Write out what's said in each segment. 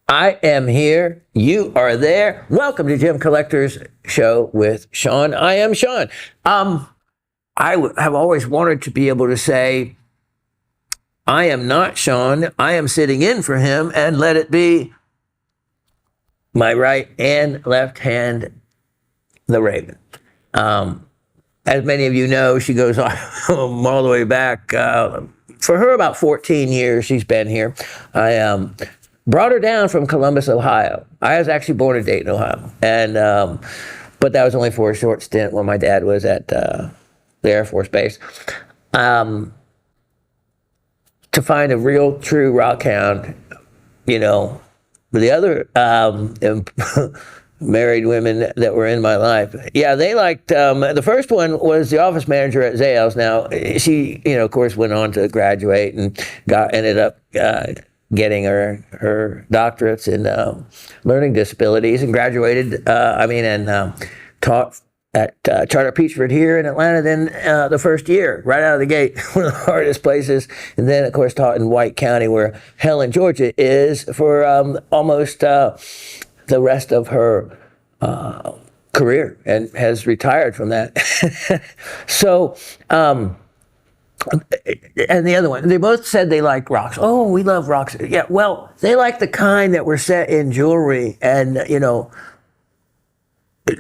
I am here. You are there. Welcome to Gem Collector's Show with Shawn. I am Shawn. Have always wanted to be able to say, I am not Shawn. I am sitting in for him, and let it be my right and left hand, the Raven. As many of you know, she goes all the way back. For her, about 14 years she's been here. I brought her down from Columbus, Ohio. I was actually born in Dayton, Ohio, and but that was only for a short stint when my dad was at the Air Force Base. To find a real, true rock hound, you know, the other married women that were in my life, yeah, they liked, the first one was the office manager at Zales. Now, she, of course, went on to graduate and ended up getting her doctorates in learning disabilities, and graduated, and taught at Charter Peachford here in Atlanta. Then the first year, right out of the gate, one of the hardest places. And then, of course, taught in White County, where Helen, Georgia is, for almost the rest of her career, and has retired from that. So, and the other one, they both said they like rocks. Oh, we love rocks. Yeah, well, they like the kind that were set in jewelry, and,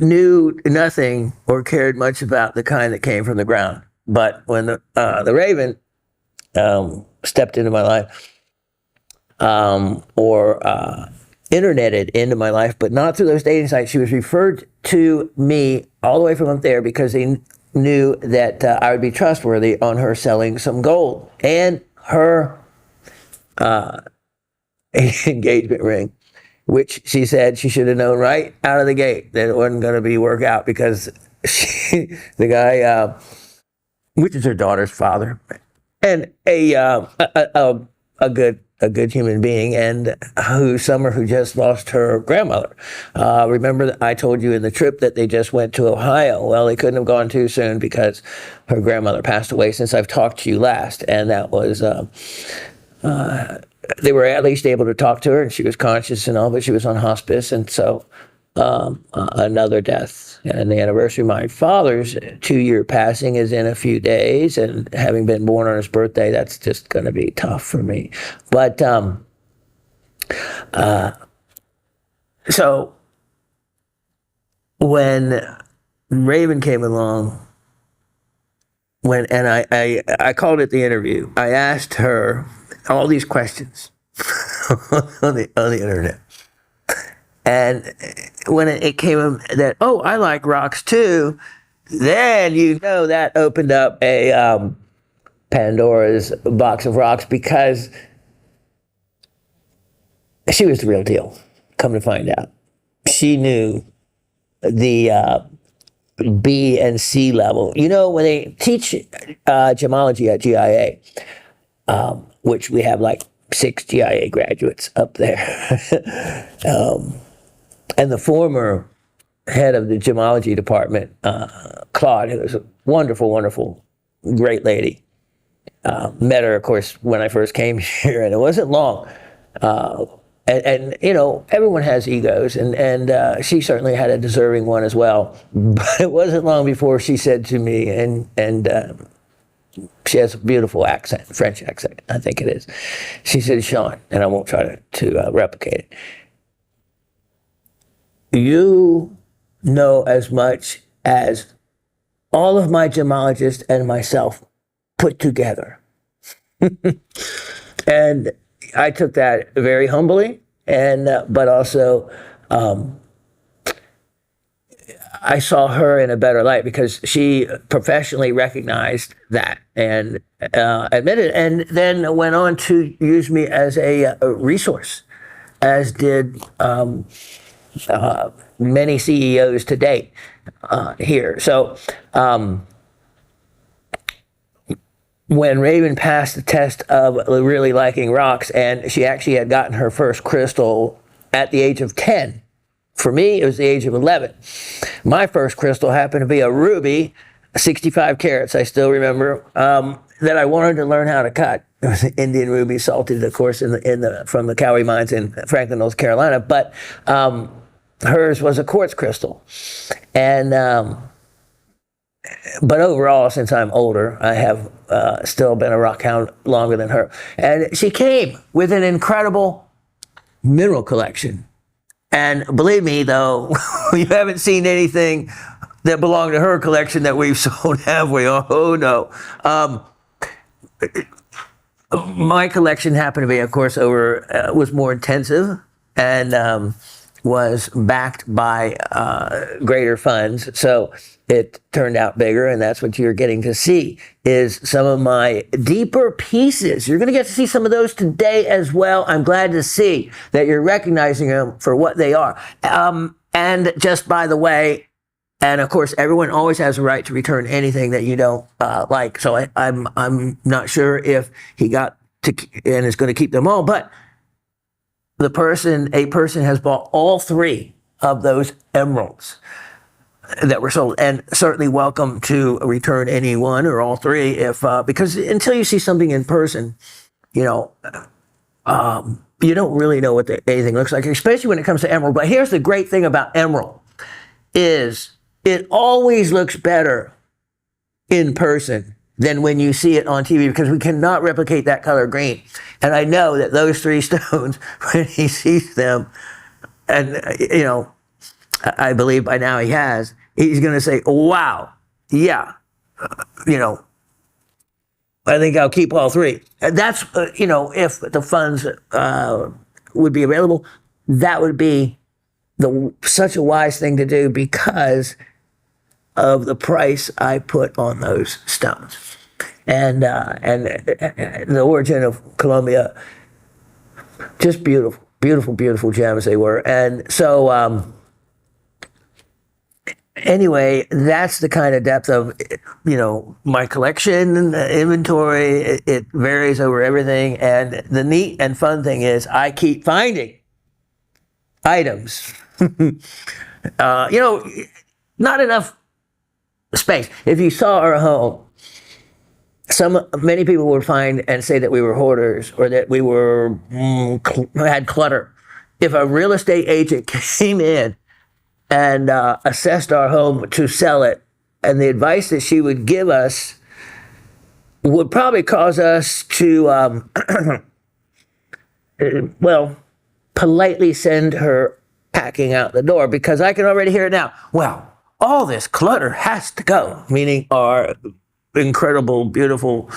knew nothing or cared much about the kind that came from the ground. But when the Raven stepped into my life, or interneted into my life, but not through those dating sites, she was referred to me all the way from up there because they knew that I would be trustworthy on her selling some gold and her engagement ring, which she said she should have known right out of the gate that it wasn't going to work out, because the guy, which is her daughter's father, and a good human being, and who just lost her grandmother. Remember that I told you in the trip that they just went to Ohio? Well, they couldn't have gone too soon because her grandmother passed away since I've talked to you last, and that was they were at least able to talk to her, and she was conscious and all, but she was on hospice. And so another death. And the anniversary of my father's 2-year passing is in a few days, and having been born on his birthday, that's just going to be tough for me. But so when Raven came along, and I called it the interview, I asked her all these questions on the internet. And when it came that, oh, I like rocks too, then that opened up a Pandora's box of rocks, because she was the real deal. Come to find out, she knew the B and C level. When they teach gemology at GIA, which we have like 6 GIA graduates up there. And the former head of the gemology department, Claude, who was a wonderful, wonderful, great lady. Met her, of course, when I first came here, and it wasn't long. And everyone has egos, and she certainly had a deserving one as well. But it wasn't long before she said to me, and she has a beautiful accent, French accent, I think it is. She said, Shawn, and I won't try to replicate it, you know as much as all of my gemologists and myself put together. And I took that very humbly, and but also I saw her in a better light, because she professionally recognized that and admitted, and then went on to use me as a resource, as did many CEOs to date here. So when Raven passed the test of really liking rocks, and she actually had gotten her first crystal at the age of 10. For me, it was the age of 11. My first crystal happened to be a ruby, 65 carats, I still remember, that I wanted to learn how to cut. It was Indian ruby salted, of course, from the Cowrie mines in Franklin, North Carolina. But hers was a quartz crystal, and but overall, since I'm older, I have still been a rock hound longer than her. And she came with an incredible mineral collection. And believe me, though, you haven't seen anything that belonged to her collection that we've sold, have we? Oh no. My collection happened to be, of course, was more intensive and was backed by greater funds. So it turned out bigger, and that's what you're getting to see is some of my deeper pieces. You're going to get to see some of those today as well. I'm glad to see that you're recognizing them for what they are. And just by the way, and of course, everyone always has a right to return anything that you don't like. So I'm not sure if he got to and is going to keep them all, but a person has bought all 3 of those emeralds that were sold, and certainly welcome to return any one or all 3 if because until you see something in person, you don't really know what anything looks like, especially when it comes to emerald. But here's the great thing about emerald is it always looks better in person than when you see it on TV, because we cannot replicate that color green. And I know that those 3 stones, when he sees them, and I believe by now he's going to say, wow, yeah, I think I'll keep all 3. And that's, if the funds would be available, that would be such a wise thing to do because of the price I put on those stones. And the origin of Colombia, just beautiful, beautiful, beautiful gems they were. And so, anyway, that's the kind of depth of, my collection, inventory. It varies over everything. And the neat and fun thing is I keep finding items. Not enough space. If you saw our home, many people would find and say that we were hoarders or that we had clutter. If a real estate agent came in and assessed our home to sell it, and the advice that she would give us would probably cause us to, politely send her packing out the door, because I can already hear it now. Well, all this clutter has to go, meaning our incredible, beautiful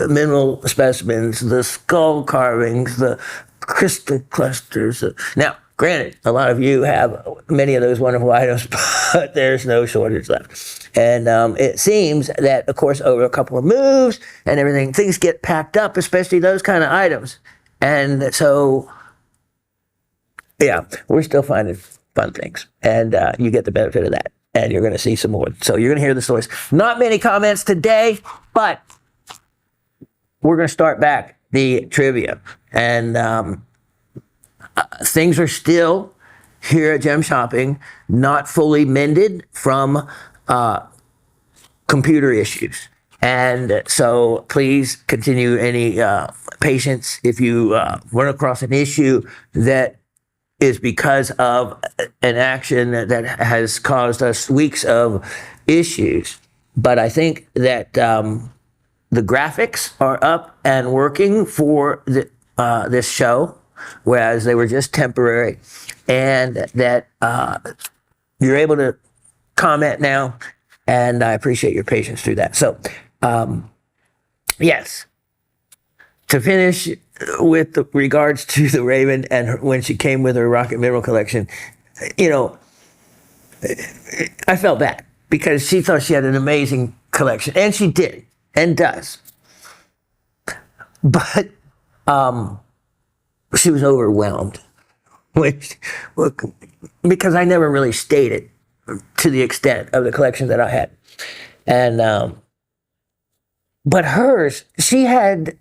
mineral specimens, the skull carvings, the crystal clusters. Now, granted, a lot of you have many of those wonderful items, but there's no shortage left. And it seems that, of course, over a couple of moves and everything, things get packed up, especially those kind of items. And so, yeah, we're still finding fun things. And you get the benefit of that. And you're going to see some more. So you're going to hear the stories. Not many comments today, but we're going to start back the trivia. And things are still here at Gem Shopping, not fully mended from computer issues. And so please continue any patience if you run across an issue that is because of an action that has caused us weeks of issues. But I think that the graphics are up and working for this show, whereas they were just temporary, and that you're able to comment now, and I appreciate your patience through that. So, yes, to finish with regards to the Raven and when she came with her rocket mineral collection, I felt bad because she thought she had an amazing collection, and she did and does. But she was overwhelmed, because I never really stated to the extent of the collection that I had. And but hers, she had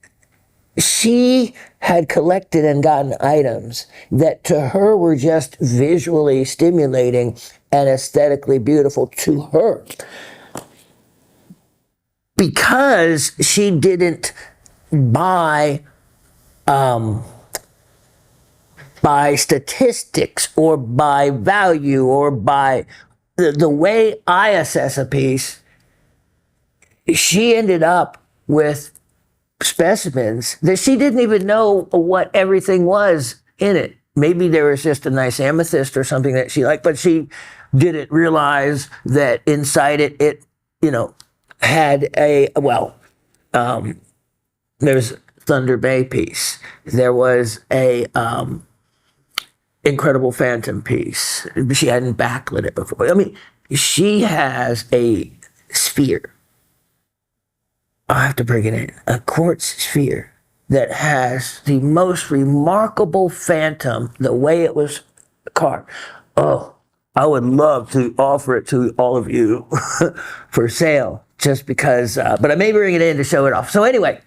collected and gotten items that to her were just visually stimulating and aesthetically beautiful to her, because she didn't by statistics or by value or by the way I assess a piece. She ended up with specimens that she didn't even know what everything was in it. Maybe there was just a nice amethyst or something that she liked, but she didn't realize that inside it, had there's Thunder Bay piece. There was a Incredible Phantom piece. She hadn't backlit it before. I mean, she has a sphere. I have to bring it in. A quartz sphere that has the most remarkable phantom, the way it was carved. Oh, I would love to offer it to all of you for sale, just because, but I may bring it in to show it off. So anyway,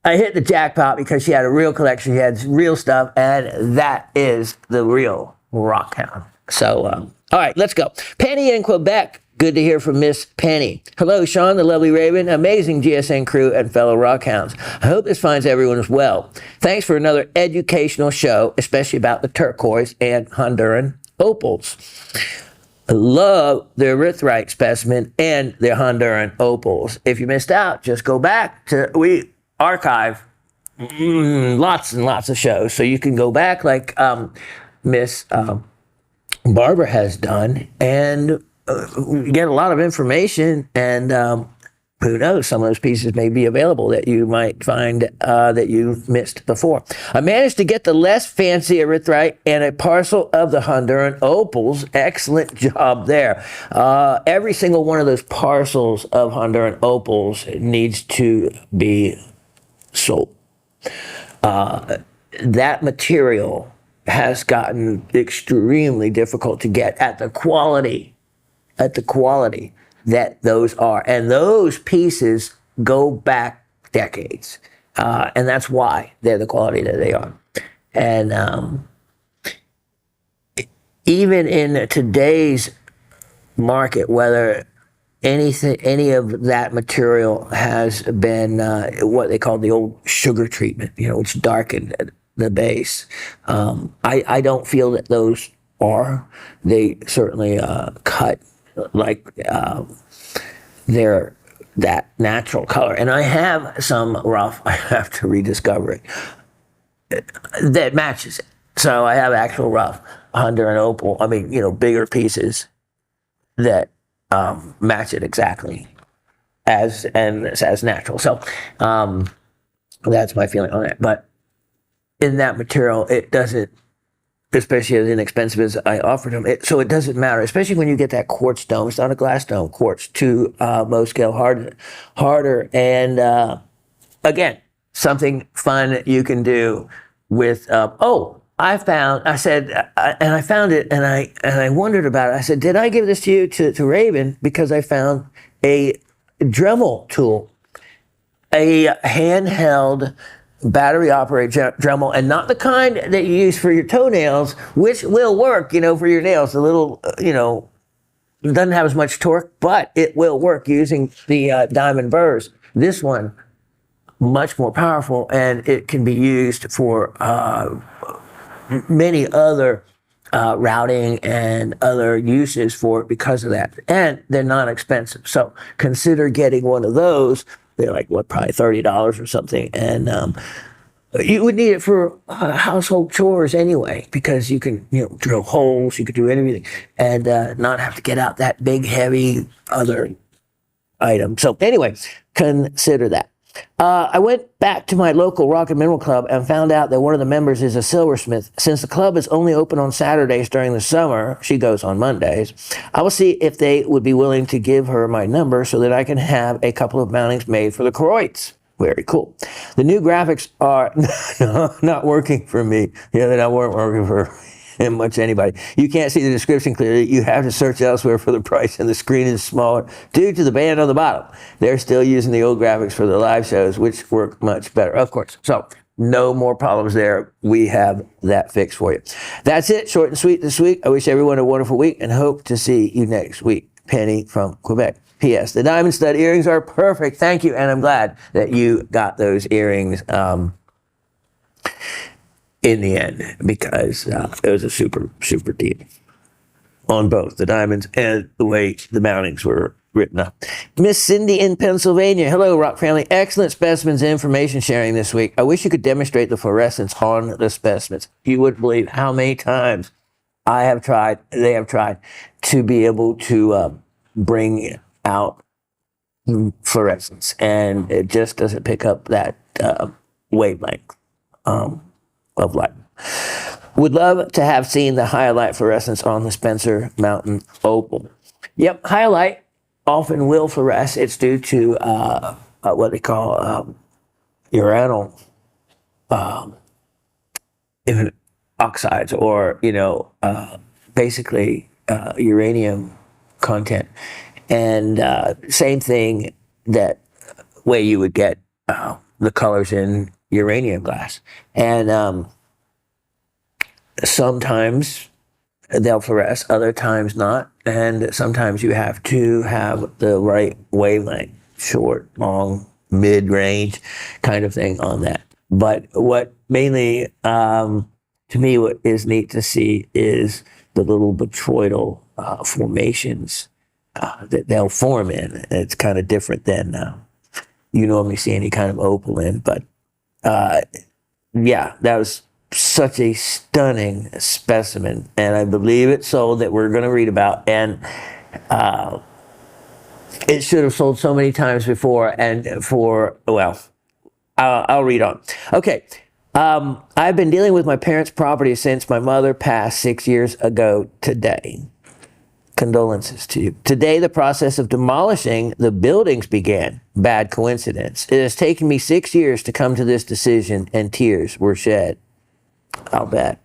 I hit the jackpot because she had a real collection. She had real stuff, and that is the real Rockhound. So, all right, let's go. Penny in Quebec. Good to hear from Miss Penny. Hello, Shawn, the lovely Raven, amazing GSN crew, and fellow Rockhounds. I hope this finds everyone as well. Thanks for another educational show, especially about the turquoise and Honduran opals. I love the erythrite specimen and the Honduran opals. If you missed out, just go back to, we archive lots and lots of shows, so you can go back like Miss Barbara has done, and get a lot of information, and who knows, some of those pieces may be available that you might find that you missed before. I managed to get the less fancy erythrite and a parcel of the Honduran opals. Excellent job there. Every single one of those parcels of Honduran opals needs to be sold. That material has gotten extremely difficult to get at the quality that those are. And those pieces go back decades. And that's why they're the quality that they are. And even in today's market, whether any of that material has been what they call the old sugar treatment, which darkened the base, I don't feel that those are. They certainly cut like they're that natural color. And I have some rough, I have to rediscover it, that matches it. So I have actual rough Honduran opal, bigger pieces that match it exactly as natural. So that's my feeling on it. But in that material, it doesn't, especially as inexpensive as I offered them. So it doesn't matter, especially when you get that quartz dome. It's not a glass dome, quartz, to Mohs scale harder. And again, something fun you can do with, I found it, and I wondered about it. I said, did I give this to you to Raven? Because I found a Dremel tool, a handheld battery-operated Dremel, and not the kind that you use for your toenails, which will work, for your nails. A little, it doesn't have as much torque, but it will work using the diamond burrs. This one, much more powerful, and it can be used for many other routing and other uses for it because of that. And they're not expensive. So consider getting one of those. They're like, probably $30 or something. And you would need it for household chores anyway, because you can, drill holes, you could do anything, and not have to get out that big, heavy other item. So anyway, consider that. I went back to my local rock and mineral club and found out that one of the members is a silversmith. Since the club is only open on Saturdays during the summer, she goes on Mondays, I will see if they would be willing to give her my number so that I can have a couple of mountings made for the Croats. Very cool. The new graphics are not working for me. Yeah, they weren't working for much anybody. You can't see the description clearly. You have to search elsewhere for the price, and the screen is smaller due to the band on the bottom. They're still using the old graphics for the live shows, which work much better, of course. So no more problems there. We have that fixed for you. That's it. Short and sweet this week. I wish everyone a wonderful week and hope to see you next week. Penny from Quebec. P.S. The diamond stud earrings are perfect. Thank you, and I'm glad that you got those earrings in the end, because it was a super, super deal on both the diamonds and the way the mountings were written up. Miss Cindy in Pennsylvania. Hello, Rock family. Excellent specimens and information sharing this week. I wish you could demonstrate the fluorescence on the specimens. You wouldn't believe how many times I have tried, they have tried to be able to bring out fluorescence, and it just doesn't pick up that wavelength of light. Would love to have seen the highlight fluorescence on the Spencer Mountain opal. Yep, highlight often will fluoresce. It's due to what they call uranyl oxides, or basically uranium content, and same thing that way you would get the colors in uranium glass, and sometimes they'll fluoresce, other times not, and sometimes you have to have the right wavelength, short, long, mid-range kind of thing on that. But what mainly, to me, what is neat to see is the little botryoidal formations that they'll form in. It's kind of different than you normally see any kind of opal in, but yeah, that was such a stunning specimen, and I believe it sold that we're going to read about, and it should have sold so many times before, and I'll read on. Okay, I've been dealing with my parents' property since my mother passed 6 years ago today. Condolences to you. Today, the process of demolishing the buildings began. Bad coincidence. It has taken me 6 years to come to this decision, and tears were shed. I'll bet.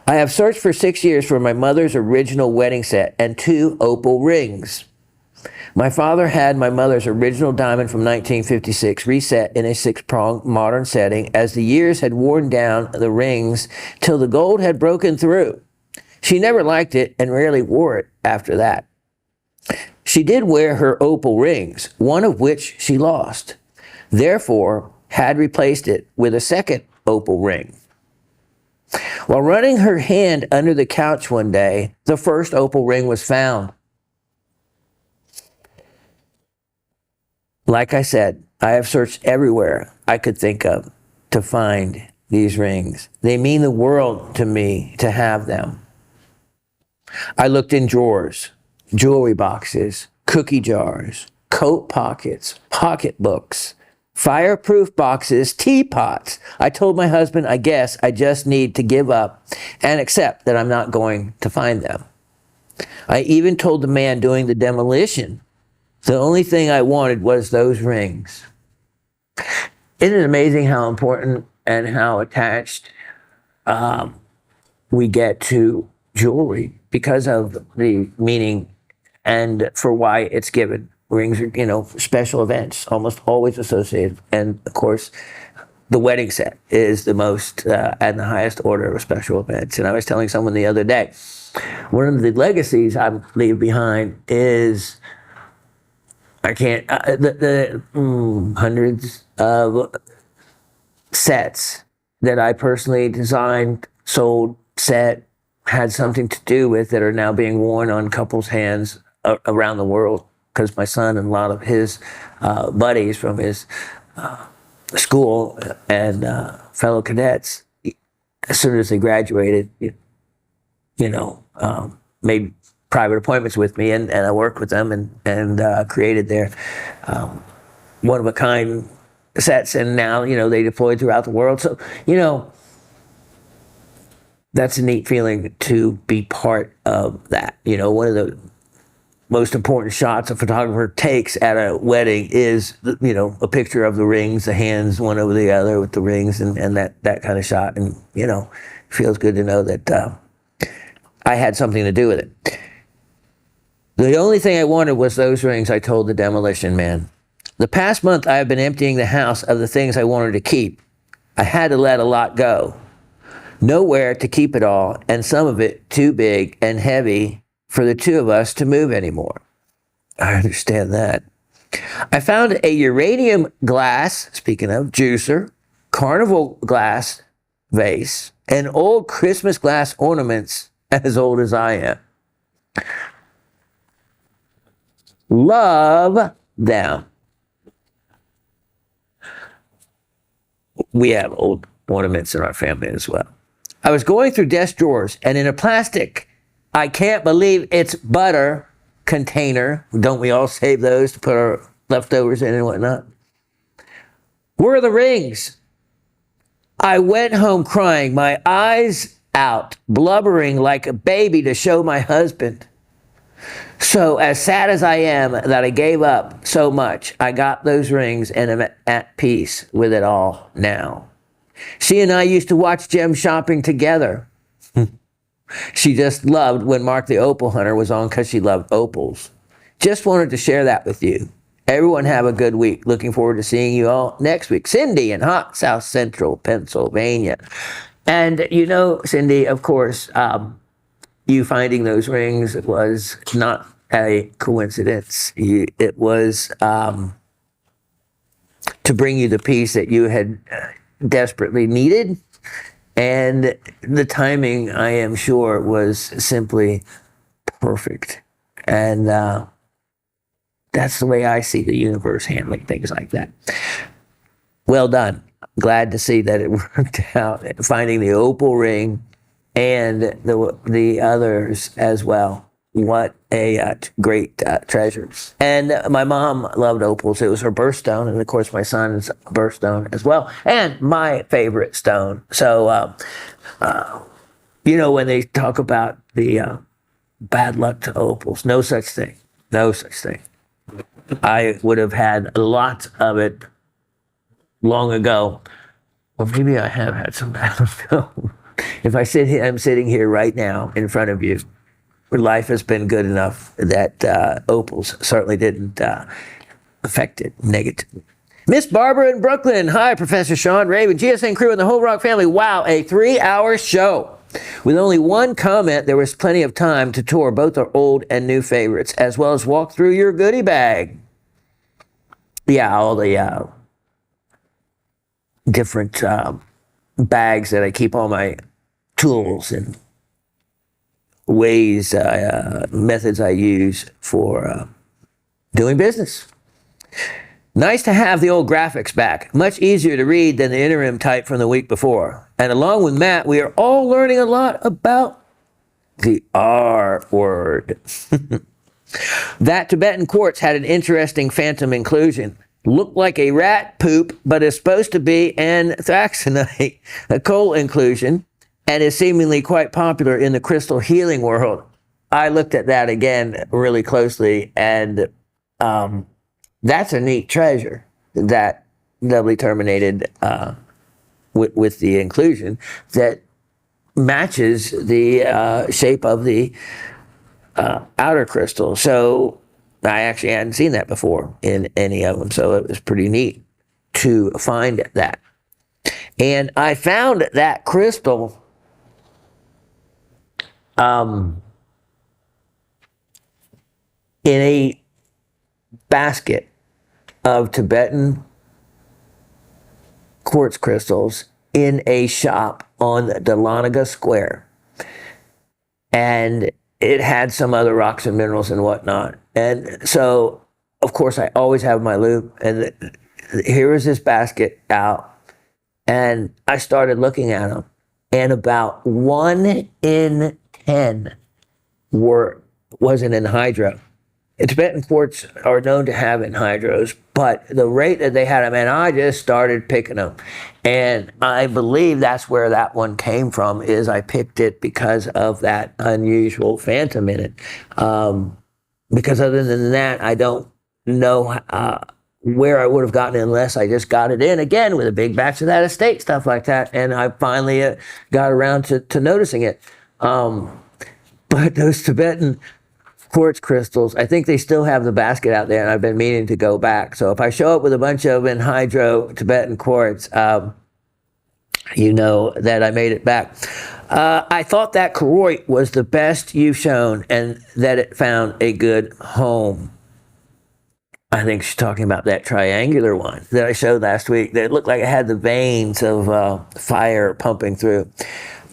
I have searched for 6 years for my mother's original wedding set and 2 opal rings. My father had my mother's original diamond from 1956 reset in a 6-pronged modern setting, as the years had worn down the rings till the gold had broken through. She never liked it and rarely wore it after that. She did wear her opal rings, one of which she lost, therefore had replaced it with a second opal ring. While running her hand under the couch one day, the first opal ring was found. Like I said, I have searched everywhere I could think of to find these rings. They mean the world to me to have them. I looked in drawers, jewelry boxes, cookie jars, coat pockets, pocketbooks, fireproof boxes, teapots. I told my husband, I guess I just need to give up and accept that I'm not going to find them. I even told the man doing the demolition the only thing I wanted was those rings. Isn't it amazing how important and how attached we get to jewelry because of the meaning and for why it's given? Rings are, special events, almost always associated. And of course, the wedding set is the most and the highest order of special events. And I was telling someone the other day, one of the legacies I leave behind is the hundreds of sets that I personally designed, sold, set, had something to do with, that are now being worn on couples' hands around the world. Because my son and a lot of his buddies from his school and fellow cadets, as soon as they graduated, made private appointments with me, and I worked with them and created their one-of-a-kind sets, and now, they deployed throughout the world. So, that's a neat feeling to be part of that. One of the most important shots a photographer takes at a wedding is, a picture of the rings, the hands one over the other with the rings, and that kind of shot. And, it feels good to know that I had something to do with it. The only thing I wanted was those rings, I told the demolition man. The past month, I have been emptying the house of the things I wanted to keep. I had to let a lot go. Nowhere to keep it all, and some of it too big and heavy for the two of us to move anymore. I understand that. I found a uranium glass, speaking of juicer, carnival glass vase, and old Christmas glass ornaments as old as I am. Love them. We have old ornaments in our family as well. I was going through desk drawers, and in a plastic, I can't believe it's butter container. Don't we all save those to put our leftovers in and whatnot? Were the rings. I went home crying, my eyes out, blubbering like a baby to show my husband. So as sad as I am that I gave up so much, I got those rings and am at peace with it all now. She and I used to watch Gem Shopping together. She just loved when Mark the Opal Hunter was on because she loved opals. Just wanted to share that with you. Everyone have a good week. Looking forward to seeing you all next week. Cindy in hot South Central Pennsylvania. And you know, Cindy, of course, you finding those rings was not a coincidence. It was to bring you the peace that you had desperately needed. And the timing, I am sure, was simply perfect. And that's the way I see the universe handling things like that. Well done. Glad to see that it worked out. Finding the opal ring and the others as well. What a great treasure. And my mom loved opals. It was her birthstone, and of course my son's birthstone as well, and my favorite stone. So, you know, when they talk about the bad luck to opals, no such thing. No such thing. I would have had lots of it long ago. Or maybe I have had some bad luck. If I'm sitting here right now in front of you, life has been good enough that opals certainly didn't affect it negatively. Miss Barbara in Brooklyn. Hi, Professor Shawn, Raven, GSN crew, and the whole Rock family. Wow, a 3-hour show. With only one comment, there was plenty of time to tour both our old and new favorites, as well as walk through your goodie bag. Yeah, all the different bags that I keep all my tools and ways, methods I use for doing business. Nice to have the old graphics back. Much easier to read than the interim type from the week before. And along with Matt, we are all learning a lot about the R word. That Tibetan quartz had an interesting phantom inclusion. Looked like a rat poop, but is supposed to be anthracite, a coal inclusion, and is seemingly quite popular in the crystal healing world. I looked at that again really closely, and that's a neat treasure, that doubly terminated with the inclusion that matches the shape of the outer crystal. So I actually hadn't seen that before in any of them, so it was pretty neat to find that. And I found that crystal in a basket of Tibetan quartz crystals in a shop on Dahlonega Square. And it had some other rocks and minerals and whatnot. And so, of course, I always have my loupe. And here is this basket out. And I started looking at them. And about 1 in 10 wasn't anhydro. Tibetan quartz are known to have anhydros, but the rate that they had them, and I just started picking them. And I believe that's where that one came from, is I picked it because of that unusual phantom in it. Because other than that, I don't know where I would have gotten it unless I just got it in again with a big batch of that estate, stuff like that. And I finally got around to noticing it. But those Tibetan quartz crystals, I think they still have the basket out there, and I've been meaning to go back. So if I show up with a bunch of anhydro Tibetan quartz, you know that I made it back. I thought that Karoit was the best you've shown, and that it found a good home. I think she's talking about that triangular one that I showed last week that looked like it had the veins of fire pumping through.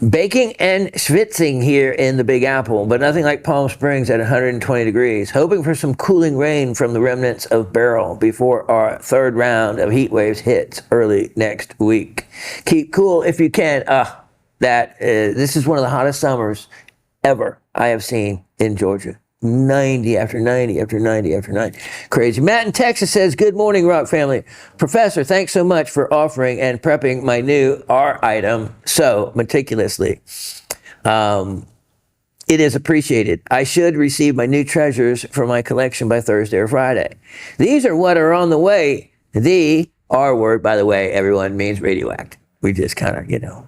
Baking and schwitzing here in the Big Apple, but nothing like Palm Springs at 120 degrees. Hoping for some cooling rain from the remnants of Beryl before our third round of heat waves hits early next week. Keep cool if you can. This is one of the hottest summers ever I have seen in Georgia. 90 after 90 after 90 after 90. Crazy. Matt in Texas says, good morning, Rock family. Professor, thanks so much for offering and prepping my new R item so meticulously. It is appreciated. I should receive my new treasures for my collection by Thursday or Friday. These are what are on the way. The R word, by the way, everyone, means radioactive. We just kind of,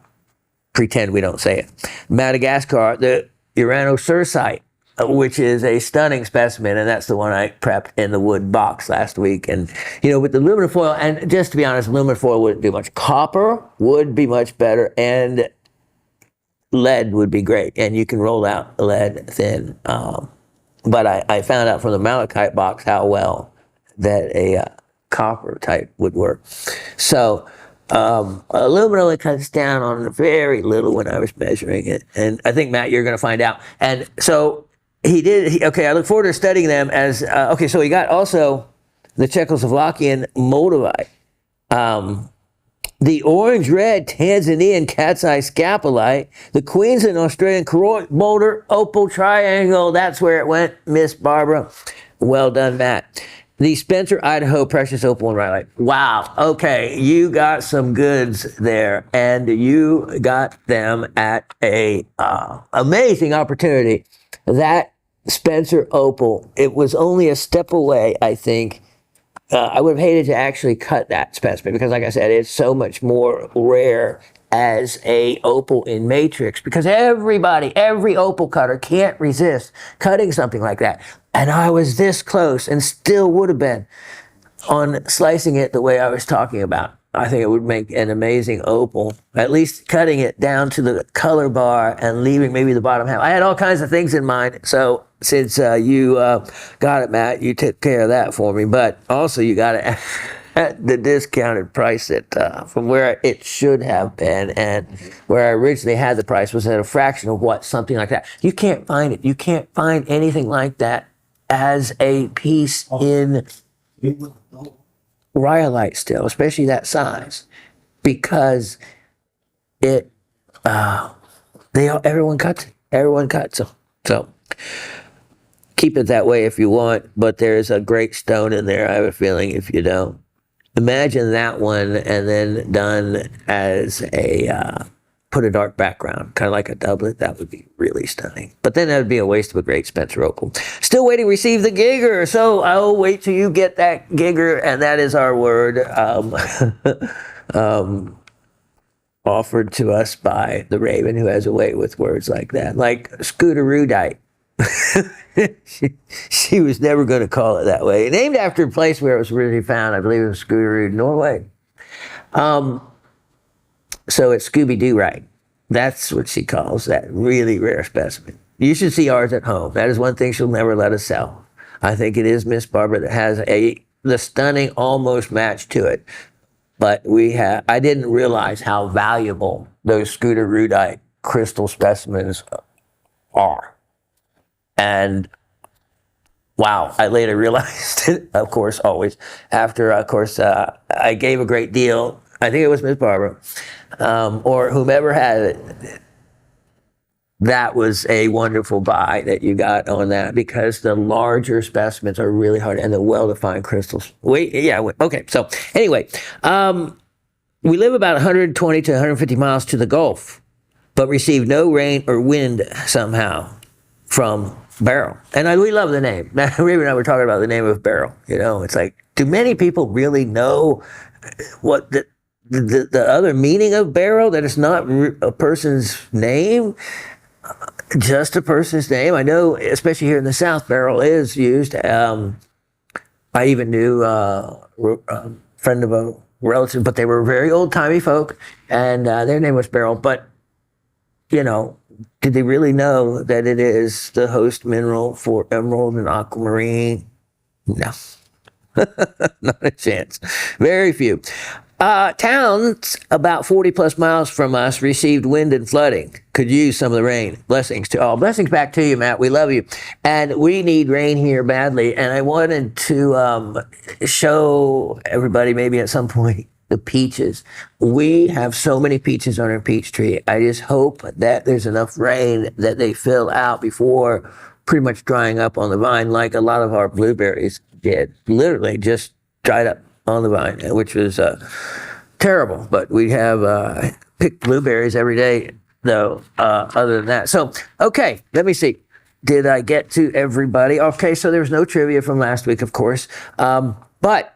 pretend we don't say it. Madagascar, the Uranosursite, which is a stunning specimen, and that's the one I prepped in the wood box last week. And, with the aluminum foil, and just to be honest, aluminum foil wouldn't do much. Copper would be much better, and lead would be great. And you can roll out lead thin. But I found out from the malachite box how well that a copper type would work. So aluminum only cuts down on very little when I was measuring it. And I think, Matt, you're going to find out. And so he did. I look forward to studying them as, so he got also the Czechoslovakian moldavite, the orange-red Tanzanian cat's eye scapulite, the Queensland Australian Koroit boulder opal triangle. That's where it went, Miss Barbara. Well done, Matt. The Spencer, Idaho precious opal and rhyolite. Wow. Okay, you got some goods there, and you got them at a amazing opportunity. That Spencer opal, it was only a step away, I think. I would have hated to actually cut that specimen because, like I said, it's so much more rare as a opal in matrix because every opal cutter can't resist cutting something like that. And I was this close and still would have been on slicing it the way I was talking about. I think it would make an amazing opal, at least cutting it down to the color bar and leaving maybe the bottom half. I had all kinds of things in mind. So since you got it, Matt, you took care of that for me. But also you got it at the discounted price from where it should have been. And where I originally had the price was at a fraction of what, something like that. You can't find it. You can't find anything like that as a piece in rhyolite still, especially that size, because everyone cuts it. Everyone cuts them. So keep it that way if you want, but there's a great stone in there, I have a feeling, if you don't. Imagine that one and then done as a put a dark background, kind of like a doublet. That would be really stunning. But then that would be a waste of a great Spencer opal. Still waiting to receive the gigger, so I'll wait till you get that gigger, and that is our word offered to us by the Raven, who has a way with words like that, like scooterudite. she was never going to call it that way. Named after a place where it was originally found, I believe it was Scooterud, Norway. So it's Scooby-Doo-right. That's what she calls that really rare specimen. You should see ours at home. That is one thing she'll never let us sell. I think it is Miss Barbara that has the stunning almost match to it. But I didn't realize how valuable those Scooterudite crystal specimens are. And wow, I later realized it, of course, always. After, of course, I gave a great deal. I think it was Miss Barbara, or whomever had it. That was a wonderful buy that you got on that, because the larger specimens are really hard, and the well-defined crystals. Okay. So anyway, we live about 120 to 150 miles to the Gulf, but receive no rain or wind somehow from Beryl. And we love the name. Raven and I were talking about the name of Beryl. It's like, do many people really know what the other meaning of Beryl, that it's not a person's name, just a person's name? I know, especially here in the South, Beryl is used. I even knew a friend of a relative, but they were very old-timey folk, and their name was Beryl. But, did they really know that it is the host mineral for emerald and aquamarine? No. Not a chance. Very few. Towns about 40 plus miles from us received wind and flooding. Could use some of the rain. Blessings to all. Blessings back to you, Matt. We love you. And we need rain here badly. And I wanted to show everybody maybe at some point the peaches. We have so many peaches on our peach tree. I just hope that there's enough rain that they fill out before pretty much drying up on the vine, like a lot of our blueberries did. Literally just dried up on the vine, which was terrible. But we have picked blueberries every day, though, other than that. So, okay, let me see. Did I get to everybody? Okay, so there's no trivia from last week, of course. But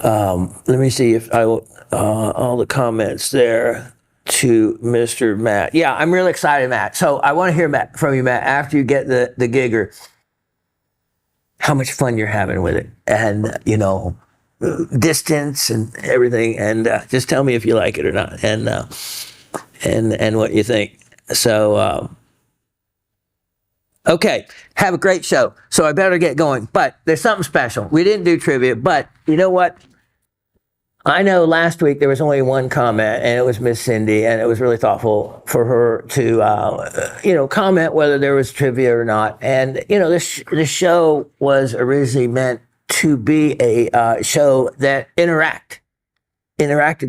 let me see if I will, all the comments there to Mr. Matt. Yeah, I'm really excited, Matt. So I want to hear from you, Matt, after you get the gigger, how much fun you're having with it. And, you know, distance and everything. And just tell me if you like it or not. And what you think. So, okay, have a great show. So I better get going. But there's something special. We didn't do trivia, but you know what? I know last week there was only one comment, and it was Miss Cindy, and it was really thoughtful for her to, comment whether there was trivia or not. And, this show was originally meant to be a show that interacted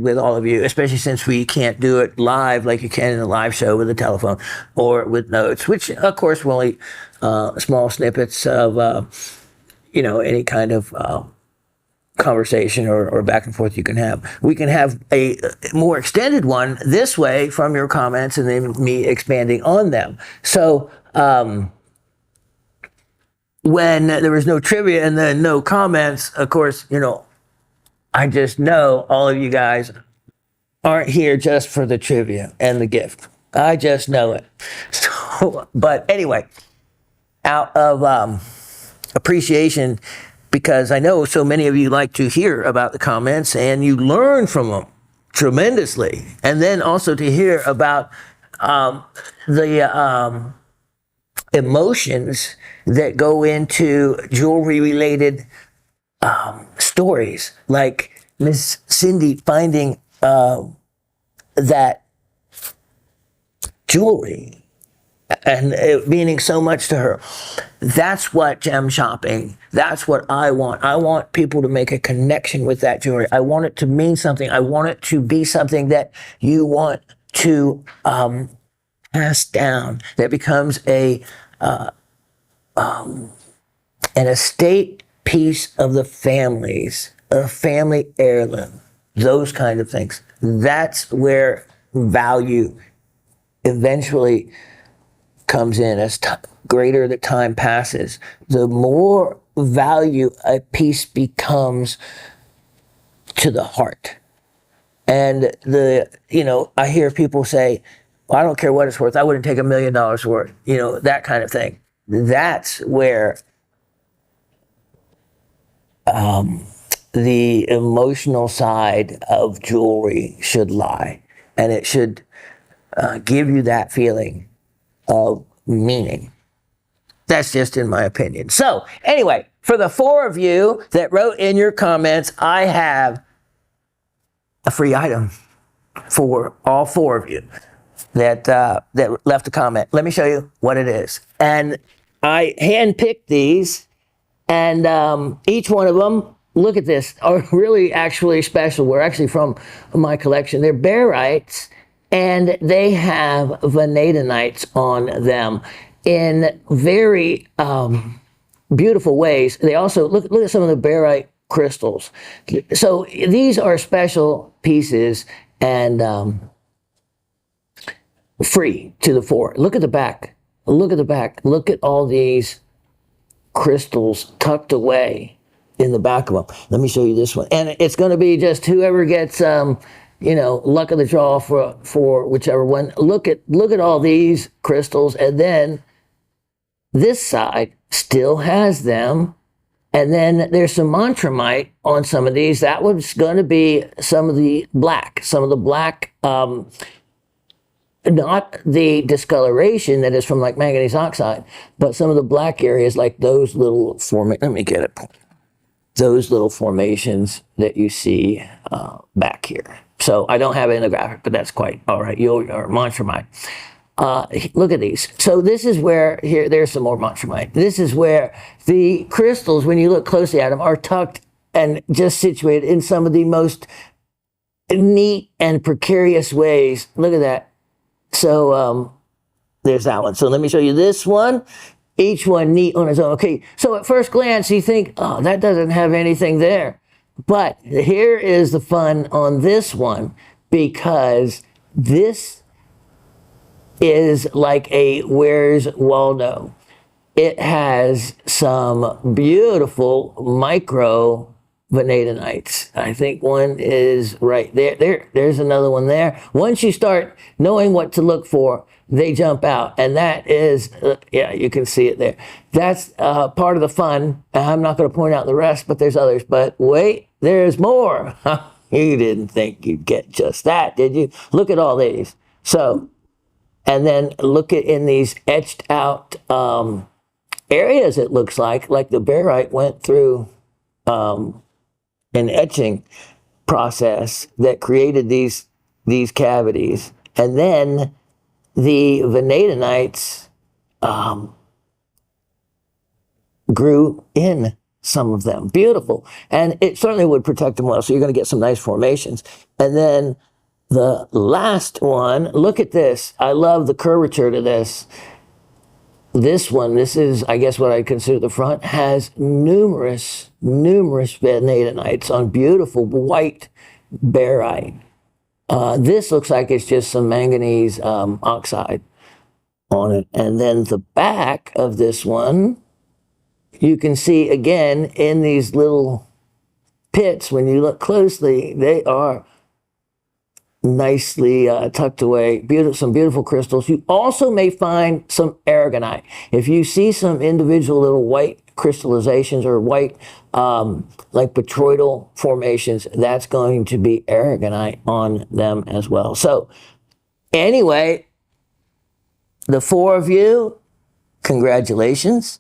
with all of you, especially since we can't do it live like you can in a live show with a telephone or with notes, which, of course, were only small snippets of, any kind of conversation or back and forth you can have. We can have a more extended one this way from your comments and then me expanding on them. So when there was no trivia and then no comments, of course, I just know all of you guys aren't here just for the trivia and the gift. I just know it. So, but anyway, out of appreciation, because I know so many of you like to hear about the comments and you learn from them tremendously. And then also to hear about the emotions that go into jewelry-related stories, like Miss Cindy finding that jewelry and it meaning so much to her. That's what gem shopping, that's what I want. I want people to make a connection with that jewelry. I want it to mean something. I want it to be something that you want to pass down, that becomes an estate piece of the families, a family heirloom, those kind of things. That's where value eventually comes in. As greater the time passes, the more value a piece becomes to the heart. And I hear people say, well, I don't care what it's worth. I wouldn't take $1 million worth, that kind of thing. That's where the emotional side of jewelry should lie. And it should give you that feeling of meaning. That's just in my opinion. So anyway, for the 4 of you that wrote in your comments, I have a free item for all 4 of you that left a comment. Let me show you what it is. And I handpicked these, and each one of them, look at this, are really actually special. We're actually from my collection. They're barite, and they have vanadinites on them in very beautiful ways. They also, look at some of the barite crystals. So these are special pieces and free to the 4. Look at the back. Look at the back. Look at all these crystals tucked away in the back of them. Let me show you this one. And it's going to be just whoever gets luck of the draw for whichever one. Look at all these crystals, and then this side still has them, and then there's some montramite on some of these. That was going to be some of the black not the discoloration that is from like manganese oxide, but some of the black areas, like those little let me get it. Those little formations that you see back here. So I don't have it in the graphic, but that's quite all right. Or monstrumite. Look at these. So this is where, there's some more monstrumite. This is where the crystals, when you look closely at them, are tucked and just situated in some of the most neat and precarious ways. Look at that. So there's that one. So let me show you this one. Each one neat on its own. Okay, so at first glance, you think, oh, that doesn't have anything there. But here is the fun on this one, because this is like a Where's Waldo. It has some beautiful micro vanadinites. I think one is right there. There's another one there. Once you start knowing what to look for, they jump out. And that is, yeah, you can see it there. That's part of the fun. I'm not going to point out the rest, but there's others. But wait, there's more. You didn't think you'd get just that, did you? Look at all these. So, and then look at in these etched out areas, it looks like the barite went through an etching process that created these cavities. And then the vanadinites grew in some of them. Beautiful. And it certainly would protect them well. So you're going to get some nice formations. And then the last one, look at this. I love the curvature to this. This one, this is, I guess, what I consider the front, has numerous vanadinites on beautiful white barite. This looks like it's just some manganese oxide on it. And then the back of this one, you can see again in these little pits, when you look closely, they are nicely tucked away. Some beautiful crystals. You also may find some aragonite. If you see some individual little white crystallizations or white like botryoidal formations, that's going to be aragonite on them as well. So anyway, the four of you, congratulations.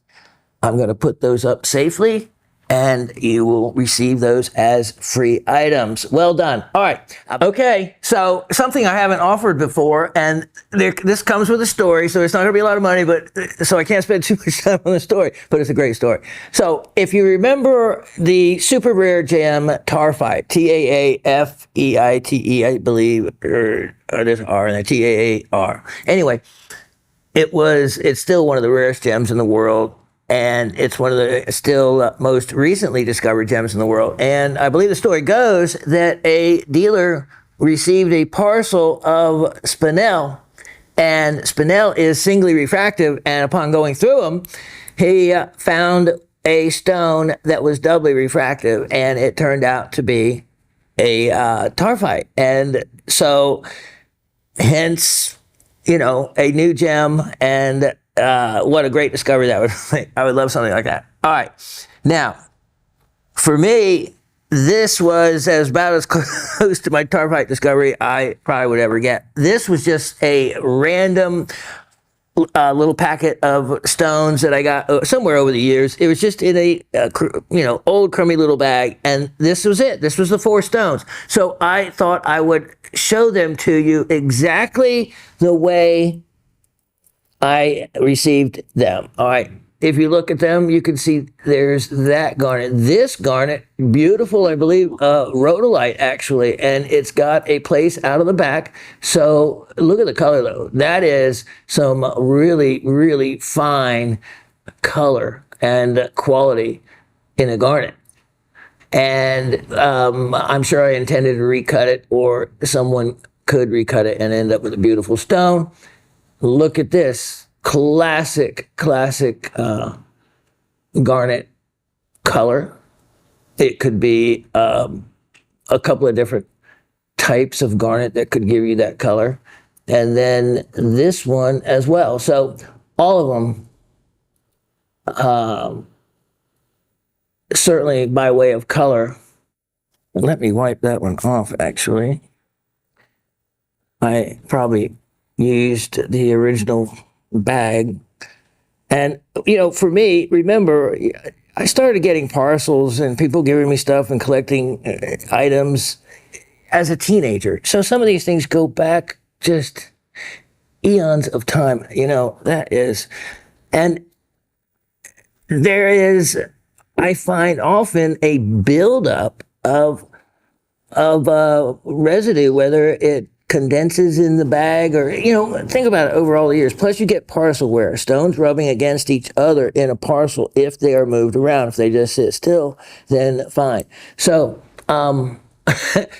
I'm going to put those up safely, and you will receive those as free items. Well done. All right. Okay. So something I haven't offered before, and this comes with a story, so it's not going to be a lot of money, but so I can't spend too much time on the story, but it's a great story. So if you remember the super rare gem Tarfite, Taafeite, I believe, or there's an R in there, Taar. Anyway, it's still one of the rarest gems in the world. And it's one of the still most recently discovered gems in the world. And I believe the story goes that a dealer received a parcel of spinel, and spinel is singly refractive. And upon going through them, he found a stone that was doubly refractive, and it turned out to be a tarfite. And so, hence, a new gem, and what a great discovery that would be. I would love something like that. All right. Now, for me, this was about as close to my tarfite discovery I probably would ever get. This was just a random little packet of stones that I got somewhere over the years. It was just in a old crummy little bag, and this was it. This was the 4 stones. So I thought I would show them to you exactly the way I received them. All right. If you look at them, you can see there's that garnet. This garnet, beautiful, I believe, rhodolite, actually, and it's got a place out of the back. So look at the color, though. That is some really, really fine color and quality in a garnet. And I'm sure I intended to recut it, or someone could recut it and end up with a beautiful stone. Look at this classic garnet color. It could be a couple of different types of garnet that could give you that color. And then this one as well. So all of them, certainly by way of color. Let me wipe that one off, actually. I probably used the original bag. And, for me, remember, I started getting parcels and people giving me stuff and collecting items as a teenager. So some of these things go back just eons of time, that is. And there is, I find often a buildup of residue, whether it condenses in the bag or, think about it over all the years. Plus you get parcel wear, stones rubbing against each other in a parcel if they are moved around. If they just sit still, then fine. So, and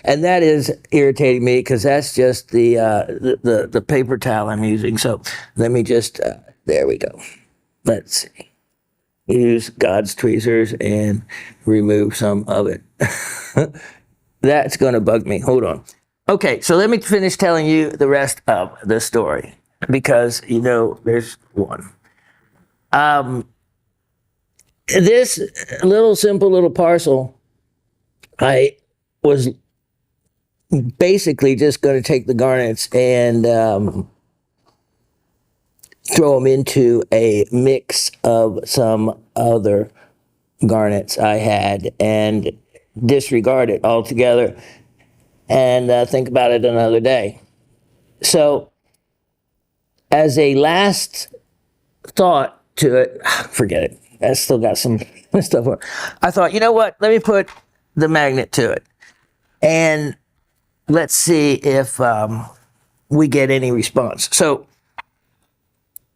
that is irritating me because that's just the paper towel I'm using. So let me just, there we go. Let's see. Use God's tweezers and remove some of it. That's going to bug me. Hold on. Okay, so let me finish telling you the rest of the story because, there's one. This simple little parcel, I was basically just going to take the garnets and throw them into a mix of some other garnets I had and disregard it altogether and think about it another day. So as a last thought to it, forget it. I still got some stuff on. I thought, you know what? Let me put the magnet to it. And let's see if we get any response. So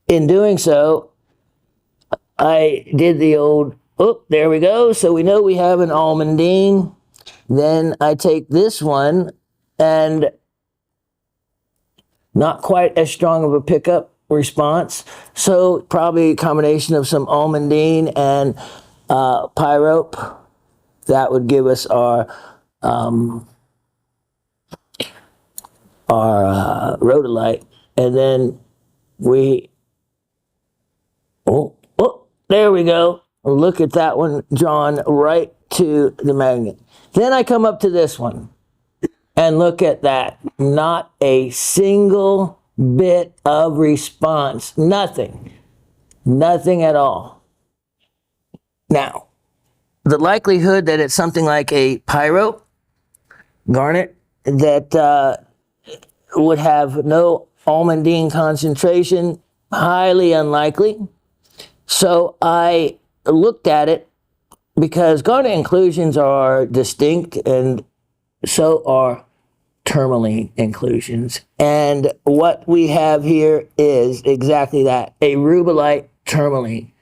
in doing so, I did the old, there we go. So we know we have an almandine. Then I take this one and not quite as strong of a pickup response. So probably a combination of some almandine and pyrope. That would give us our rhodolite. And then we, there we go. Look at that one drawn right to the magnet. Then I come up to this one and look at that. Not a single bit of response. Nothing. Nothing at all. Now, the likelihood that it's something like a pyrope garnet that would have no almandine concentration, highly unlikely. So I looked at it because garnet inclusions are distinct and so are tourmaline inclusions. And what we have here is exactly that, a rubellite tourmaline.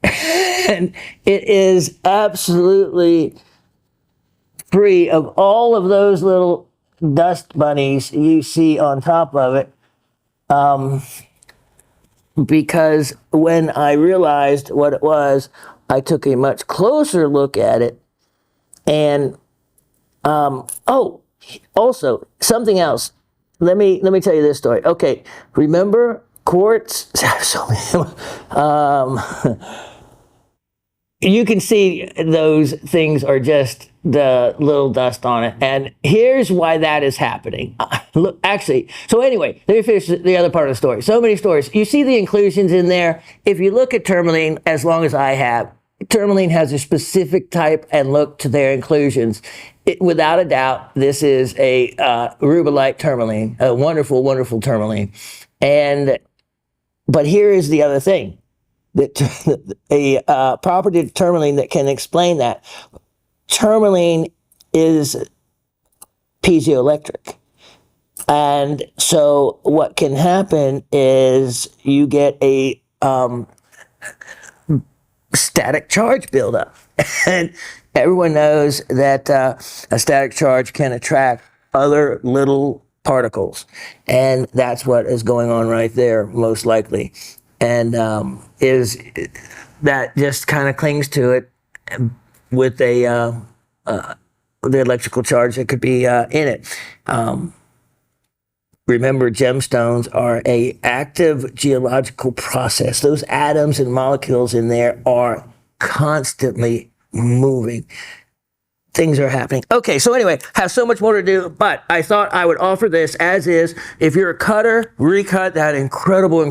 And it is absolutely free of all of those little dust bunnies you see on top of it. Because when I realized what it was, I took a much closer look at it. And, also, something else. Let me tell you this story. Okay, remember quartz? You can see those things are just the little dust on it. And here's why that is happening. Look, actually, so anyway, let me finish the other part of the story. So many stories. You see the inclusions in there. If you look at tourmaline, as long as I have, tourmaline has a specific type and look to their inclusions. Without a doubt, this is a rubellite tourmaline, a wonderful, wonderful tourmaline. But here is the other thing. A property of tourmaline that can explain that. Tourmaline is piezoelectric. And so what can happen is you get a static charge buildup. And everyone knows that a static charge can attract other little particles. And that's what is going on right there, most likely. And is that just kind of clings to it with the electrical charge that could be in it. Remember, gemstones are a active geological process. Those atoms and molecules in there are constantly moving. things are happening. Okay, so anyway, have so much more to do, but I thought I would offer this as is. If you're a cutter, recut that incredible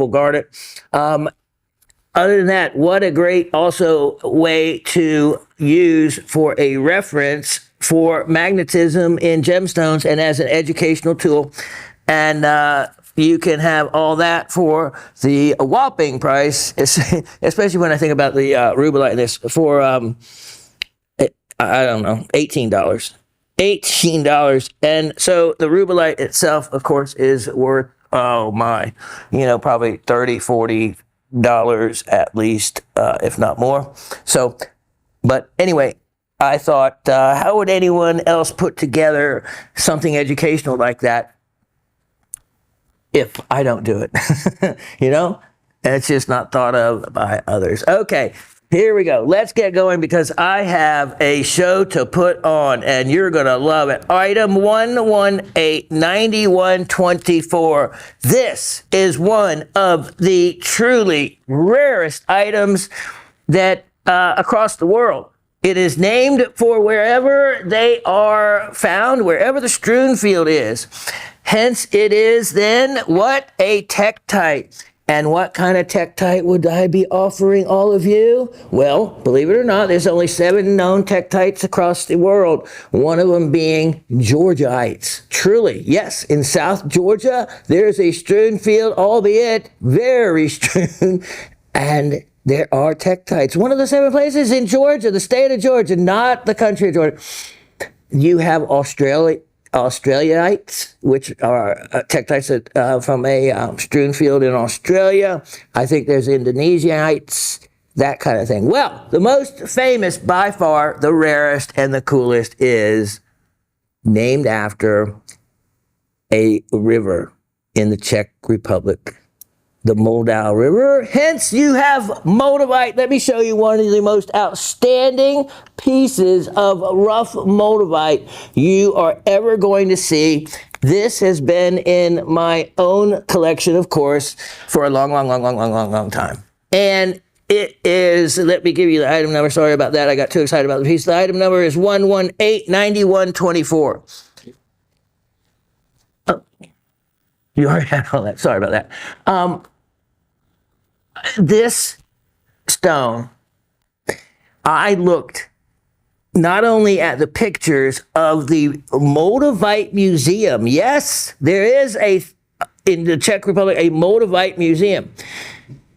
garnet. Other than that, what a great also way to use for a reference for magnetism in gemstones and as an educational tool. And you can have all that for the whopping price, especially when I think about the rubellite in this, for, I don't know, $18. $18. And so the rubellite itself, of course, is worth, oh my, probably $30, $40 at least, if not more. So, but anyway, I thought, how would anyone else put together something educational like that if I don't do it? And it's just not thought of by others. Okay, here we go. Let's get going because I have a show to put on and you're going to love it. Item 1189124. This is one of the truly rarest items that across the world. It is named for wherever they are found, wherever the strewn field is. Hence, it is then what? A tektite. And what kind of tektite would I be offering all of you? Well, believe it or not, there's only 7 known tektites across the world. One of them being Georgiites. Truly, yes, in South Georgia, there's a strewn field, albeit very strewn, and there are tektites. One of the 7 places in Georgia, the state of Georgia, not the country of Georgia. You have Australiites, which are tektites from a strewn field in Australia. I think there's Indonesianites, that kind of thing. Well, the most famous, by far, the rarest and the coolest is named after a river in the Czech Republic, the Moldau River. Hence, you have moldavite. Let me show you one of the most outstanding pieces of rough moldavite you are ever going to see. This has been in my own collection, of course, for a long time. And it is, let me give you the item number. Sorry about that. I got too excited about the piece. The item number is 1189124. Oh, you already had all that. Sorry about that. This stone, I looked not only at the pictures of the Moldavite Museum. Yes, there is in the Czech Republic, a Moldavite Museum.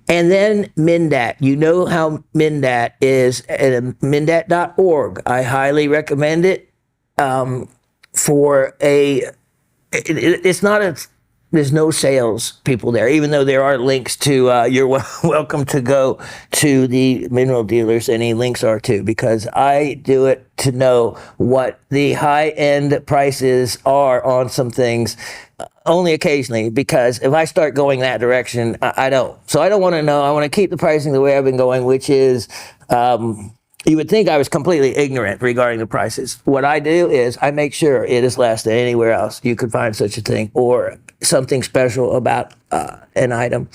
And then Mindat. You know how Mindat is at mindat.org. I highly recommend it it's not there's no sales people there, even though there are links to, you're welcome to go to the mineral dealers, any links are too, because I do it to know what the high-end prices are on some things, only occasionally, because if I start going that direction, I don't. So I don't want to know. I want to keep the pricing the way I've been going, which is, you would think I was completely ignorant regarding the prices. What I do is I make sure it is less than anywhere else you could find such a thing, or something special about an item.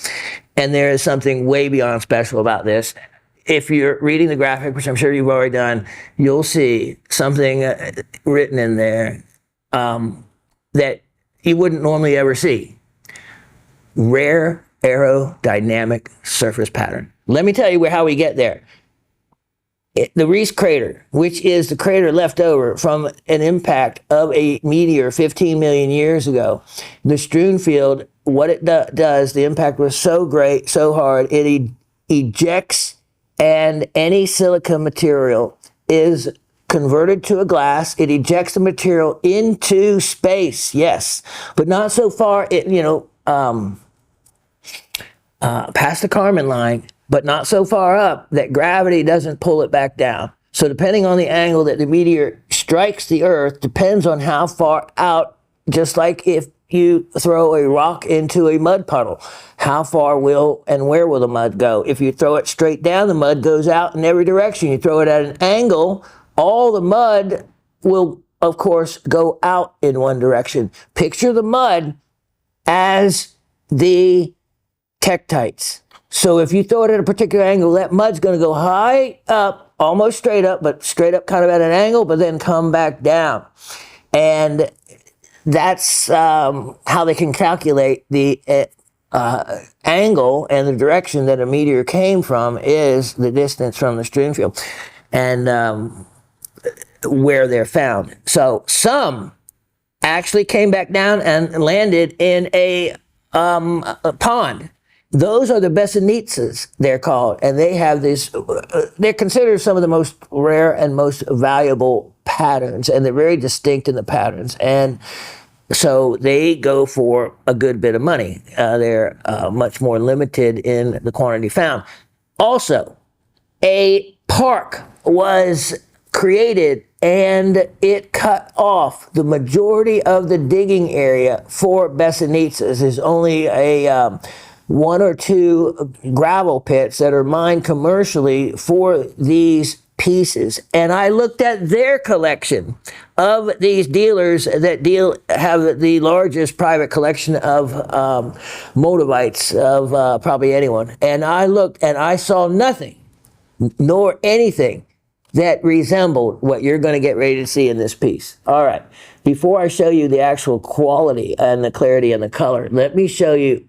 And there is something way beyond special about this. If you're reading the graphic, which I'm sure you've already done, you'll see something written in there that you wouldn't normally ever see. Rare aerodynamic surface pattern. Let me tell you how we get there. The Reese crater, which is the crater left over from an impact of a meteor 15 million years ago. The strewn field, what it does, the impact was so great, so hard, it ejects, and any silica material is converted to a glass. It ejects the material into space, yes, but not so far, past the Kármán line, but not so far up that gravity doesn't pull it back down. So depending on the angle that the meteor strikes the Earth, depends on how far out, just like if you throw a rock into a mud puddle, how far will and where will the mud go? If you throw it straight down, the mud goes out in every direction. You throw it at an angle, all the mud will, of course, go out in one direction. Picture the mud as the tektites. So if you throw it at a particular angle, that mud's going to go high up almost straight up, but straight up kind of at an angle, but then come back down. And that's how they can calculate the angle and the direction that a meteor came from is the distance from the strewn field and where they're found. So some actually came back down and landed in a pond. Those are the besenices, they're called, and they have this, they're considered some of the most rare and most valuable patterns, and they're very distinct in the patterns. And so they go for a good bit of money. They're much more limited in the quantity found. Also, a park was created and it cut off the majority of the digging area for besenices. There's only a one or two gravel pits that are mined commercially for these pieces. And I looked at their collection of these dealers that have the largest private collection of motivites of probably anyone. And I looked and I saw nothing nor anything that resembled what you're going to get ready to see in this piece. All right, before I show you the actual quality and the clarity and the color, let me show you.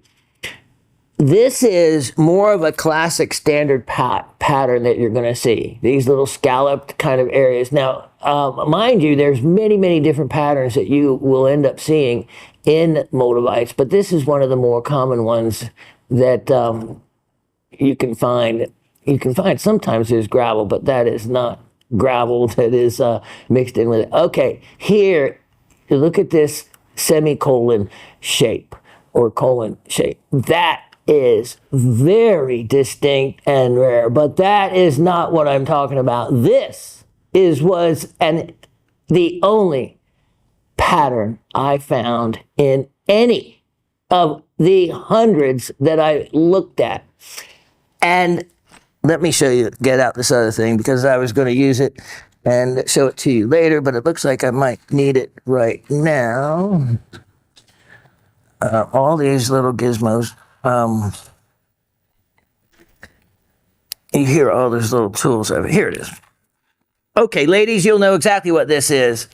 This is more of a classic standard pattern that you're going to see. These little scalloped kind of areas. Now, mind you, there's many, many different patterns that you will end up seeing in motivites, but this is one of the more common ones that you can find. You can find sometimes there's gravel, but that is not gravel that is mixed in with it. Okay, here, look at this semicolon shape or colon shape. That is very distinct and rare, but that is not what I'm talking about. This was the only pattern I found in any of the hundreds that I looked at. And let me show you, get out this other thing, because I was going to use it and show it to you later, but it looks like I might need it right now. All these little gizmos. You hear all those little tools over here. It is. Okay, ladies, you'll know exactly what this is.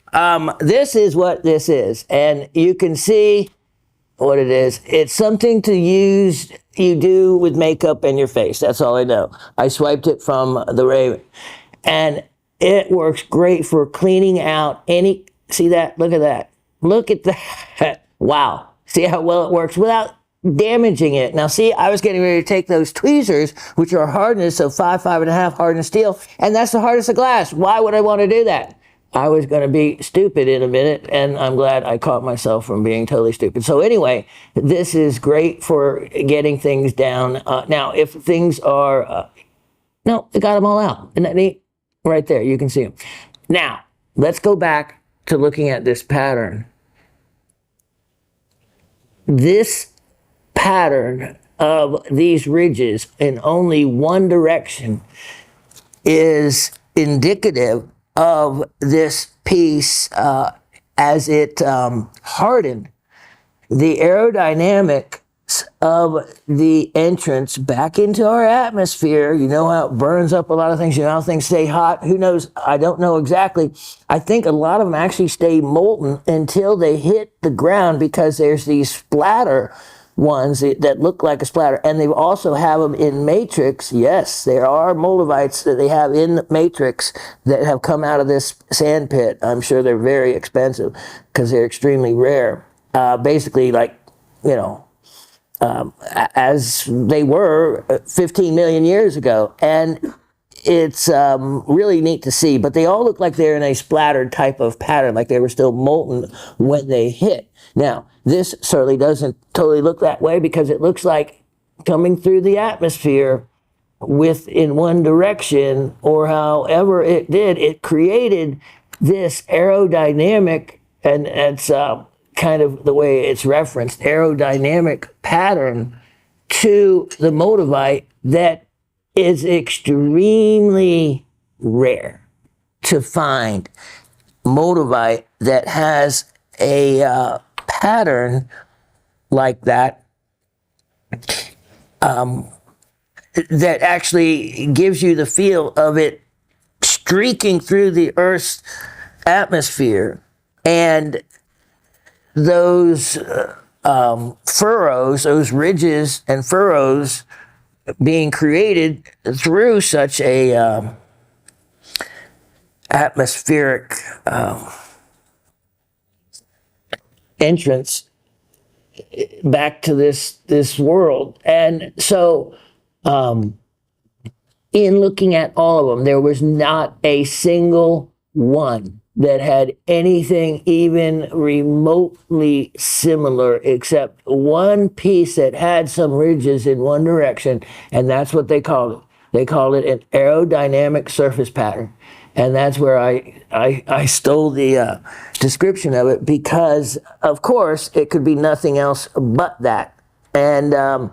This is what this is, and you can see what it is. It's something to use, you do with makeup and your face. That's all I know. I swiped it from the Raven, and it works great for cleaning out any, see that? Look at that. Look at that. Wow. See how well it works without damaging it. Now see, I was getting ready to take those tweezers, which are hardness of 5.5 hardened steel, and that's the hardest of glass. Why would I want to do that? I was going to be stupid in a minute, and I'm glad I caught myself from being totally stupid. So anyway, this is great for getting things down. Now, if things are, no, they got them all out. Isn't that neat? Right there, you can see them. Now, let's go back to looking at this pattern. This pattern of these ridges in only one direction is indicative of this piece as it hardened. The aerodynamics of the entrance back into our atmosphere, you know how it burns up a lot of things, you know how things stay hot, who knows, I don't know exactly. I think a lot of them actually stay molten until they hit the ground, because there's these splatter ones that look like a splatter, and they also have them in matrix. Yes, there are moldivites that they have in matrix that have come out of this sand pit. I'm sure they're very expensive because they're extremely rare. Basically, like, you know, as they were 15 million years ago, and it's really neat to see. But they all look like they're in a splattered type of pattern, like they were still molten when they hit. Now, this certainly doesn't totally look that way, because it looks like coming through the atmosphere in one direction, or however it did, it created this aerodynamic, and it's kind of the way it's referenced, aerodynamic pattern to the motivite that is extremely rare to find. Motivite that has a pattern like that, that actually gives you the feel of it streaking through the Earth's atmosphere, and those furrows, those ridges and furrows being created through such a atmospheric entrance back to this world. And so in looking at all of them, there was not a single one that had anything even remotely similar, except one piece that had some ridges in one direction, and that's what they called it. They called it an aerodynamic surface pattern. And that's where I stole the description of it, because, of course, it could be nothing else but that. And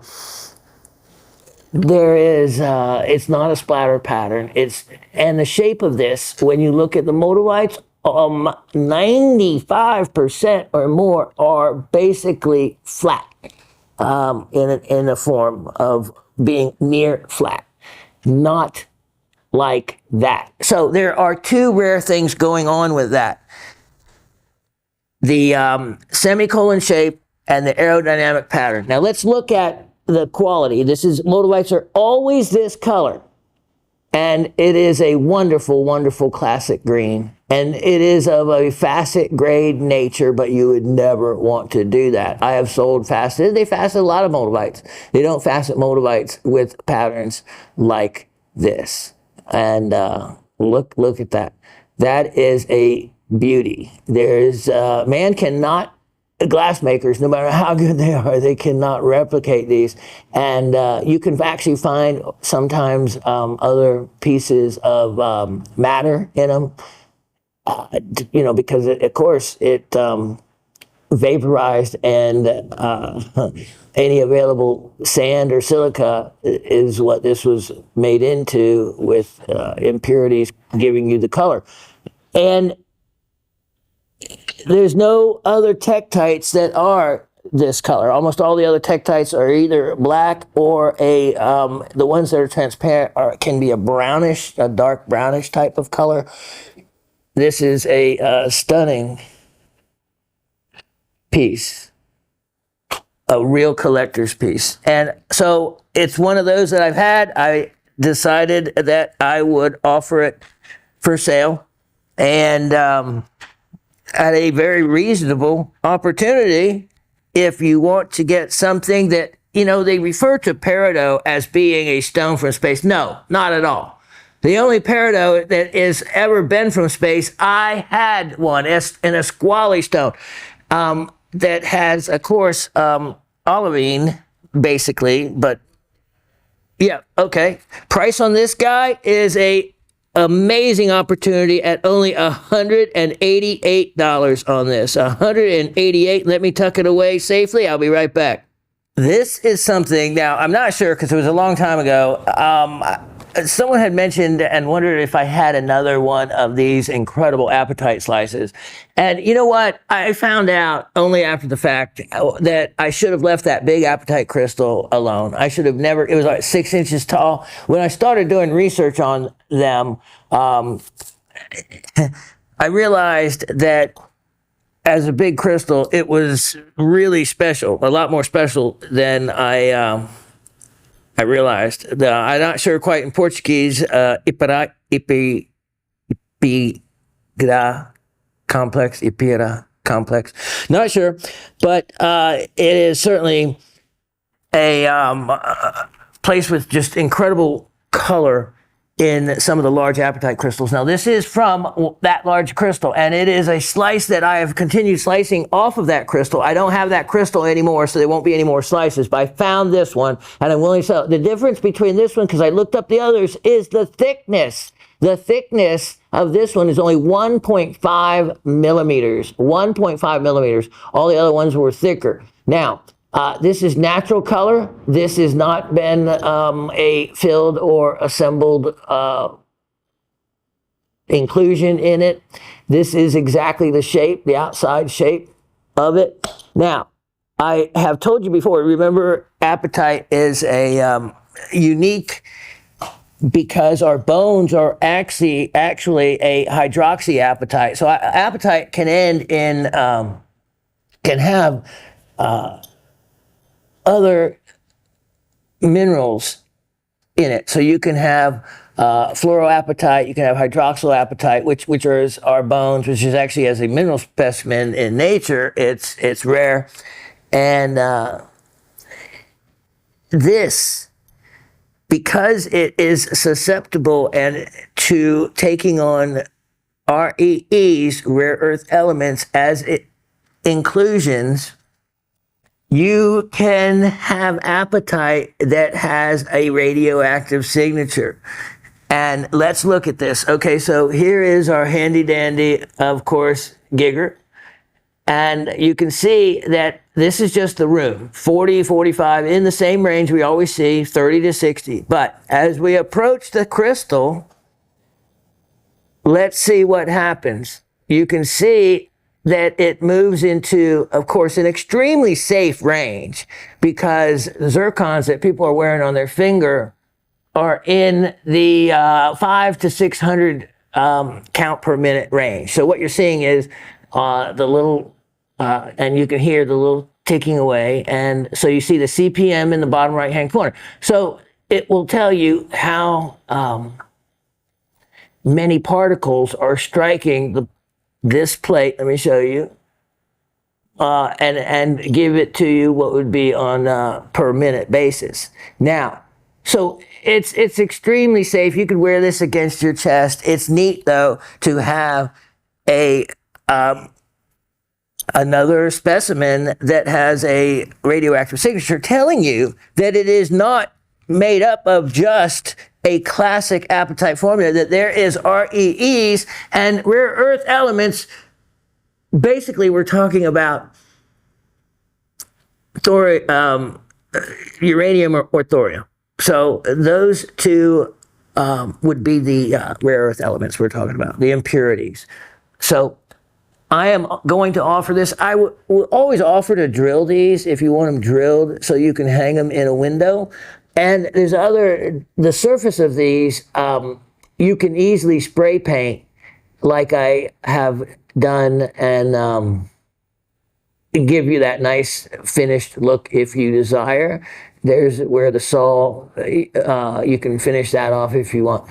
there is, it's not a splatter pattern. And the shape of this, when you look at the motolites, 95% or more are basically flat, in the form of being near flat, not like that. So there are two rare things going on with that. The semicolon shape and the aerodynamic pattern. Now let's look at the quality. Motolites are always this color. And it is a wonderful, wonderful classic green. And it is of a facet grade nature, but you would never want to do that. I have sold faceted. They facet a lot of motolites. They don't facet motolites with patterns like this. And look at that. That is a beauty. Man cannot, glassmakers, no matter how good they are, they cannot replicate these. And you can actually find sometimes other pieces of matter in them, because of course it vaporized, and any available sand or silica is what this was made into, with impurities giving you the color. And there's no other tektites that are this color. Almost all the other tektites are either black or the ones that are transparent can be a dark brownish type of color. This is a stunning piece, a real collector's piece. And so it's one of those that I've had. I decided that I would offer it for sale, and at a very reasonable opportunity. If you want to get something that, they refer to peridot as being a stone from space. No, not at all. The only peridot that has ever been from space, I had one in a squally stone that has, of course, olivine, basically. But yeah, okay. Price on this guy is a amazing opportunity at only $188 on this. $188. Let me tuck it away safely. I'll be right back. This is something, now I'm not sure because it was a long time ago. Someone had mentioned and wondered if I had another one of these incredible apatite slices. And you know what? I found out only after the fact that I should have left that big apatite crystal alone. I should have never, it was like 6 inches tall. When I started doing research on them, I realized that as a big crystal, it was really special, a lot more special than I realized. I'm not sure quite in Portuguese, Ipira complex. Not sure, but it is certainly a place with just incredible color in some of the large apatite crystals. Now, this is from that large crystal, and it is a slice that I have continued slicing off of that crystal. I don't have that crystal anymore, so there won't be any more slices, but I found this one, and I'm willing to sell it. The difference between this one, because I looked up the others, is the thickness. The thickness of this one is only 1.5 millimeters. 1.5 millimeters. All the other ones were thicker. Now, this is natural color. This has not been a filled or assembled inclusion in it. This is exactly the shape, the outside shape of it. Now, I have told you before, remember, apatite is a unique because our bones are actually a hydroxyapatite. So apatite can end in can have other minerals in it. So you can have fluoroapatite, you can have hydroxyapatite, which are our bones, which is actually as a mineral specimen in nature, it's rare. And this, because it is susceptible and to taking on REEs, rare earth elements, as inclusions, you can have apatite that has a radioactive signature. And let's look at this. Okay, so here is our handy dandy, of course, Giger. And you can see that this is just the room, 40, 45, in the same range we always see, 30 to 60. But as we approach the crystal, let's see what happens. You can see that it moves into, of course, an extremely safe range, because zircons that people are wearing on their finger are in the 500 to 600 count per minute range. So what you're seeing is the little, and you can hear the little ticking away. And so you see the CPM in the bottom right-hand corner. So it will tell you how many particles are striking this plate. Let me show you. And give it to you what would be on per minute basis. Now, so it's extremely safe. You could wear this against your chest. It's neat though to have a another specimen that has a radioactive signature telling you that it is not made up of just a classic apatite formula, that there is REEs and rare earth elements. Basically, we're talking about uranium or thorium. So those two would be the rare earth elements we're talking about, the impurities. So I am going to offer this. I will always offer to drill these if you want them drilled so you can hang them in a window. And there's the surface of these, you can easily spray paint like I have done and give you that nice finished look if you desire. There's where the saw, you can finish that off if you want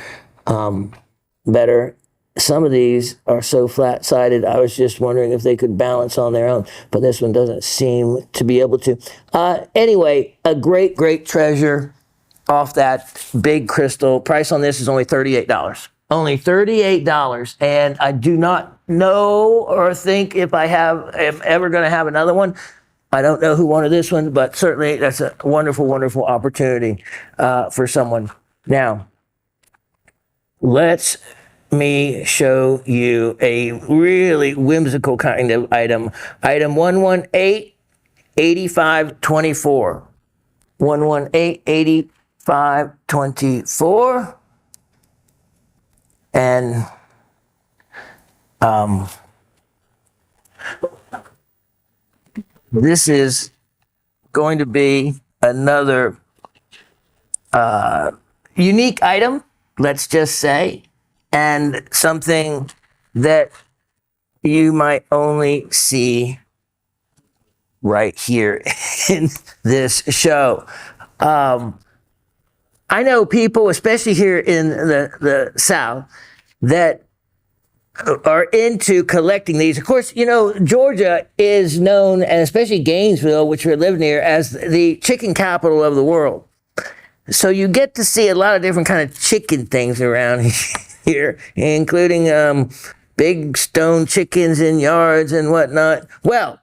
better. Some of these are so flat-sided, I was just wondering if they could balance on their own, but this one doesn't seem to be able to. Anyway, a great, great treasure off that big crystal. Price on this is only $38. Only $38, and I do not know or think if am ever going to have another one. I don't know who wanted this one, but certainly that's a wonderful, wonderful opportunity for someone. Now, let me show you a really whimsical kind of item. Item 118-8524. 118-8524. And this is going to be another unique item, let's just say, and something that you might only see right here in this show. I know people, especially here in the South, that are into collecting these. Of course, you know, Georgia is known, and especially Gainesville, which we live near, as the chicken capital of the world. So you get to see a lot of different kind of chicken things around here, including big stone chickens in yards and whatnot. Well,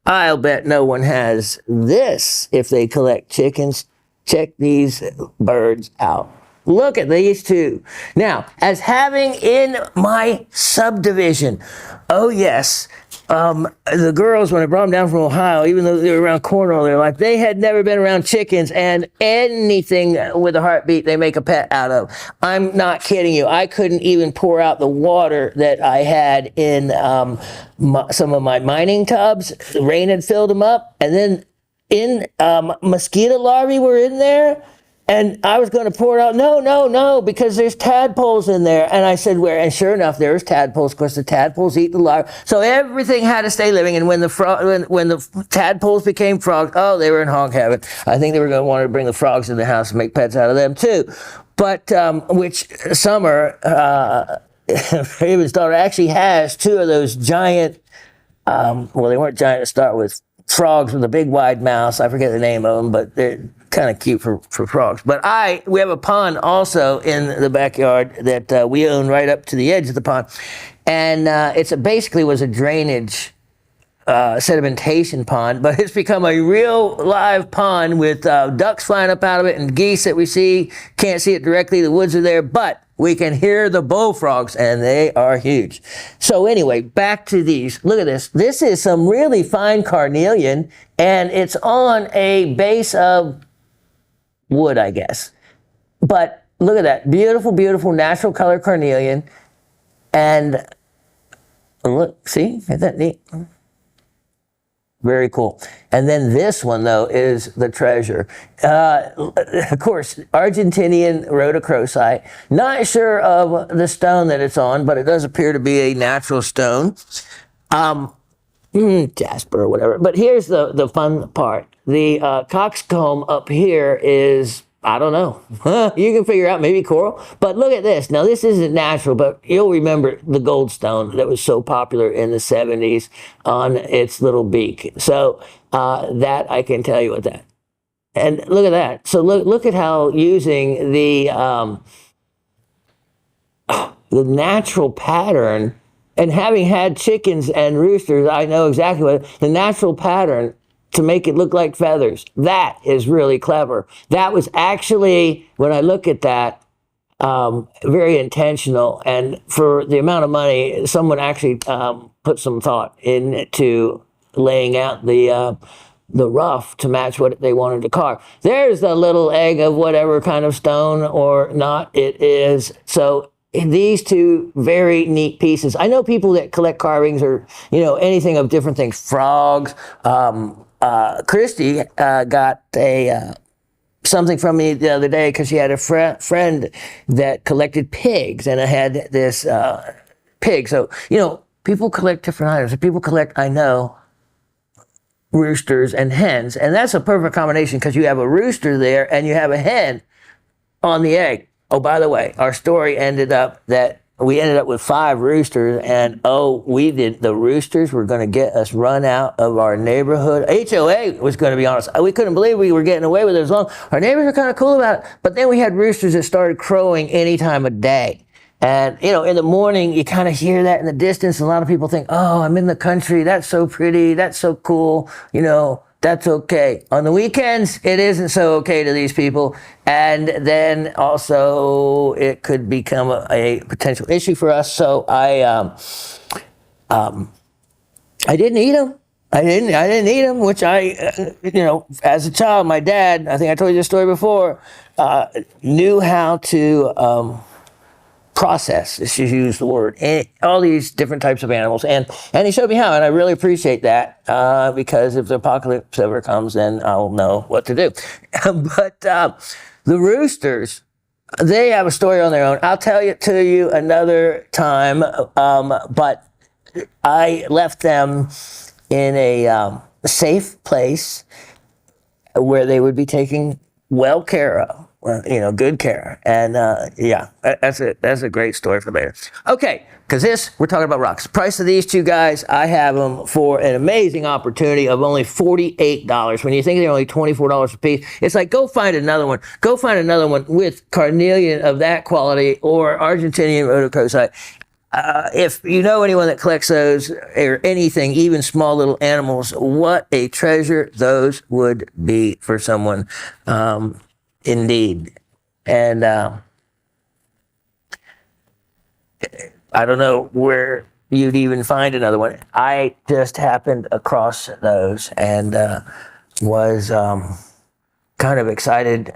I'll bet no one has this if they collect chickens. Check these birds out. Look at these two. Now, as having in my subdivision, oh yes, the girls, when I brought them down from Ohio, even though they were around corn all their life, they had never been around chickens, and anything with a heartbeat they make a pet out of. I'm not kidding you. I couldn't even pour out the water that I had in some of my mining tubs. The rain had filled them up, and then mosquito larvae were in there. And I was going to pour it out. No, no, no, because there's tadpoles in there. And I said, where? And sure enough, there's tadpoles, because the tadpoles eat the larvae. So everything had to stay living. And when the tadpoles became frogs, oh, they were in hog heaven. I think they were going to want to bring the frogs in the house and make pets out of them too. But which Summer, Raven's daughter, actually has two of those giant, well, they weren't giant to start with, frogs with a big wide mouth. I forget the name of them, but they're kind of cute for frogs. But we have a pond also in the backyard that we own right up to the edge of the pond. And basically was a drainage sedimentation pond, but it's become a real live pond with ducks flying up out of it and geese that we see. Can't see it directly, the woods are there, but we can hear the bullfrogs, and they are huge. So anyway, back to these. Look at this. This is some really fine carnelian, and it's on a base of wood, I guess. But look at that. Beautiful, beautiful natural color carnelian. And look, see? Isn't that neat? Very cool. And then this one, though, is the treasure. Of course, Argentinian rhodochrosite. Not sure of the stone that it's on, but it does appear to be a natural stone. Jasper or whatever. But here's the fun part. The coxcomb up here is, I don't know. You can figure out, maybe coral. But look at this. Now, this isn't natural, but you'll remember the goldstone that was so popular in the 70s on its little beak. So that I can tell you with that. And look at that. So look at how using the natural pattern, and having had chickens and roosters, I know exactly what the natural pattern to make it look like feathers. That is really clever. That was actually, when I look at that, very intentional. And for the amount of money, someone actually put some thought into laying out the rough to match what they wanted to carve. There's the little egg of whatever kind of stone or not it is. So these two very neat pieces. I know people that collect carvings or, anything of different things, frogs. Christy got something from me the other day because she had a friend that collected pigs, and I had this pig. So, people collect different items. People collect, I know, roosters and hens, and that's a perfect combination because you have a rooster there and you have a hen on the egg. Oh, by the way, our story ended up that we ended up with 5 roosters, and the roosters were going to get us run out of our neighborhood. HOA was going to be honest. We couldn't believe we were getting away with it as long. Our neighbors were kind of cool about it, but then we had roosters that started crowing any time of day. And, in the morning, you kind of hear that in the distance. A lot of people think, oh, I'm in the country. That's so pretty. That's so cool. That's okay. On the weekends, it isn't so okay to these people. And then also it could become a potential issue for us. So I didn't eat them. I didn't eat them, which as a child, my dad, I think I told you this story before, knew how to, process, if you use the word, and all these different types of animals, and he showed me how, and I really appreciate that because if the apocalypse ever comes, then I'll know what to do. But the roosters, they have a story on their own. I'll tell it to you another time. But I left them in a safe place where they would be taken well care of. Well, good care. And that's a great story for later. Okay, because we're talking about rocks. The price of these two guys, I have them for an amazing opportunity of only $48. When you think they're only $24 a piece, it's like, go find another one. Go find another one with carnelian of that quality or Argentinian rhodochrosite. If you know anyone that collects those or anything, even small little animals, what a treasure those would be for someone. Indeed. And I don't know where you'd even find another one. I just happened across those and was kind of excited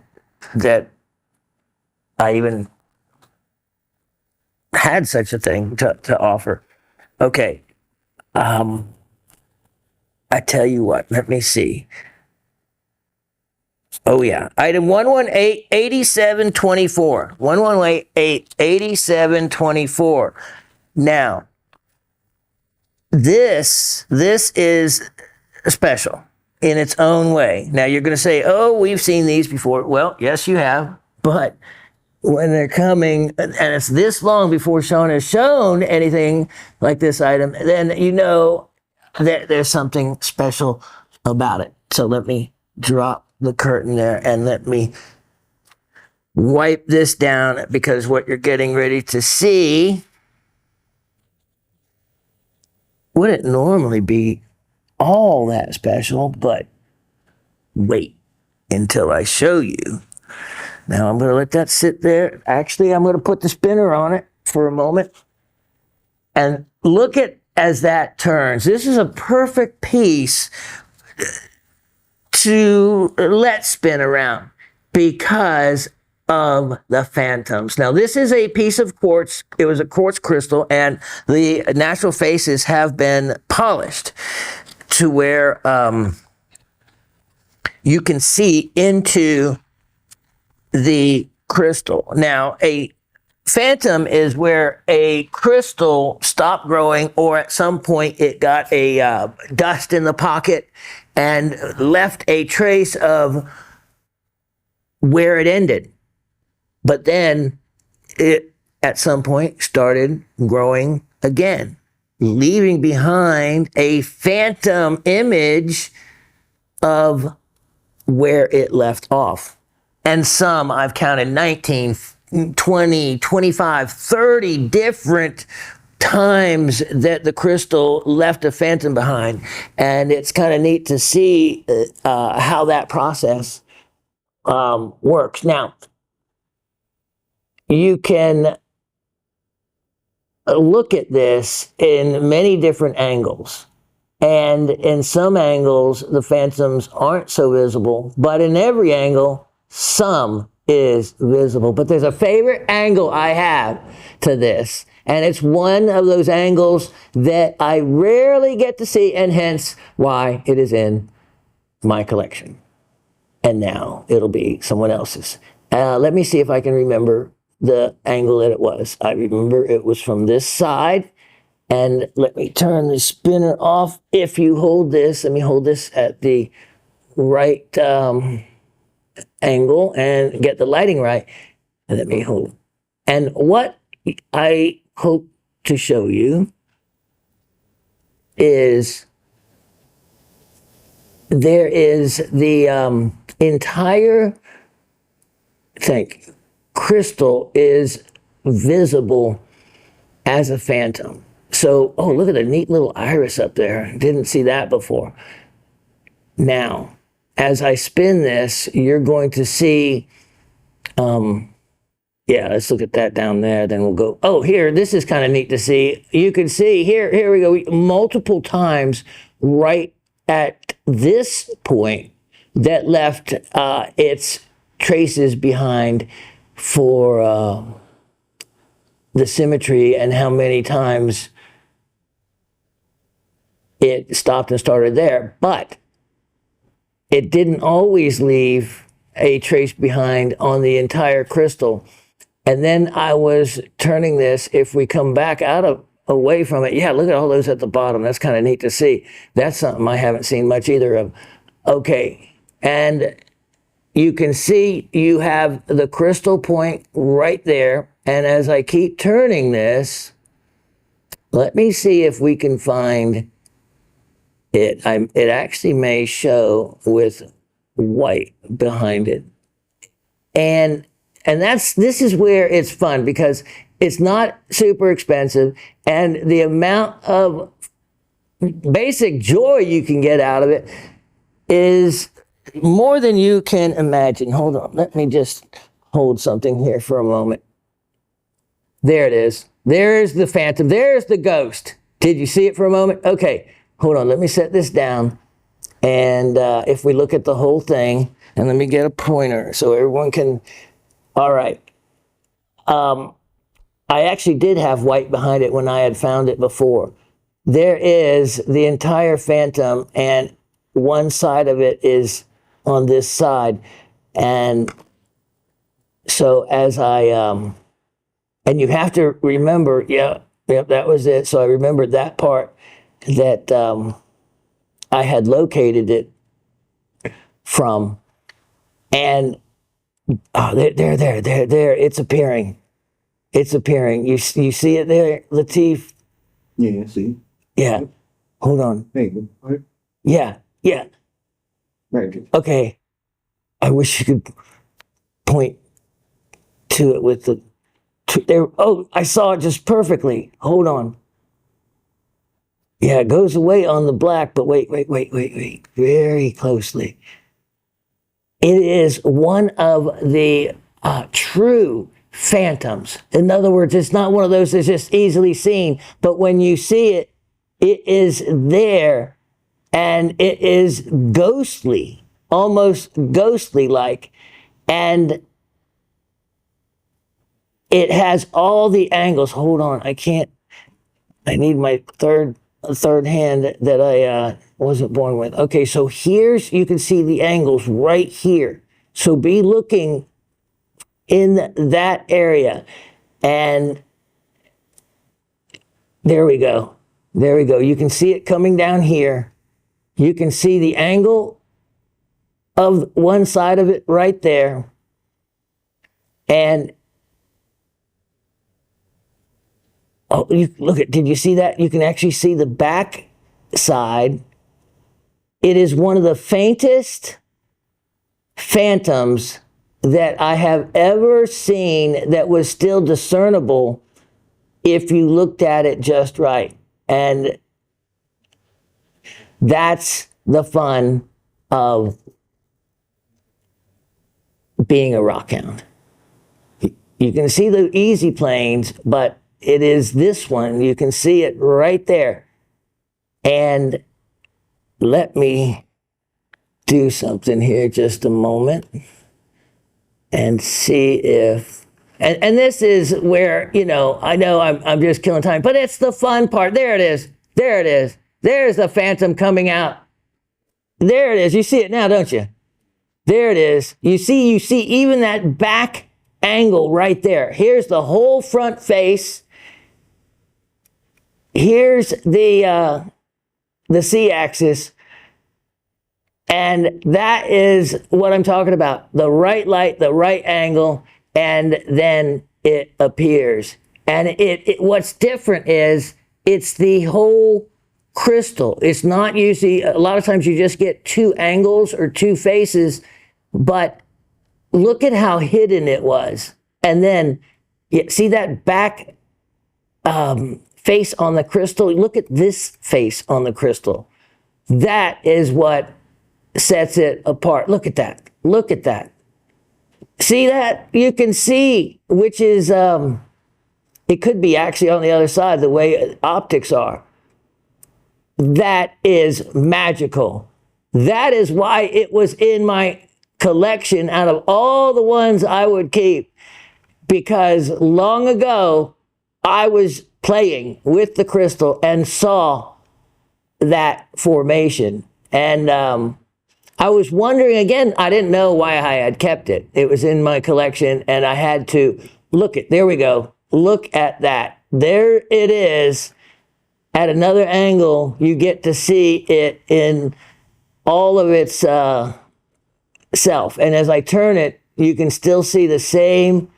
that I even had such a thing to offer. Okay. I tell you what, let me see. Oh, yeah. Item 118, 8724. 1118, 8724. Now, this is special in its own way. Now, you're going to say, oh, we've seen these before. Well, yes, you have. But when they're coming, and it's this long before Shawn has shown anything like this item, then you know that there's something special about it. So let me drop the curtain there and let me wipe this down, because what you're getting ready to see wouldn't normally be all that special, but wait until I show you. Now I'm going to let that sit there. Actually, I'm going to put the spinner on it for a moment and look at as that turns. This is a perfect piece to let spin around because of the phantoms. Now, this is a piece of quartz. It was a quartz crystal, and the natural faces have been polished to where you can see into the crystal. Now, a phantom is where a crystal stopped growing, or at some point it got a dust in the pocket and left a trace of where it ended. But then it, at some point, started growing again, leaving behind a phantom image of where it left off. And some, I've counted 19, 20, 25, 30 different times that the crystal left a phantom behind. And it's kind of neat to see how that process works. Now, you can look at this in many different angles. And in some angles, the phantoms aren't so visible, but in every angle, some is visible. But there's a favorite angle I have to this, and it's one of those angles that I rarely get to see, and hence why it is in my collection. And now it'll be someone else's. Let me see if I can remember the angle that it was. I remember it was from this side. And let me turn the spinner off. If you hold this, let me hold this at the right angle and get the lighting right. And let me hold. And what I hope to show you is there is the entire crystal is visible as a phantom. So, oh, look at the neat little iris up there. Didn't see that before. Now, as I spin this, you're going to see, yeah, let's look at that down there. Then we'll go, oh, here, this is kind of neat to see. You can see, here we go, multiple times right at this point that left its traces behind for the symmetry and how many times it stopped and started there. But it didn't always leave a trace behind on the entire crystal. And then I was turning this, if we come back away from it, yeah, look at all those at the bottom. That's kind of neat to see. That's something I haven't seen much either of. Okay, and you can see you have the crystal point right there. And as I keep turning this, let me see if we can find it. It actually may show with white behind it. And this is where it's fun, because it's not super expensive, and the amount of basic joy you can get out of it is more than you can imagine. Hold on, let me just hold something here for a moment. There it is. There's the phantom. There's the ghost. Did you see it for a moment? Okay, hold on. Let me set this down. And if we look at the whole thing, and let me get a pointer so everyone can, all right. I actually did have white behind it when I had found it before. There is the entire phantom, and one side of it is on this side. And so as I, and you have to remember, yeah, that was it. So I remembered that part, that I had located it from. And there. It's appearing. It's appearing. You see it there, Latif? Yeah, I see. Yeah. Hold on. There you go. Right. Yeah. Right. Okay. I wish you could point to it with the there. Oh, I saw it just perfectly. Hold on. Yeah, it goes away on the black, but wait. Very closely. It is one of the true phantoms. In other words, it's not one of those that's just easily seen, but when you see it, it is there, and it is ghostly, almost ghostly like, and it has all the angles. Hold on, I need my third hand that I wasn't born with. Okay, so you can see the angles right here. So be looking in that area, and there we go. You can see it coming down here. You can see the angle of one side of it right there. And oh, did you see that? You can actually see the back side. It is one of the faintest phantoms that I have ever seen that was still discernible if you looked at it just right. And that's the fun of being a rockhound. You can see the easy planes, but it is this one. You can see it right there. And let me do something here just a moment and see if, and this is where, I know I'm just killing time, but it's the fun part. There it is. There's the phantom coming out. There it is. You see it now, don't you? There it is. You see even that back angle right there. Here's the whole front face. Here's the C-axis. And that is what I'm talking about. The right light, the right angle, and then it appears. And what's different is it's the whole crystal. It's not usually, a lot of times you just get two angles or two faces, but look at how hidden it was. And then, see that back face on the crystal? Look at this face on the crystal. That is what sets it apart. Look at that. See that? You can see, which is, it could be actually on the other side, the way optics are. That is magical. That is why it was in my collection out of all the ones I would keep, because long ago I was playing with the crystal and saw that formation. And I was wondering again, I didn't know why I had kept it. It was in my collection and I had to there we go. Look at that. There it is. At another angle, you get to see it in all of its self. And as I turn it, you can still see the same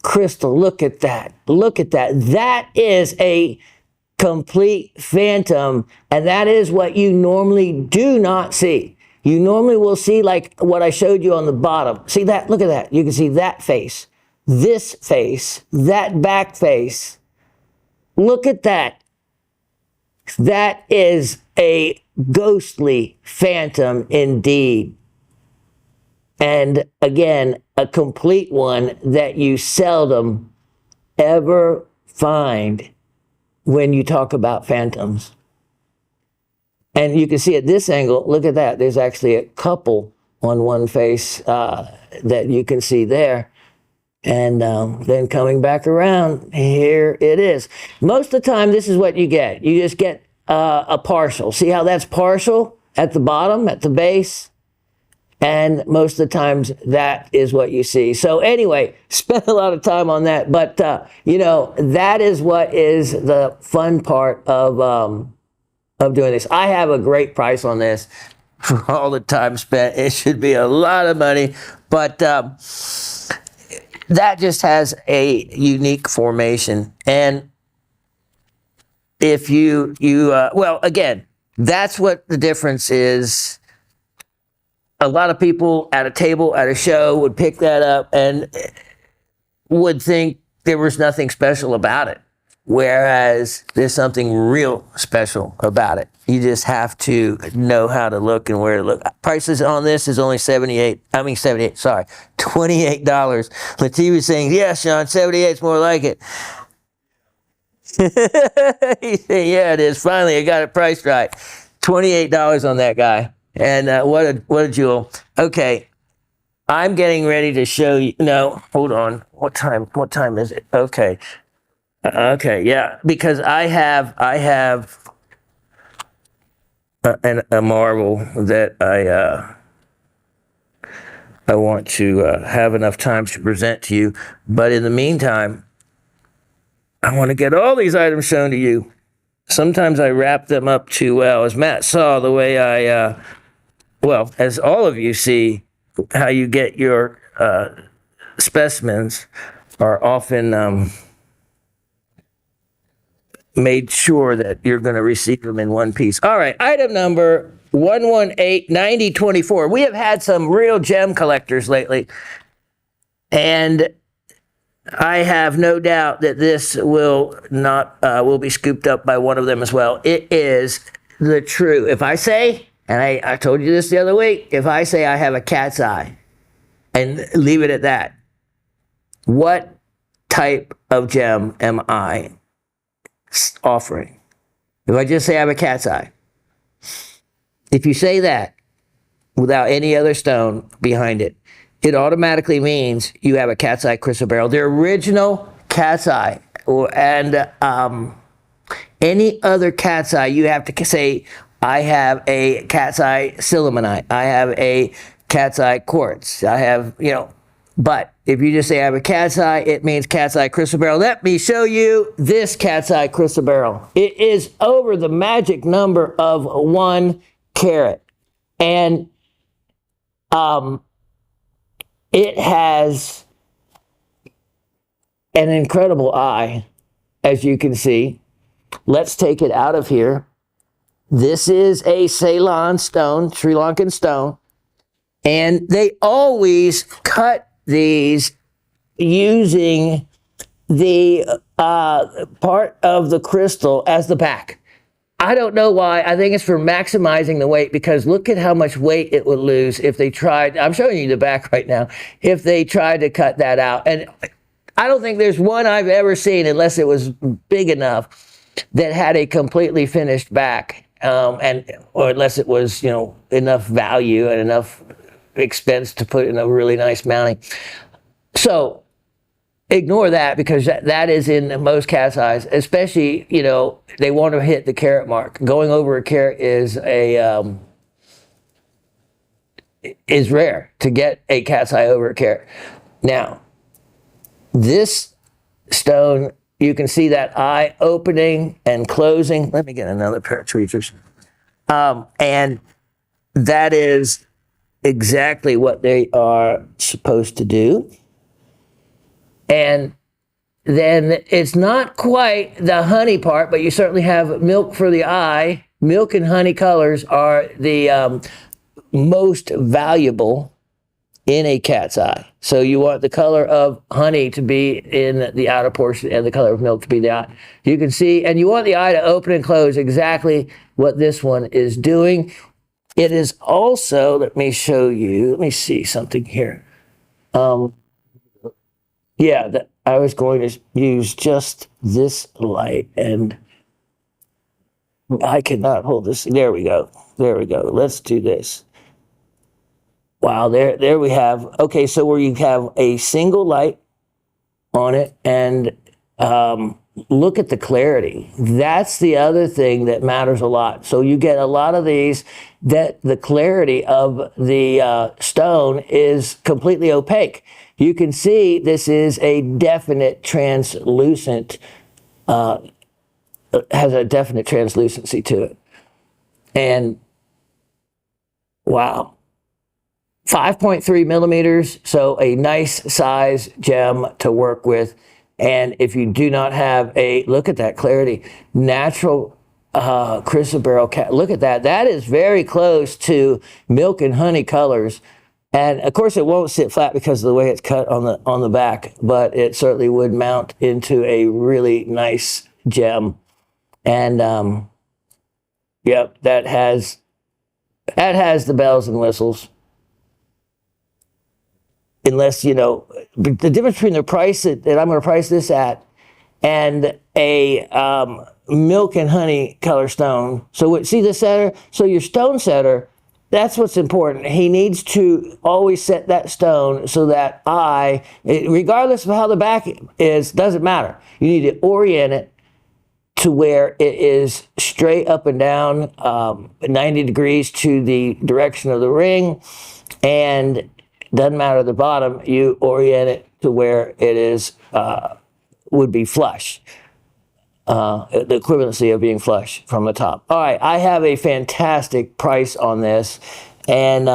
crystal. Look at that. That is a complete phantom. And that is what you normally do not see. You normally will see like what I showed you on the bottom. See that? Look at that. You can see that face, this face, that back face. Look at that. That is a ghostly phantom indeed. And again, a complete one that you seldom ever find when you talk about phantoms. And you can see at this angle, look at that. There's actually a couple on one face that you can see there. And then coming back around, here it is. Most of the time, this is what you get. You just get a partial. See how that's partial at the bottom, at the base? And most of the times that is what you see. So anyway, spent a lot of time on that, but that is what is the fun part of doing this. I have a great price on this for all the time spent. It should be a lot of money, but that just has a unique formation. And if well, again, that's what the difference is. A lot of people at a table at a show would pick that up and would think there was nothing special about it. Whereas there's something real special about it. You just have to know how to look and where to look. Prices on this is only $28. Latif is saying, yeah, Shawn, 78 is more like it. He said, yeah, it is. Finally, I got it priced right. $28 on that guy. And what a jewel. Okay, I'm getting ready to show you. No, hold on. What time is it? Okay. Okay, yeah, because I have a marvel that I want to have enough time to present to you. But in the meantime, I want to get all these items shown to you. Sometimes I wrap them up too well. As Matt saw, the way as all of you see, how you get your specimens are often made sure that you're going to receive them in one piece. All right, item number 1189024. We have had some real gem collectors lately, and I have no doubt that this will be scooped up by one of them as well. It is the true. If I say, and I told you this the other week, if I say I have a cat's eye and leave it at that, what type of gem am I offering? If I just say I have a cat's eye, if you say that without any other stone behind it, it automatically means you have a cat's eye crystal beryl, the original cat's eye. And any other cat's eye, you have to say, I have a cat's eye sillimanite, I have a cat's eye quartz, I have, but if you just say I have a cat's eye, it means cat's eye crystal beryl. Let me show you this cat's eye crystal beryl. It is over the magic number of 1 carat. And it has an incredible eye, as you can see. Let's take it out of here. This is a Ceylon stone, Sri Lankan stone. And they always cut these using the part of the crystal as the back. I don't know why. I think it's for maximizing the weight, because look at how much weight it would lose if they tried. I'm showing you the back right now. If they tried to cut that out. And I don't think there's one I've ever seen, unless it was big enough, that had a completely finished back. Or unless it was, enough value and enough expense to put in a really nice mounting. So ignore that, because that is in most cat's eyes, especially, they want to hit the carat mark. Going over a carat is rare to get a cat's eye over a carat. Now, this stone, you can see that eye opening and closing. Let me get another pair of tweezers. And that is exactly what they are supposed to do. And then it's not quite the honey part, but you certainly have milk for the eye. Milk and honey colors are the most valuable in a cat's eye. So you want the color of honey to be in the outer portion and the color of milk to be the eye. You can see, and you want the eye to open and close exactly what this one is doing. It is also, let me show you, let me see something here. I was going to use just this light, and I cannot hold this. There we go. Let's do this. Wow, there we have. Okay, so where you have a single light on it, and look at the clarity. That's the other thing that matters a lot. So you get a lot of these that the clarity of the stone is completely opaque. You can see this is a definite translucent, has a definite translucency to it. And wow. 5.3 millimeters, so a nice size gem to work with. And if you do not have a, look at that clarity, natural chrysoberyl, look at that. That is very close to milk and honey colors. And of course it won't sit flat because of the way it's cut on the back, but it certainly would mount into a really nice gem. And yep, that has the bells and whistles. Unless, you know, the difference between the price that I'm going to price this at and a milk and honey color stone. So see the setter? So your stone setter, that's what's important. He needs to always set that stone so that regardless of how the back is, doesn't matter. You need to orient it to where it is straight up and down, 90 degrees to the direction of the ring, and doesn't matter the bottom, you orient it to where it is, would be flush. The equivalency of being flush from the top. All right, I have a fantastic price on this. And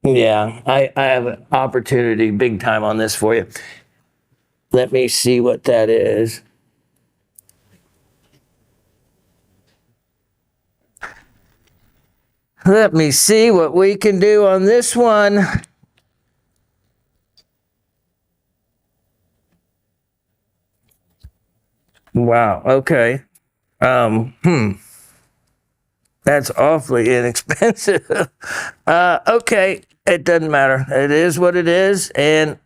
yeah, I have an opportunity big time on this for you. Let me see what that is. Let me see what we can do on this one. Wow, okay. That's awfully inexpensive. Okay, it doesn't matter. It is what it is, and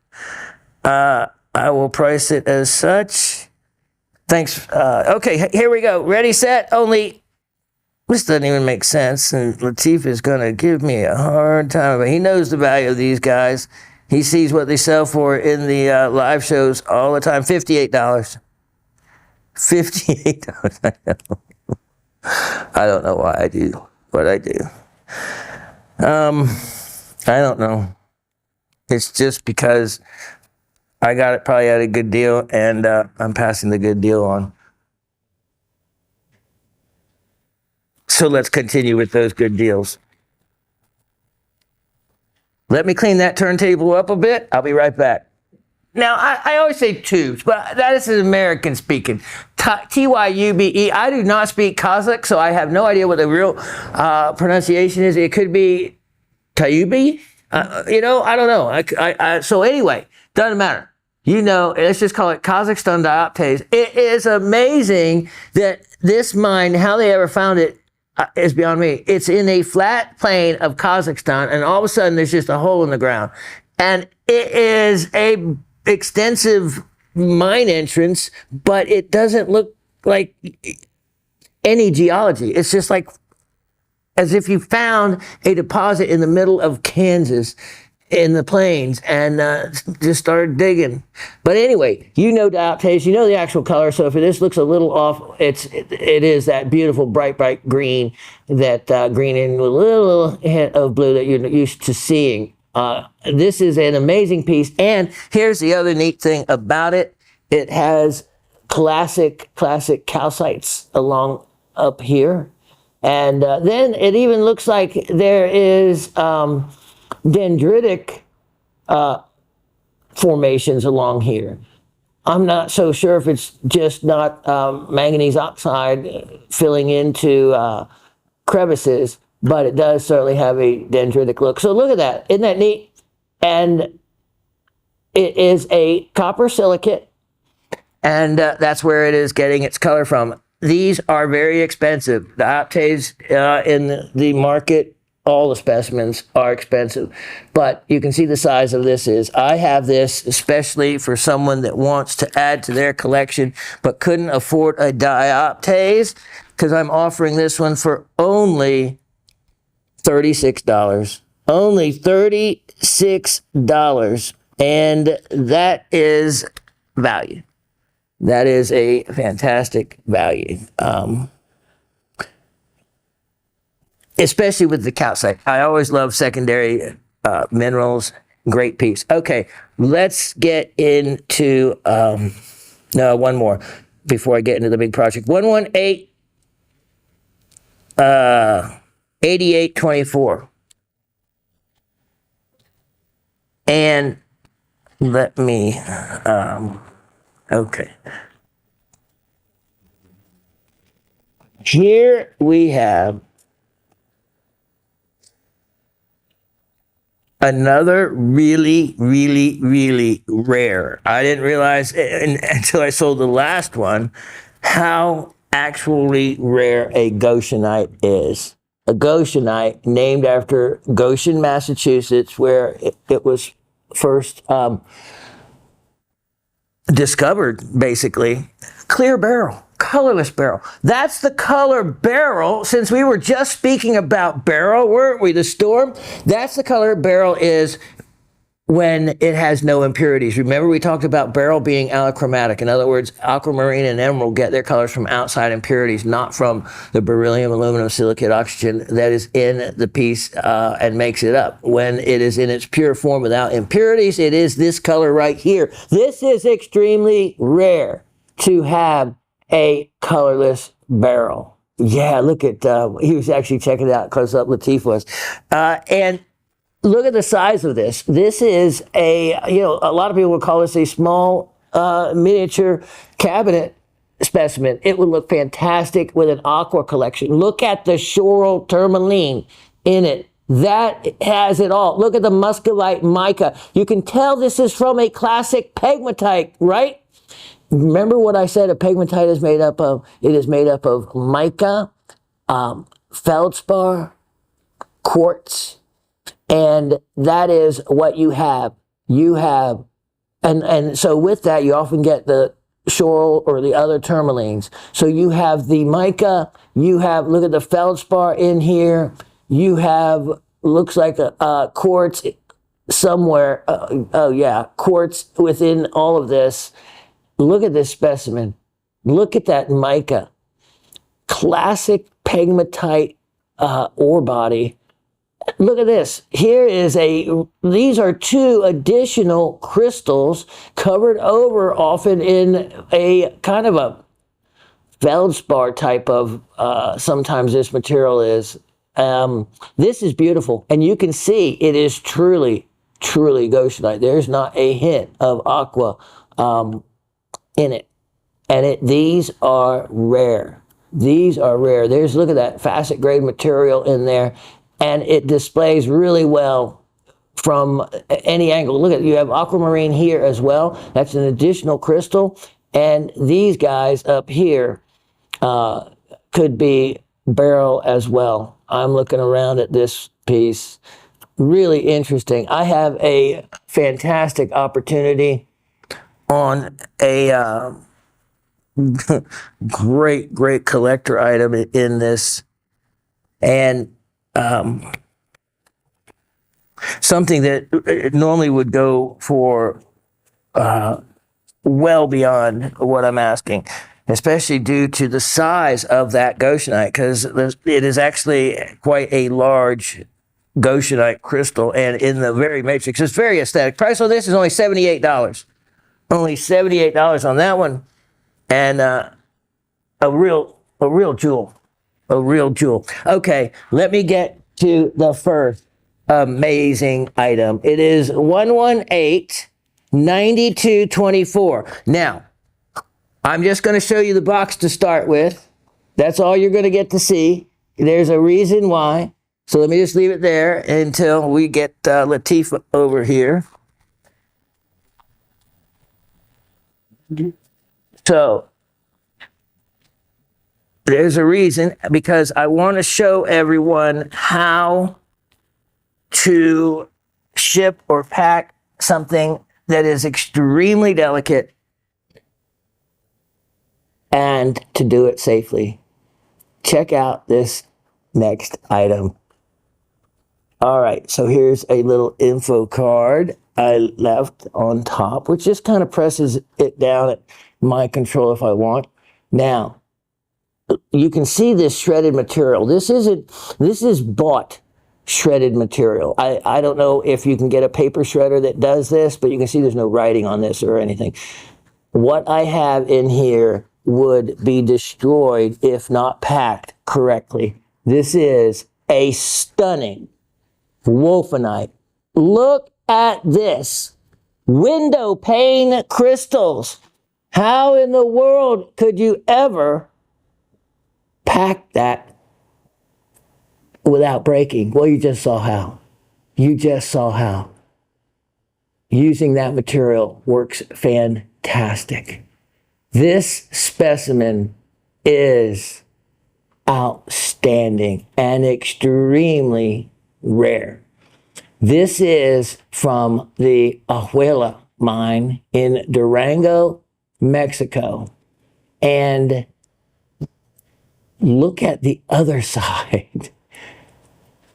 I will price it as such. Thanks. Okay, here we go. Ready, set, only. This doesn't even make sense, and Latif is going to give me a hard time. But he knows the value of these guys. He sees what they sell for in the live shows all the time. $58. $58. I know. I don't know why I do what I do. I don't know. It's just because I got it probably at a good deal, and I'm passing the good deal on. So let's continue with those good deals. Let me clean that turntable up a bit. I'll be right back. Now, I always say tubes, but that is American speaking. T-Y-U-B-E. I do not speak Kazakh, so I have no idea what the real pronunciation is. It could be Tayubi. You know, I don't know. So anyway, doesn't matter. You know, let's just call it Kazakhstan dioptase. It is amazing that this mine, how they ever found it, is beyond me. It's in a flat plain of Kazakhstan, and all of a sudden there's just a hole in the ground. And it is a extensive mine entrance, but it doesn't look like any geology. It's just like as if you found a deposit in the middle of Kansas in the plains and just started digging. But anyway, you know dioptase, you know the actual color. So if this looks a little off, it is that beautiful bright green, that green and a little hint of blue that you're used to seeing. This is an amazing piece. And here's the other neat thing about it. It has classic calcites along up here. And then it even looks like there is dendritic formations along here. I'm not so sure if it's just not manganese oxide filling into crevices, but it does certainly have a dendritic look. So look at that. Isn't that neat? And it is a copper silicate, and that's where it is getting its color from. These are very expensive. The dioptase in the market, all the specimens are expensive, but you can see the size of this is. I have this especially for someone that wants to add to their collection but couldn't afford a dioptase, because I'm offering this one for only $36. Only $36 And that is value. That is a fantastic value. Especially with the calcite. I always love secondary minerals. Great piece. Okay, let's get into, no, one more before I get into the big project. 118, 8824. And let me, okay. Here we have another really, really, really rare. I didn't realize until I sold the last one how actually rare a Goshenite is. A Goshenite named after Goshen, Massachusetts, where it was first discovered, basically. Clear barrel, colorless barrel. That's the color barrel. Since we were just speaking about barrel, weren't we? The storm. That's the color barrel is when it has no impurities. Remember, we talked about barrel being allochromatic. In other words, aquamarine and emerald get their colors from outside impurities, not from the beryllium, aluminum, silicate, oxygen that is in the piece and makes it up. When it is in its pure form without impurities, it is this color right here. This is extremely rare to have a colorless barrel. Yeah, look at, he was actually checking it out close up, Latif was. And look at the size of this. This is a, a lot of people would call this a small miniature cabinet specimen. It would look fantastic with an aqua collection. Look at the shoral tourmaline in it. That has it all. Look at the muscovite mica. You can tell this is from a classic pegmatite, right? Remember what I said a pegmatite is made up of? It is made up of mica, feldspar, quartz, and that is what you have. You have, and so with that, you often get the shoral or the other tourmalines. So you have the mica, you have, look at the feldspar in here, you have, looks like a quartz somewhere. Oh yeah, quartz within all of this. Look at this specimen. Look at that mica. Classic pegmatite ore body. Look at this. Here is these are two additional crystals covered over often in a kind of a feldspar type of, sometimes this material is. This is beautiful. And you can see it is truly, truly Goshenite. There's not a hint of aqua in it. And these are rare. These are rare. Look at that facet grade material in there. And it displays really well from any angle. Look at, you have aquamarine here as well. That's an additional crystal. And these guys up here could be beryl as well. I'm looking around at this piece. Really interesting. I have a fantastic opportunity on a great collector item in this. And something that normally would go for well beyond what I'm asking, especially due to the size of that Goshenite, because it is actually quite a large Goshenite crystal, and in the very matrix, it's very aesthetic. Price on this is only $78. Only $78 on that one, and a real jewel. A real jewel. Okay, let me get to the first amazing item. It is 118-9224. Now, I'm just going to show you the box to start with. That's all you're going to get to see. There's a reason why. So let me just leave it there until we get Latif over here. So, there's a reason, because I want to show everyone how to ship or pack something that is extremely delicate and to do it safely. Check out this next item. All right, so here's a little info card I left on top, which just kind of presses it down at my control if I want. Now, you can see this shredded material. This is bought shredded material. I don't know if you can get a paper shredder that does this, but you can see there's no writing on this or anything. What I have in here would be destroyed if not packed correctly. This is a stunning wolfenite. Look at this. Window pane crystals. How in the world could you ever pack that without breaking? Well, you just saw how. You just saw how. Using that material works fantastic. This specimen is outstanding and extremely rare. This is from the Ajuela mine in Durango, Mexico. And look at the other side.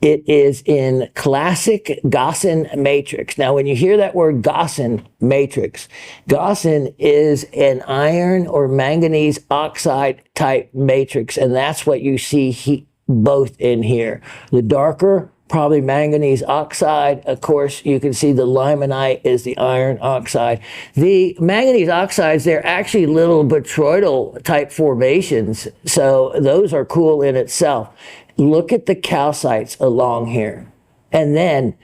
It is in classic Gaussian matrix. Now, when you hear that word Gaussian matrix, Gaussian is an iron or manganese oxide type matrix, and that's what you see both in here. The darker, probably manganese oxide. Of course, you can see the limonite is the iron oxide. The manganese oxides, they're actually little botryoidal type formations, so those are cool in itself. Look at the calcites along here. And then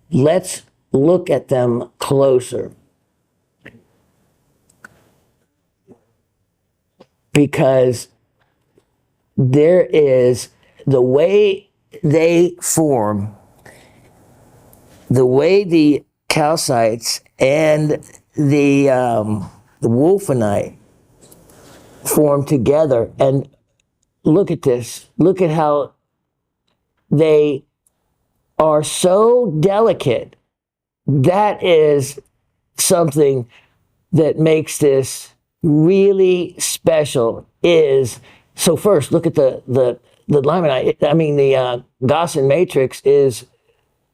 let's look at them closer. Because there is the way they form, the way the calcites and the wolfenite form together. And look at this. Look at how they are so delicate. That is something that makes this really special. So first, look at the limonite. I mean, the Gaussian matrix is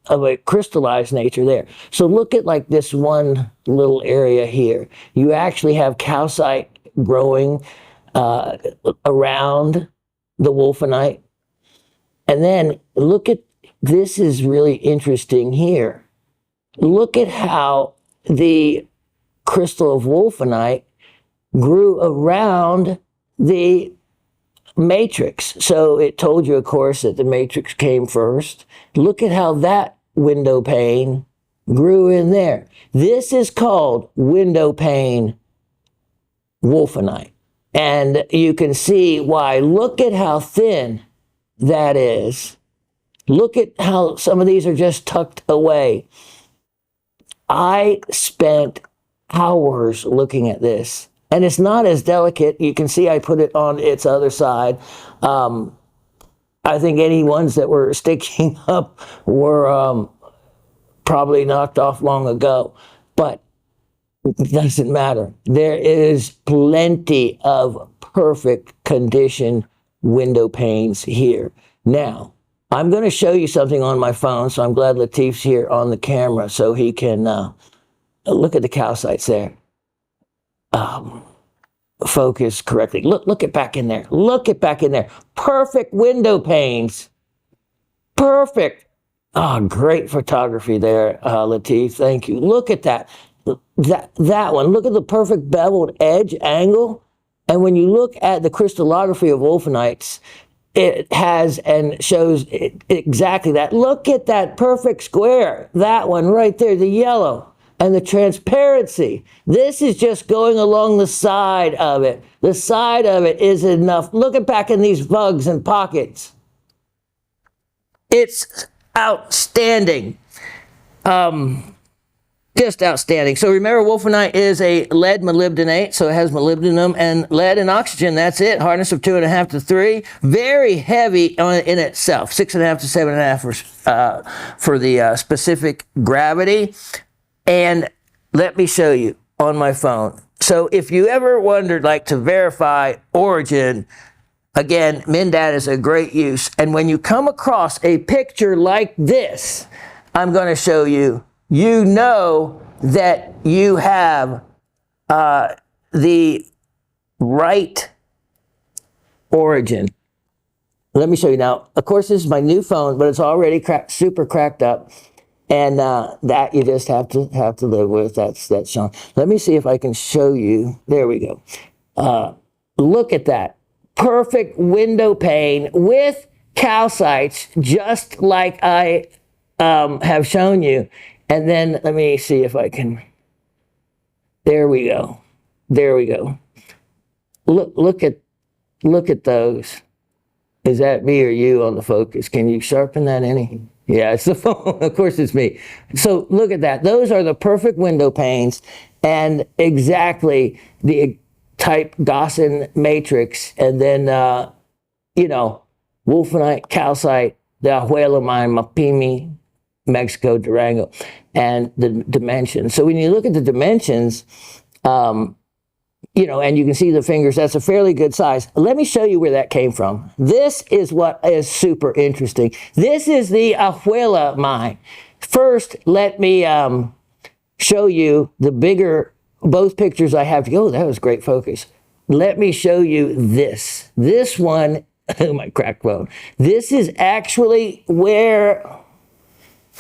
of a crystallized nature there. So look at like this one little area here. You actually have calcite growing around the wolfenite. And then look at, this is really interesting here. Look at how the crystal of wolfenite grew around the matrix. So it told you, of course, that the matrix came first. Look at how that window pane grew in there. This is called window pane wolfenite. And you can see why. Look at how thin that is. Look at how some of these are just tucked away. I spent hours looking at this. And it's not as delicate. You can see I put it on its other side. I think any ones that were sticking up were probably knocked off long ago. But it doesn't matter. There is plenty of perfect condition window panes here. Now, I'm going to show you something on my phone, so I'm glad Latif's here on the camera so he can look at the calcites there. Focus correctly. Look it back in there. Look it back in there. Perfect window panes. Perfect. Great photography there, Latif. Thank you. Look at that. That one. Look at the perfect beveled edge angle. And when you look at the crystallography of wolfenites, it has and shows exactly that. Look at that perfect square. That one right there, the yellow. And the transparency. This is just going along the side of it. The side of it is enough. Look at back in these vugs and pockets. It's outstanding. Just outstanding. So remember, wolfenite is a lead molybdenate, so it has molybdenum and lead and oxygen. That's it. Hardness of 2.5 to 3. Very heavy in itself. 6.5 to 7.5 for the specific gravity. And let me show you on my phone. So if you ever wondered, like, to verify origin, Again, Mindad is a great use. And when you come across a picture like this, I'm going to show you, you know that you have the right origin. Let me show you now. Of course, this is my new phone, but it's already super cracked up. And that you just have to live with. That's Shawn. Let me see if I can show you. There we go. Look at that. Perfect window pane with calcites, just like I have shown you. And then let me see if I can. There we go. There we go. Look at those. Is that me or you on the focus? Can you sharpen that any? Yeah, it's the phone. Of course it's me. So look at that. Those are the perfect window panes and exactly the type Gaussian matrix. And then, wolfenite, calcite, the Ajuela mine, Mapimi, Mexico, Durango, and the dimensions. So when you look at the dimensions, and you can see the fingers, that's a fairly good size. Let me show you where that came from. This is what is super interesting. This is the Ajuela mine. First, let me show you the bigger, both pictures I have. Oh, that was great focus. Let me show you this. This one, oh, my cracked phone. This is actually where,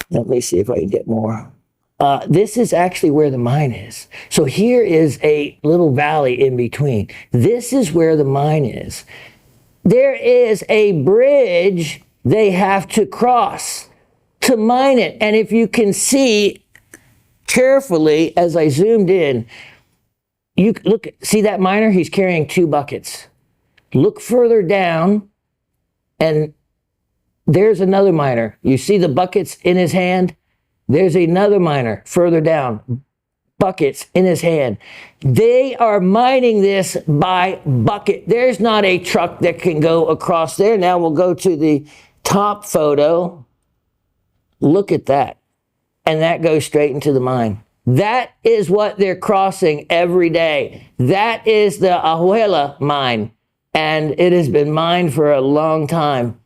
let me see if I can get more. This is actually where the mine is. So here is a little valley in between. This is where the mine is. There is a bridge they have to cross to mine it. And if you can see carefully, as I zoomed in, you look, see that miner? He's carrying 2 buckets. Look further down, and there's another miner. You see the buckets in his hand? There's another miner further down, buckets in his hand. They are mining this by bucket. There's not a truck that can go across there. Now we'll go to the top photo. Look at that. And that goes straight into the mine. That is what they're crossing every day. That is the Ajuela mine. And it has been mined for a long time.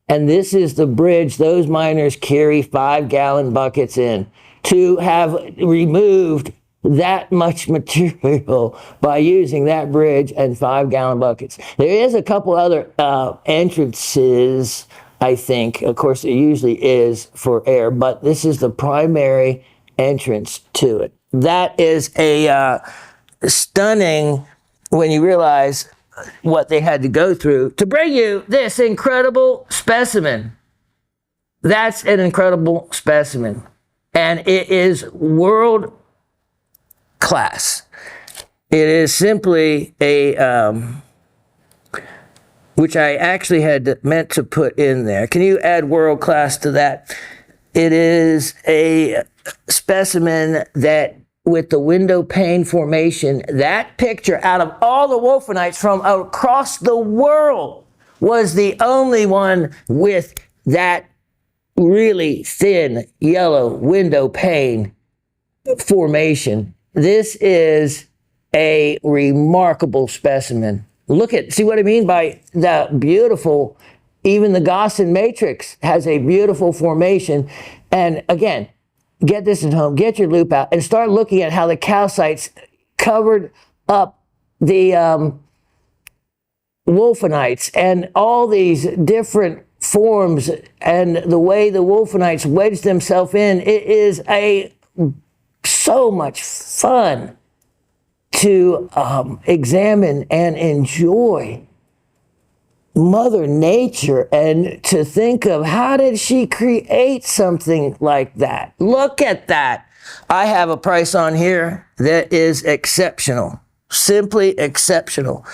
And this is the bridge those miners carry 5-gallon buckets in to have removed that much material by using that bridge and 5-gallon buckets. There is a couple other entrances, I think. Of course, it usually is for air, but this is the primary entrance to it. That is a stunning when you realize what they had to go through to bring you this incredible specimen. That's an incredible specimen. And it is world class. It is simply a, which I actually had meant to put in there. Can you add world class to that? It is a specimen that, with the window pane formation, that picture out of all the wolfenites from across the world was the only one with that really thin yellow window pane formation. This is a remarkable specimen. Look at, see what I mean by the beautiful, even the Gaussian matrix has a beautiful formation. And again, get this at home, get your loop out, and start looking at how the calcites covered up the wolfenites and all these different forms and the way the wolfenites wedged themselves in. It is so much fun to examine and enjoy Mother Nature, and to think of how did she create something like that? Look at that. I have a price on here that is exceptional, simply exceptional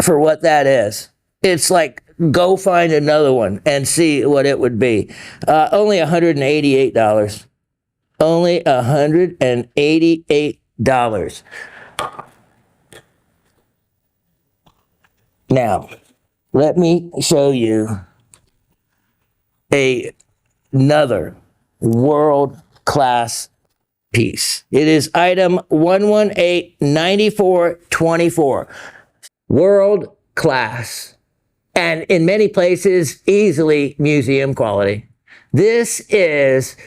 for what that is. It's like, go find another one and see what it would be. Only $188. Only $188. Now, let me show you another world-class piece. It is item 1189424. World class, and in many places, easily museum quality. This is,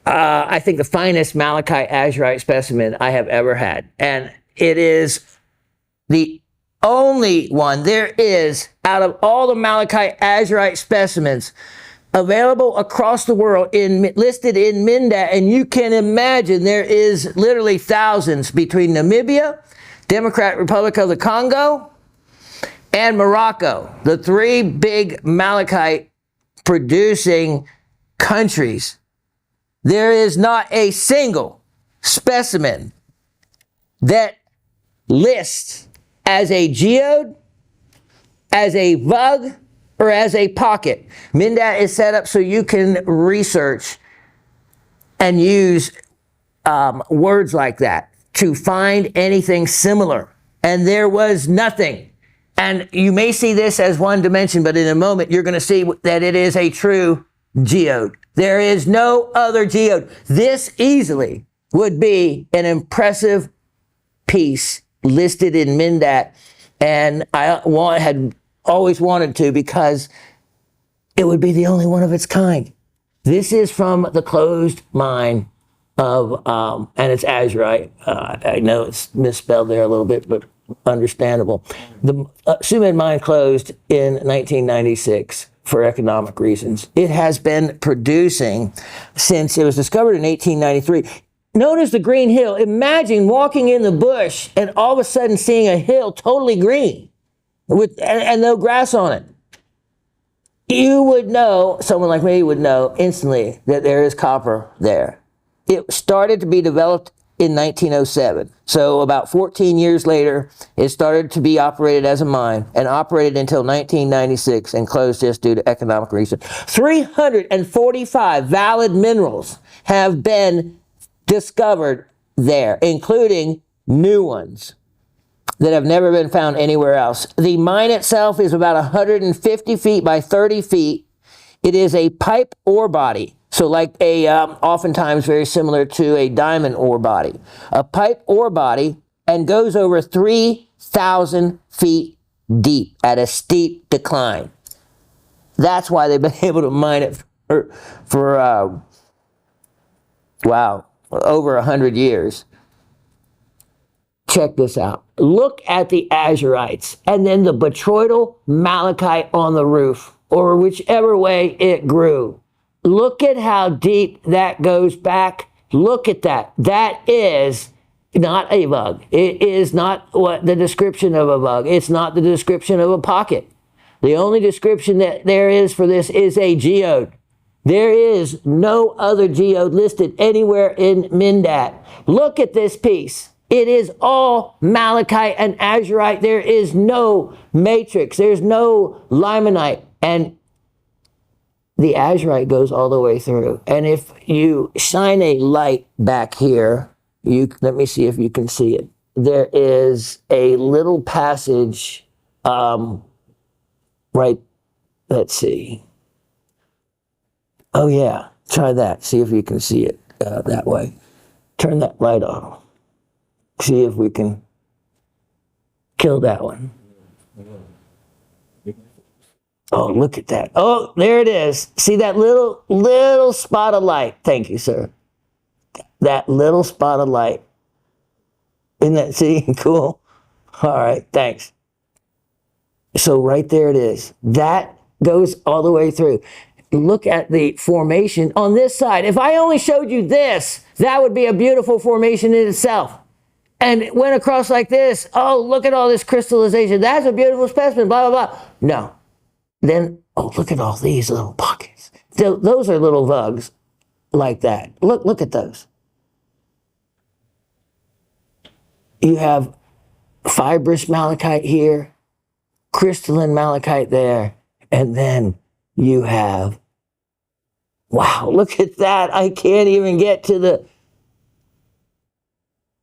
I think, the finest malachite azurite specimen I have ever had. And it is the only one there is out of all the malachite azurite specimens available across the world, listed in Mindat, and you can imagine there is literally thousands between Namibia, Democratic Republic of the Congo, and Morocco, the three big malachite producing countries. There is not a single specimen that lists as a geode, as a vug, or as a pocket. Mindat is set up so you can research and use words like that to find anything similar. And there was nothing. And you may see this as one dimension, but in a moment you're going to see that it is a true geode. There is no other geode. This easily would be an impressive piece listed in Mindat, and I had always wanted to, because it would be the only one of its kind. This is from the closed mine of, and it's azurite. I know it's misspelled there a little bit, but understandable. The Sumed mine closed in 1996 for economic reasons. It has been producing since it was discovered in 1893. Notice the green hill. Imagine walking in the bush and all of a sudden seeing a hill totally green and no grass on it. You would know, someone like me would know instantly that there is copper there. It started to be developed in 1907. So about 14 years later, it started to be operated as a mine and operated until 1996 and closed just due to economic reasons. 345 valid minerals have been discovered there, including new ones that have never been found anywhere else. The mine itself is about 150 feet by 30 feet. It is a pipe ore body. So like oftentimes very similar to a diamond ore body. A pipe ore body, and goes over 3,000 feet deep at a steep decline. That's why they've been able to mine it for over 100 years. Check this out. Look at the azurites and then the botryoidal malachite on the roof, or whichever way it grew. Look at how deep that goes back. Look at that. That is not a vug. It is not what the description of a vug. It's not the description of a pocket. The only description that there is for this is a geode. There is no other geode listed anywhere in Mindat. Look at this piece. It is all malachite and azurite. There is no matrix. There's no limonite. And the azurite goes all the way through. And if you shine a light back here, let me see if you can see it. There is a little passage, right, let's see. Oh yeah, try that. See if you can see it that way. Turn that light on. See if we can kill that one. Oh, look at that. Oh, there it is. See that little spot of light? Thank you, sir. That little spot of light. Isn't that, see, cool? All right, thanks. So right there it is. That goes all the way through. Look at the formation on this side. If I only showed you this, that would be a beautiful formation in itself. And it went across like this. Oh, look at all this crystallization. That's a beautiful specimen, blah, blah, blah. No. Then, oh, look at all these little pockets. Those are little vugs like that. Look at those. You have fibrous malachite here, crystalline malachite there, and then you have, wow, look at that. I can't even get to the,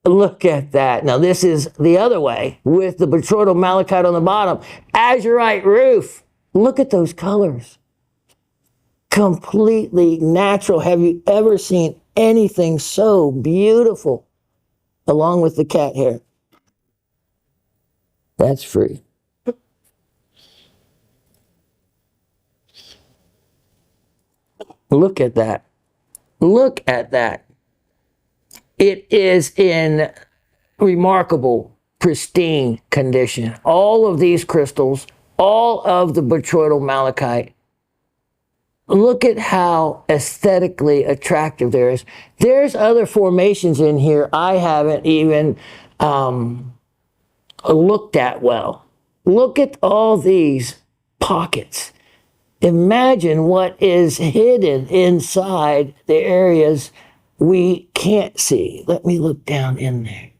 look at that. Now this is the other way with the botryoidal malachite on the bottom. Azurite roof. Look at those colors. Completely natural. Have you ever seen anything so beautiful? Along with the cat hair. That's free. Look at that. Look at that. It is in remarkable, pristine condition. All of these crystals, all of the botryoidal malachite. Look at how aesthetically attractive there is. There's other formations in here I haven't even looked at well. Look at all these pockets. Imagine what is hidden inside the areas we can't see. Let me look down in there.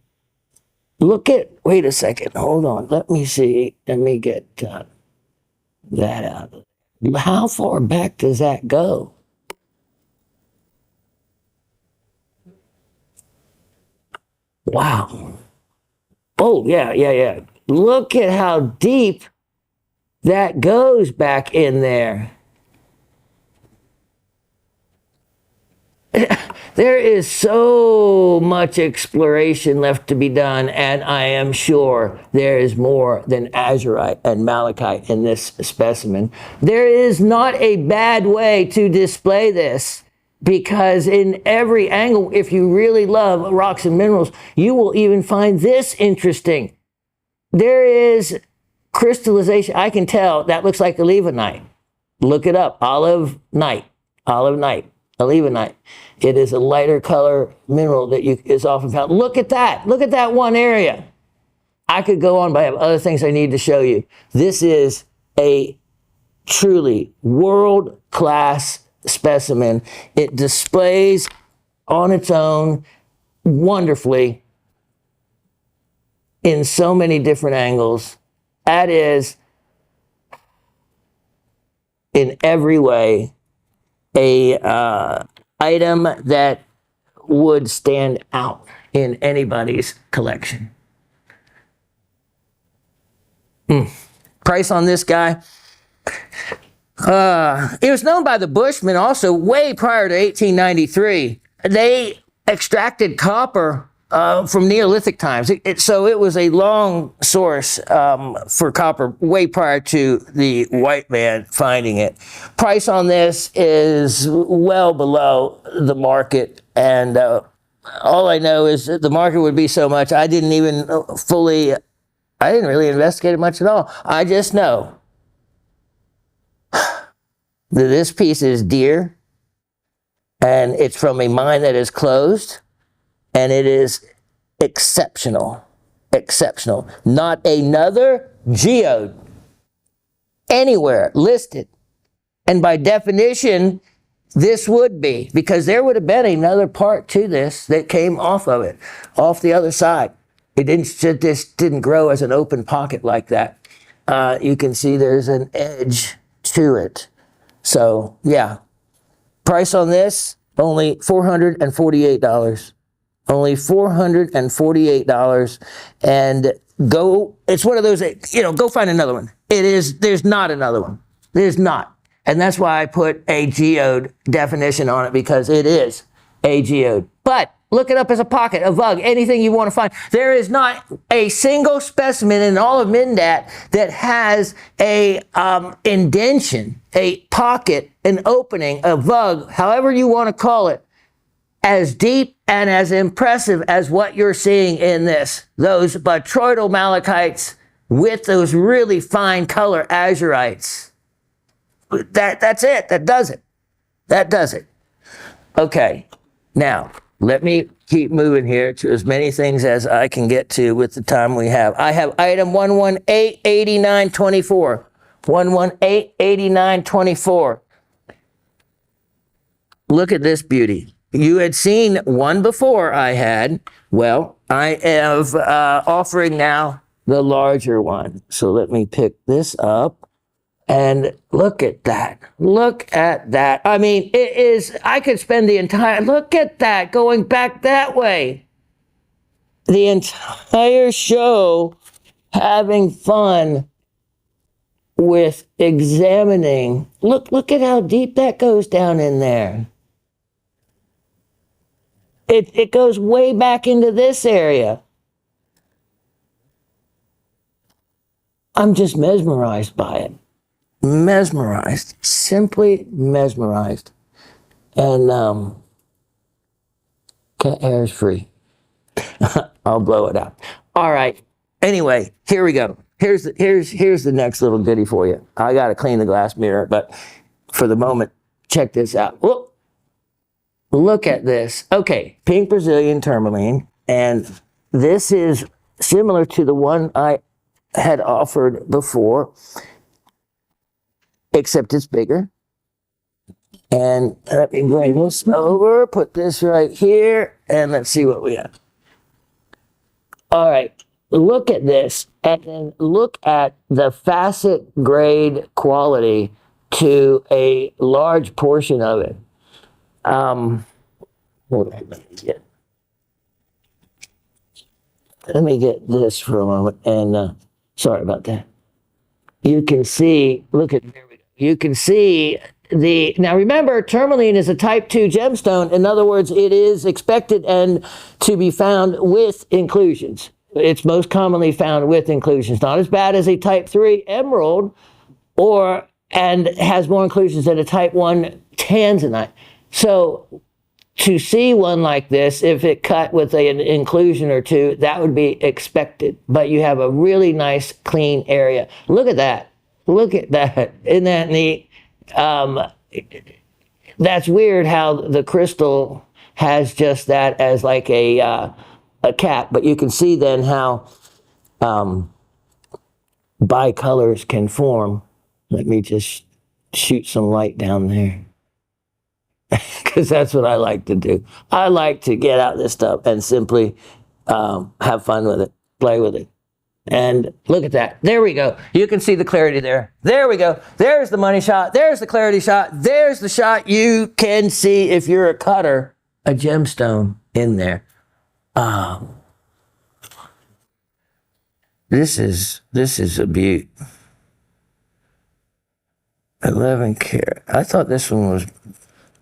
Look at, wait a second, hold on. Let me see. Let me get that out. How far back does that go? Wow. Oh, yeah. Look at how deep that goes back in there. There is so much exploration left to be done, and I am sure there is more than azurite and malachite in this specimen. There is not a bad way to display this, because in every angle, if you really love rocks and minerals, you will even find this interesting. There is crystallization. I can tell that looks like olivenite. Look it up. Olivenite. Olivenite. It is a lighter color mineral that is often found. Look at that. Look at that one area. I could go on, but I have other things I need to show you. This is a truly world-class specimen. It displays on its own wonderfully in so many different angles. That is, in every way, a item that would stand out in anybody's collection. Price on this guy. It was known by the Bushmen also way prior to 1893. They extracted copper from Neolithic times. So it was a long source for copper way prior to the white man finding it. Price on this is well below the market, and all I know is that the market would be so much. I didn't really investigate it much at all. I just know that this piece is dear, and it's from a mine that is closed, and it is exceptional. Not another geode anywhere listed. And by definition, this would be, because there would have been another part to this that came off of it, off the other side. This didn't grow as an open pocket like that. You can see there's an edge to it. So, yeah. Price on this, only $448. Only $448. And it's one of those, go find another one. There's not another one. There's not. And that's why I put a geode definition on it, because it is a geode. But look it up as a pocket, a vug, anything you want to find. There is not a single specimen in all of Mindat that has a indention, a pocket, an opening, a vug, however you want to call it, as deep and as impressive as what you're seeing in this. Those botryoidal malachites with those really fine color azurites. That's it. That does it. Okay. Now, let me keep moving here to as many things as I can get to with the time we have. I have item 1188924. 1188924. Look at this beauty. You had seen one before I had. Well, I am offering now the larger one. So let me pick this up. And look at that. Look at that. I mean, I could spend look at that, going back that way. The entire show having fun with examining. Look at how deep that goes down in there. It goes way back into this area. I'm just mesmerized by it. Mesmerized, simply mesmerized. And air's free. I'll blow it out. All right. Anyway, here we go. Here's the next little goodie for you. I got to clean the glass mirror, but for the moment, check this out. Whoop. Look at this. Okay, pink Brazilian tourmaline, and this is similar to the one I had offered before, except it's bigger. And let me bring this over, put this right here, and let's see what we have. All right, look at this, and then look at the facet grade quality to a large portion of it. Hold on, let me get this for a moment, and sorry about that. You can see, look at, there we go. You can see now remember, tourmaline is a type 2 gemstone. In other words, it is expected and to be found with inclusions. It's most commonly found with inclusions. Not as bad as a type 3 emerald, and has more inclusions than a type 1 tanzanite. So to see one like this, if it cut with an inclusion or two, that would be expected. But you have a really nice, clean area. Look at that. Look at that. Isn't that neat? That's weird how the crystal has just that as like a cap. But you can see then how bicolors can form. Let me just shoot some light down there. Because that's what I like to do. I like to get out this stuff and simply have fun with it, play with it. And look at that. There we go. You can see the clarity there. There we go. There's the money shot. There's the clarity shot. There's the shot you can see if you're a cutter, a gemstone in there. This is a beaut. 11 karat. I thought this one was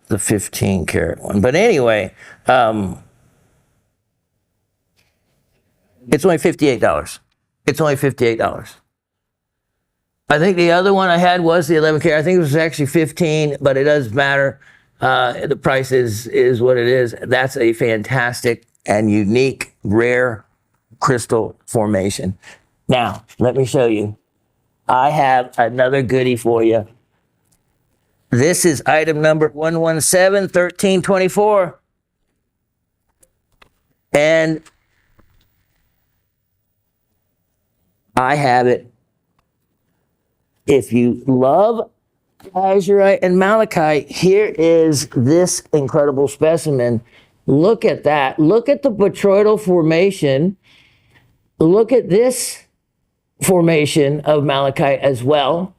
the 15 karat one. But anyway, it's only $58. It's only $58. I think the other one I had was the 11 karat. I think it was actually 15, but it doesn't matter. The price is what it is. That's a fantastic and unique, rare crystal formation. Now, let me show you. I have another goodie for you. This is item number 117-1324. And I have it. If you love azurite and malachite, here is this incredible specimen. Look at that. Look at the botryoidal formation. Look at this formation of malachite as well.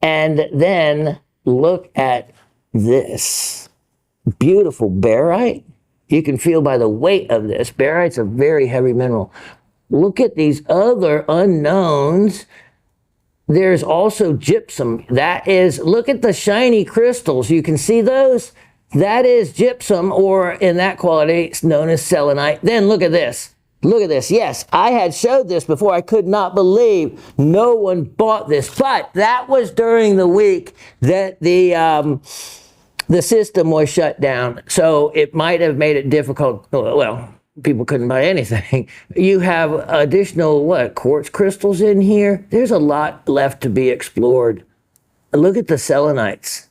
And then look at this beautiful barite. You can feel by the weight of this. Barite's a very heavy mineral. Look at these other unknowns. There's also gypsum. That is, look at the shiny crystals. You can see those. That is gypsum, or in that quality, it's known as selenite. Then look at this. Look at this. Yes, I had showed this before. I could not believe no one bought this. But that was during the week that the system was shut down. So it might have made it difficult. Well, people couldn't buy anything. You have additional, quartz crystals in here? There's a lot left to be explored. Look at the selenites.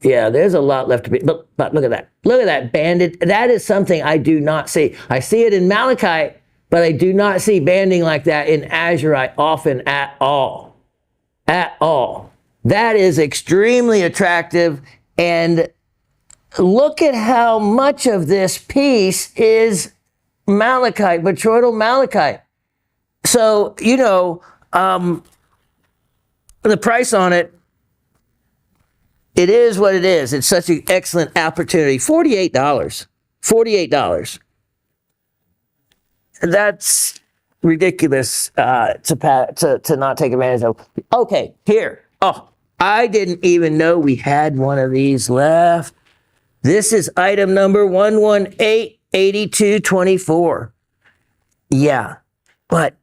Yeah, there's a lot left to be, but look at that. Look at that banded. That is something I do not see. I see it in malachite, but I do not see banding like that in azurite often at all. At all. That is extremely attractive, and look at how much of this piece is malachite, botryoidal malachite. So, the price on it, it is what it is. It's such an excellent opportunity. $48. $48. That's ridiculous to not take advantage of. Okay, here. Oh, I didn't even know we had one of these left. This is item number 118-8224. Yeah, but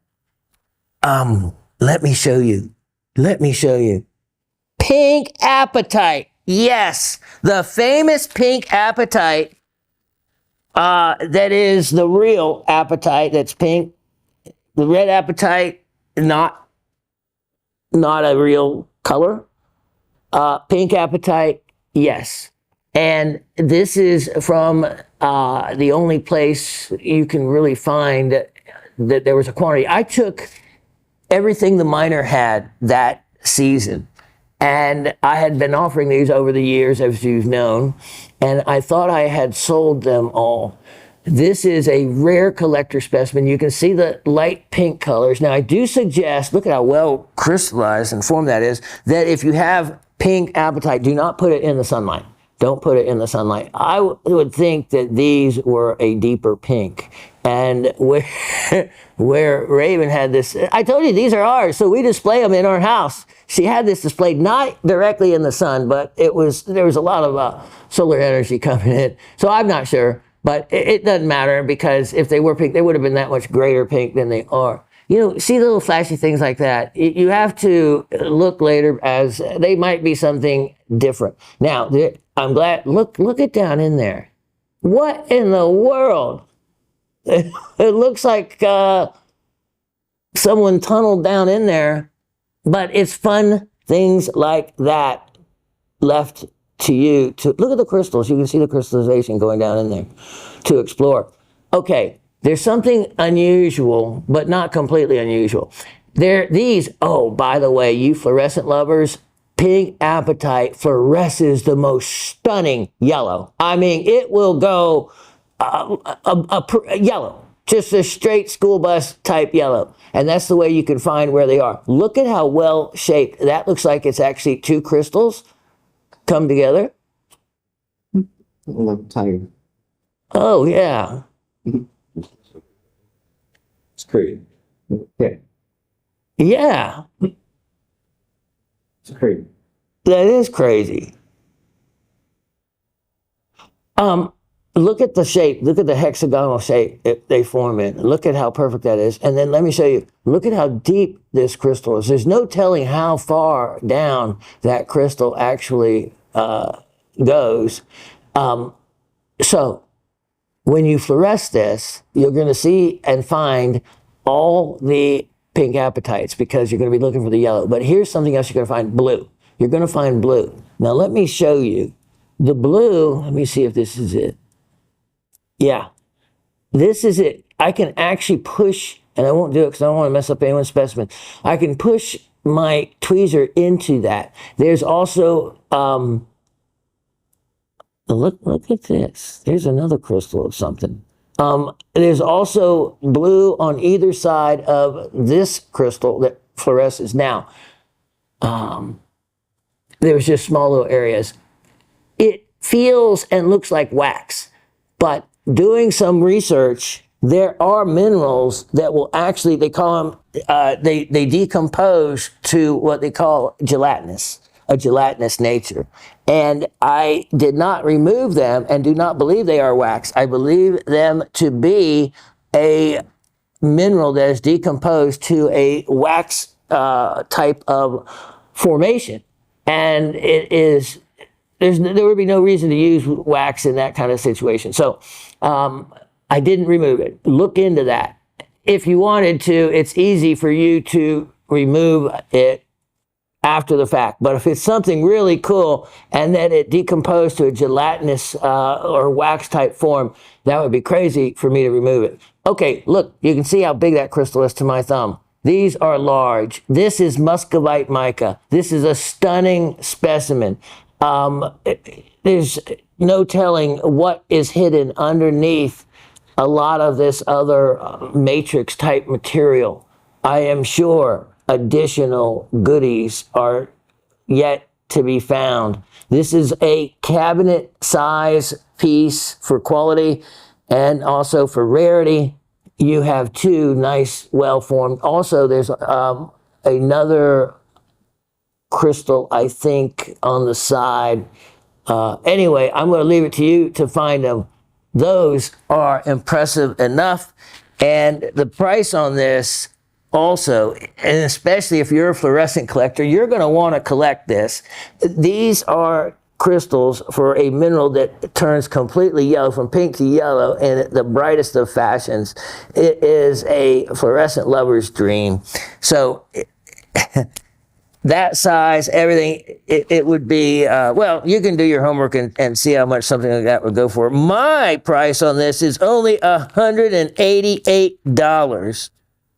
Let me show you. Let me show you. Pink apatite. Yes, the famous pink apatite. That is the real apatite. That's pink. The red apatite, not a real color. Pink apatite, yes. And this is from the only place you can really find that there was a quantity. I took everything the miner had that season, and I had been offering these over the years, as you've known, and I thought I had sold them all. This is a rare collector specimen. You can see the light pink colors. Now, I do suggest, look at how well crystallized and formed that is, that if you have pink apatite, do not put it in the sunlight. Don't put it in the sunlight. I would think that these were a deeper pink. And where Raven had this, I told you these are ours, so we display them in our house. She had this displayed not directly in the sun, but there was a lot of solar energy coming in. So I'm not sure. But it doesn't matter, because if they were pink, they would have been that much greater pink than they are. You know, see little flashy things like that. You have to look later, as they might be something different. Now, I'm glad, look it down in there. What in the world? It looks like someone tunneled down in there, but it's fun things like that left to you to look at the crystals. You can see the crystallization going down in there to explore. Okay, there's something unusual, but not completely unusual. Oh, by the way, you fluorescent lovers, pink apatite fluoresces the most stunning yellow. I mean, it will go yellow, just a straight school bus type yellow. And that's the way you can find where they are. Look at how well shaped. That looks like it's actually two crystals come together. I'm tired. Oh, yeah. It's crazy. Okay. Yeah. It's crazy. That is crazy. Look at the shape. Look at the hexagonal shape they form in. Look at how perfect that is. And then let me show you. Look at how deep this crystal is. There's no telling how far down that crystal actually goes. So when you fluoresce this, you're going to see and find all the pink apatites, because you're going to be looking for the yellow. But here's something else you're going to find: blue. You're going to find blue. Now let me show you the blue. Let me see if this is it. Yeah, this is it. I can actually push, and I won't do it because I don't want to mess up anyone's specimen. I can push my tweezer into that. There's also, look at this. There's another crystal of something. There's also blue on either side of this crystal that fluoresces. Now, there's just small little areas. It feels and looks like wax, but doing some research, there are minerals that will actually, they call them, they decompose to what they call gelatinous, a gelatinous nature. And I did not remove them and do not believe they are wax. I believe them to be a mineral that is decomposed to a wax type of formation. And it is, there would be no reason to use wax in that kind of situation. So I didn't remove it. Look into that. If you wanted to, it's easy for you to remove it after the fact. But if it's something really cool and that it decomposed to a gelatinous or wax type form, that would be crazy for me to remove it. Okay, look, you can see how big that crystal is to my thumb. These are large. This is muscovite mica. This is a stunning specimen. There's no telling what is hidden underneath a lot of this other matrix type material. I am sure additional goodies are yet to be found. This is a cabinet size piece for quality and also for rarity. You have two nice, well-formed. Also, there's another crystal, I think, on the side. Anyway, I'm going to leave it to you to find them. Those are impressive enough. And the price on this also, and especially if you're a fluorescent collector, you're going to want to collect this. These are crystals for a mineral that turns completely yellow, from pink to yellow, in the brightest of fashions. It is a fluorescent lover's dream. So that size, everything, it would be, well, you can do your homework and see how much something like that would go for. My price on this is only $188.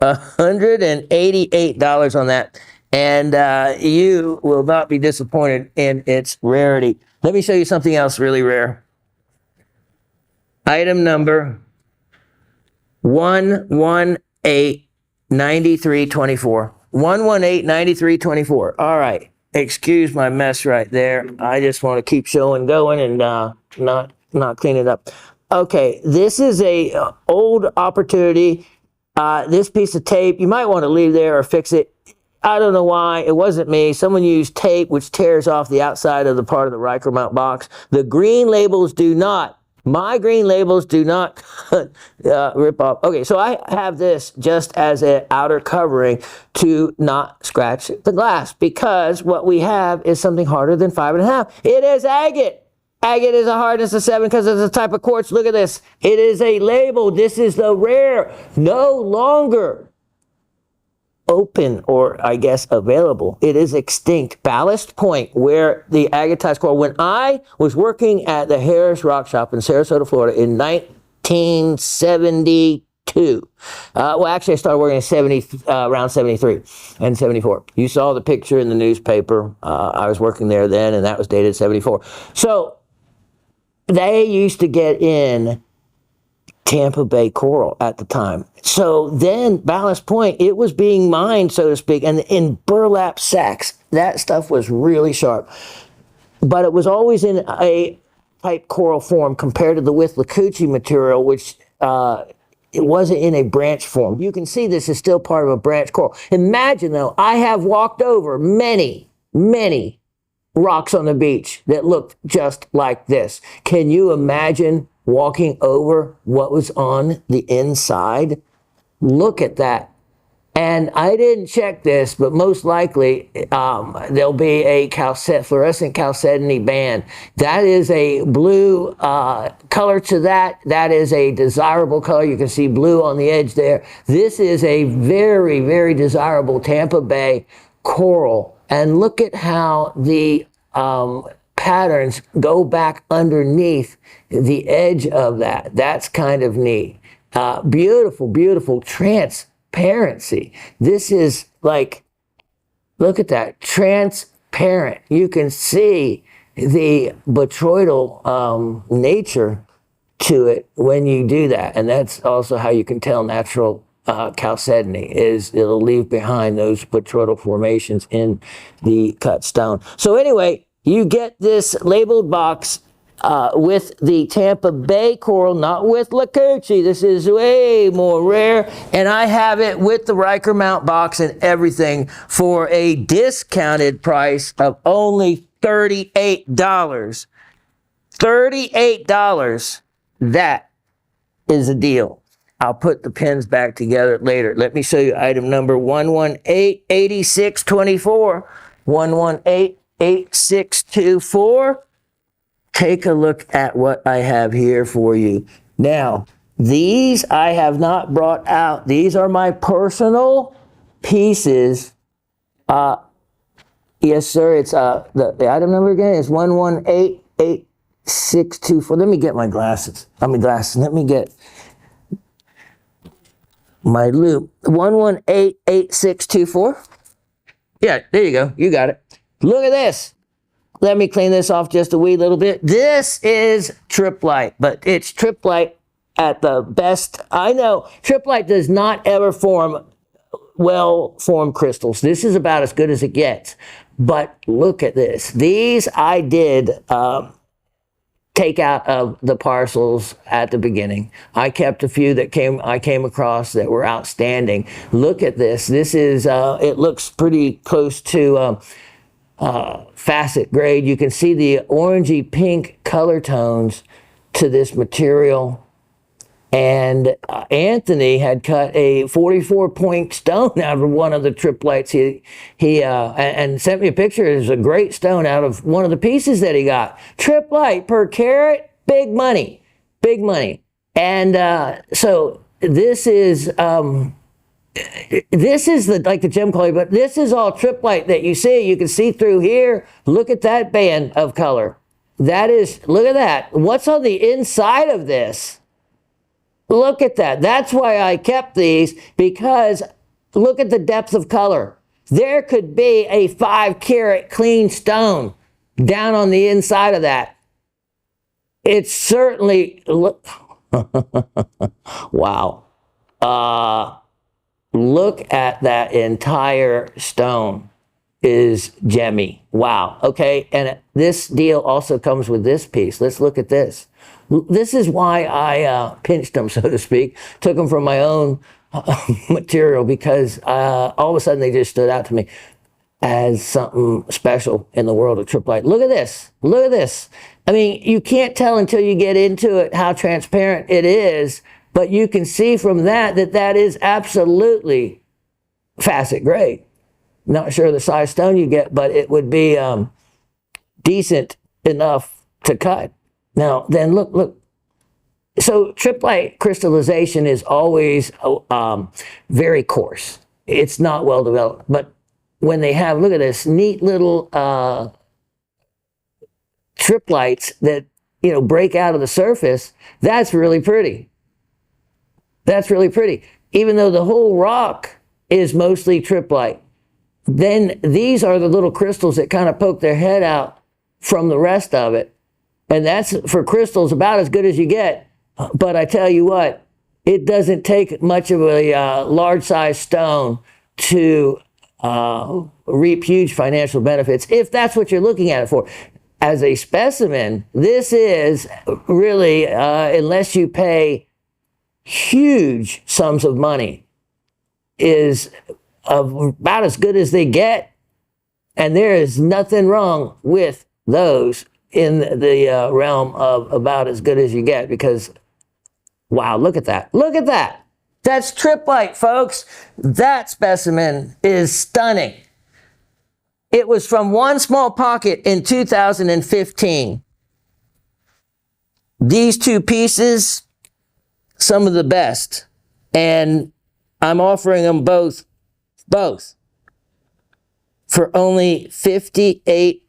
$188 on that. And you will not be disappointed in its rarity. Let me show you something else really rare. Item number 1189324. 1189324. All right. Excuse my mess right there. I just want to keep showing going and not clean it up. Okay, this is a old opportunity. This piece of tape, you might want to leave there or fix it. I don't know why. It wasn't me. Someone used tape which tears off the outside of the part of the Riker mount box. The green labels do not. My green labels do not rip off. Okay, so I have this just as an outer covering to not scratch the glass, because what we have is something harder than 5.5. It is agate. Agate is a hardness of 7 because it's a type of quartz. Look at this. It is a label. This is the rare. No longer open, or I guess available. It is extinct. Ballast Point, where the agatized coral. When I was working at the Harris Rock Shop in Sarasota, Florida in 1972. Well, actually I started working in around 73 and 74. You saw the picture in the newspaper. I was working there then, and that was dated 74. So they used to get in Tampa Bay coral at the time. So then Ballast Point, it was being mined, so to speak, and in burlap sacks. That stuff was really sharp. But it was always in a type coral form compared to the Withlacoochee material, which it wasn't in a branch form. You can see this is still part of a branch coral. Imagine, though, I have walked over many rocks on the beach that looked just like this. Can you imagine walking over what was on the inside? Look at that. And I didn't check this, but most likely there'll be a fluorescent chalcedony band. That is a blue color to that. That is a desirable color. You can see blue on the edge there. This is a very, very desirable Tampa Bay coral. And look at how the patterns go back underneath the edge of that. That's kind of neat. Beautiful, beautiful transparency. This is like, look at that, transparent. You can see the botryoidal nature to it when you do that. And that's also how you can tell natural chalcedony, is it'll leave behind those botryoidal formations in the cut stone. So anyway, you get this labeled box with the Tampa Bay coral, not with Withlacoochee. This is way more rare. And I have it with the Riker mount box and everything for a discounted price of only $38. $38. That is a deal. I'll put the pins back together later. Let me show you item number 1188624. 1188624. Take a look at what I have here for you. Now, these I have not brought out. These are my personal pieces. Yes, sir. It's the item number again is 1188624. Let me get my glasses. Let me get my loop. 1188624. Yeah, there you go. You got it. Look at this. Let me clean this off just a wee little bit. This is triplite, but it's triplite at the best. I know triplite does not ever form well-formed crystals. This is about as good as it gets. But look at this. These I did take out of the parcels at the beginning. I kept a few that I came across that were outstanding. Look at this. This is, it looks pretty close to facet grade. You can see the orangey pink color tones to this material. And Anthony had cut a 44-point stone out of one of the triplites. And sent me a picture. It was a great stone out of one of the pieces that he got. Triplite per carat, big money, big money. And so this is the like the gem quality, but this is all triplite that you see. You can see through here. Look at that band of color. That is, look at that. What's on the inside of this? Look at that. That's why I kept these, because look at the depth of color. There could be a 5-carat clean stone down on the inside of that. It's certainly, look, wow. Look at that entire stone is gemmy. Wow. Okay. And this deal also comes with this piece. Let's look at this. This is why I pinched them, so to speak, took them from my own material, because all of a sudden they just stood out to me as something special in the world of triplite. Look at this. Look at this. I mean, you can't tell until you get into it how transparent it is, but you can see from that that is absolutely facet grade. Not sure the size stone you get, but it would be decent enough to cut. Now, then look. So triplite crystallization is always very coarse. It's not well developed. But when they have, look at this, neat little triplites that, you know, break out of the surface, that's really pretty. That's really pretty. Even though the whole rock is mostly triplite, then these are the little crystals that kind of poke their head out from the rest of it. And that's, for crystals, about as good as you get. But I tell you what, it doesn't take much of a large size stone to reap huge financial benefits, if that's what you're looking at it for. As a specimen, this is really, unless you pay huge sums of money, is about as good as they get. And there is nothing wrong with those in the realm of about as good as you get, because, wow, look at that. Look at that. That's triplite, folks. That specimen is stunning. It was from one small pocket in 2015. These two pieces, some of the best. And I'm offering them both for only $58.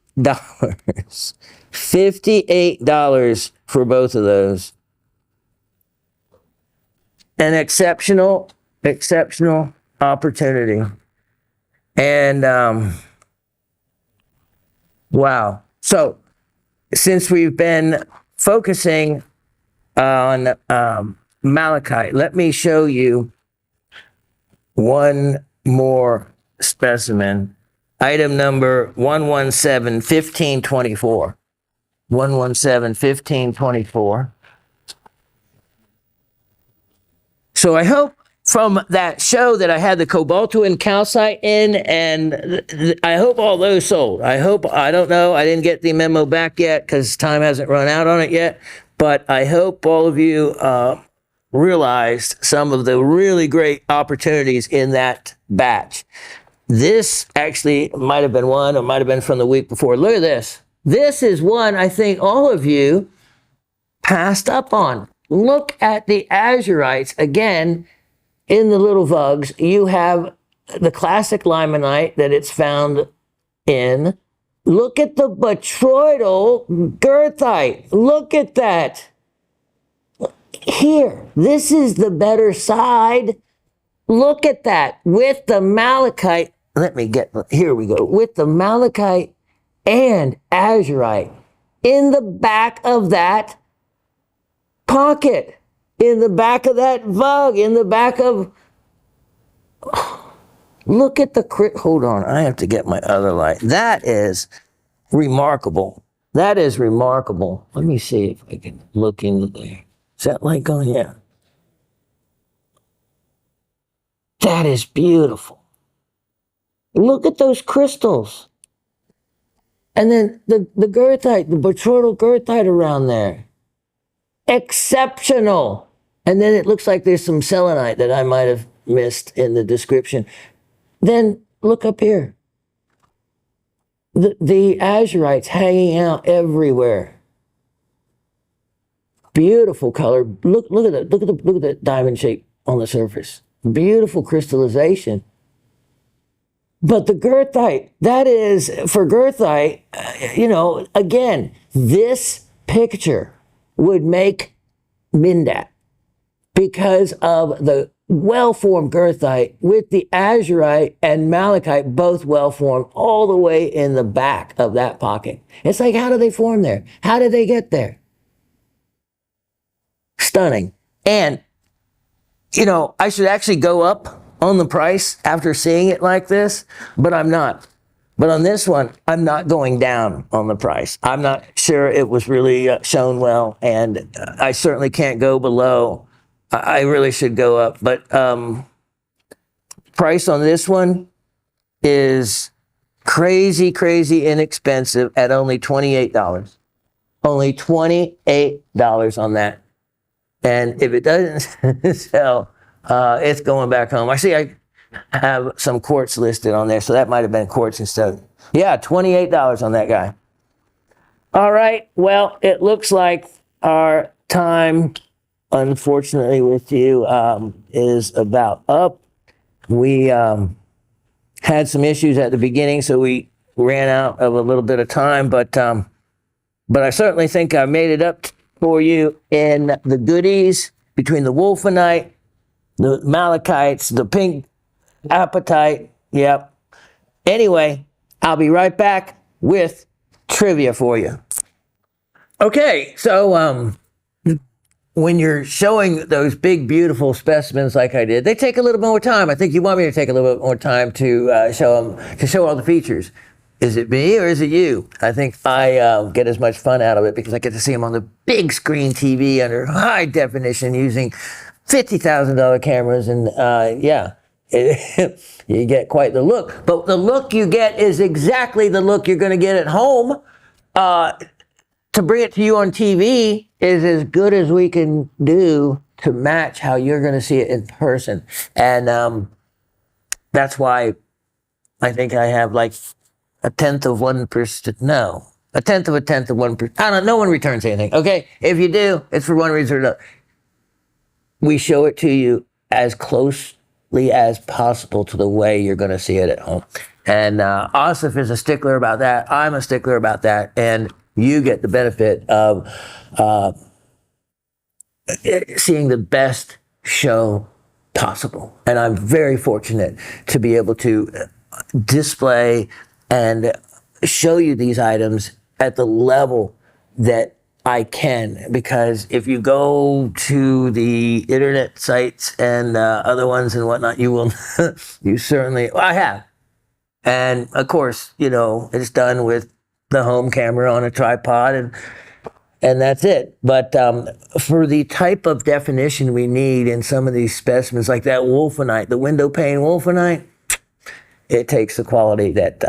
$58 for both of those. An exceptional opportunity. And wow. So since we've been focusing on malachite, let me show you one more specimen. Item number 117-1524. 117-1524. So I hope from that show that I had the cobaltoin calcite in, and I hope all those sold. I don't know, I didn't get the memo back yet because time hasn't run out on it yet, but I hope all of you realized some of the really great opportunities in that batch. This actually might have been one, or might have been from the week before. Look at this. This is one I think all of you passed up on. Look at the azurites. Again, in the little vugs, you have the classic limonite that it's found in. Look at the botryoidal goethite. Look at that. Here, this is the better side. Look at that with the malachite. Here we go. With the malachite and azurite in the back of that pocket, in the back of that vug, in the back of, look at the hold on, I have to get my other light. That is remarkable. That is remarkable. Let me see if I can look in there. Is that light going? Yeah. That is beautiful. Look at those crystals. And then the goethite, the botryoidal goethite around there. Exceptional. and then it looks like there's some selenite that I might have missed in the description, then look up here. The azurite's hanging out everywhere. Beautiful color. Look at the diamond shape on the surface. Beautiful crystallization. But the goethite, that is for goethite, again, this picture would make Mindat because of the well-formed goethite with the azurite and malachite both well-formed all the way in the back of that pocket. It's like, how do they form there? How did they get there? Stunning. And, I should actually go up on the price after seeing it like this, but I'm not. But on this one, I'm not going down on the price. I'm not sure it was really shown well, and I certainly can't go below. I really should go up, but price on this one is crazy inexpensive at only $28. Only $28 on that. And if it doesn't sell, it's going back home. I see I have some quartz listed on there, so that might have been quartz instead. Yeah, $28 on that guy. All right, well, it looks like our time, unfortunately, with you is about up. We had some issues at the beginning, so we ran out of a little bit of time, but I certainly think I made it up for you in the goodies between the wolfenite, the malachites, the pink apatite. Yep. Anyway, I'll be right back with trivia for you. Okay, so when you're showing those big, beautiful specimens like I did, they take a little more time. I think you want me to take a little bit more time to show them, to show all the features. Is it me or is it you? I think I get as much fun out of it because I get to see them on the big screen TV under high definition using $50,000 cameras, and you get quite the look. But the look you get is exactly the look you're going to get at home. To bring it to you on TV is as good as we can do to match how you're going to see it in person. And that's why I think I have like a tenth of 1%. No, a tenth of 1%. I don't know. No one returns anything. Okay. If you do, it's for one reason or another. We show it to you as closely as possible to the way you're going to see it at home. And Asif is a stickler about that. I'm a stickler about that. And you get the benefit of seeing the best show possible. And I'm very fortunate to be able to display and show you these items at the level that I can, because if you go to the internet sites and other ones and whatnot, you will, you certainly, well, I have. And of course, it's done with the home camera on a tripod and that's it. But for the type of definition we need in some of these specimens, like that wolfenite, the window pane wolfenite, it takes the quality that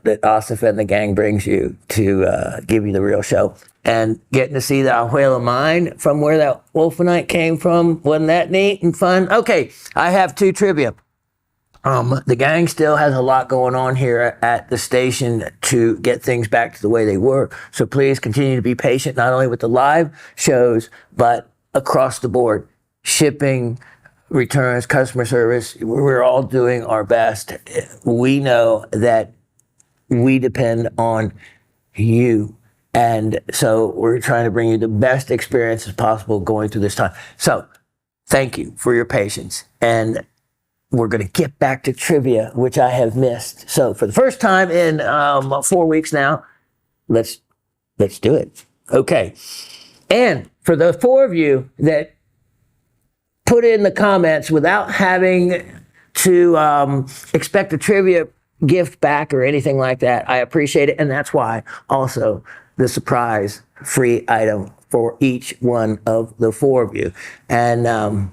Asif and the gang brings you to give you the real show. And getting to see the Ahuela mine from where that wolfenite came from, wasn't that neat and fun? Okay, I have two trivia. The gang still has a lot going on here at the station to get things back to the way they were. So please continue to be patient, not only with the live shows, but across the board. Shipping, returns, customer service, we're all doing our best. We know that we depend on you. And so we're trying to bring you the best experience as possible going through this time. So thank you for your patience. And we're going to get back to trivia, which I have missed. So for the first time in 4 weeks now, let's do it. Okay. And for the four of you that put in the comments without having to expect a trivia gift back or anything like that, I appreciate it. And that's why also the surprise free item for each one of the four of you. And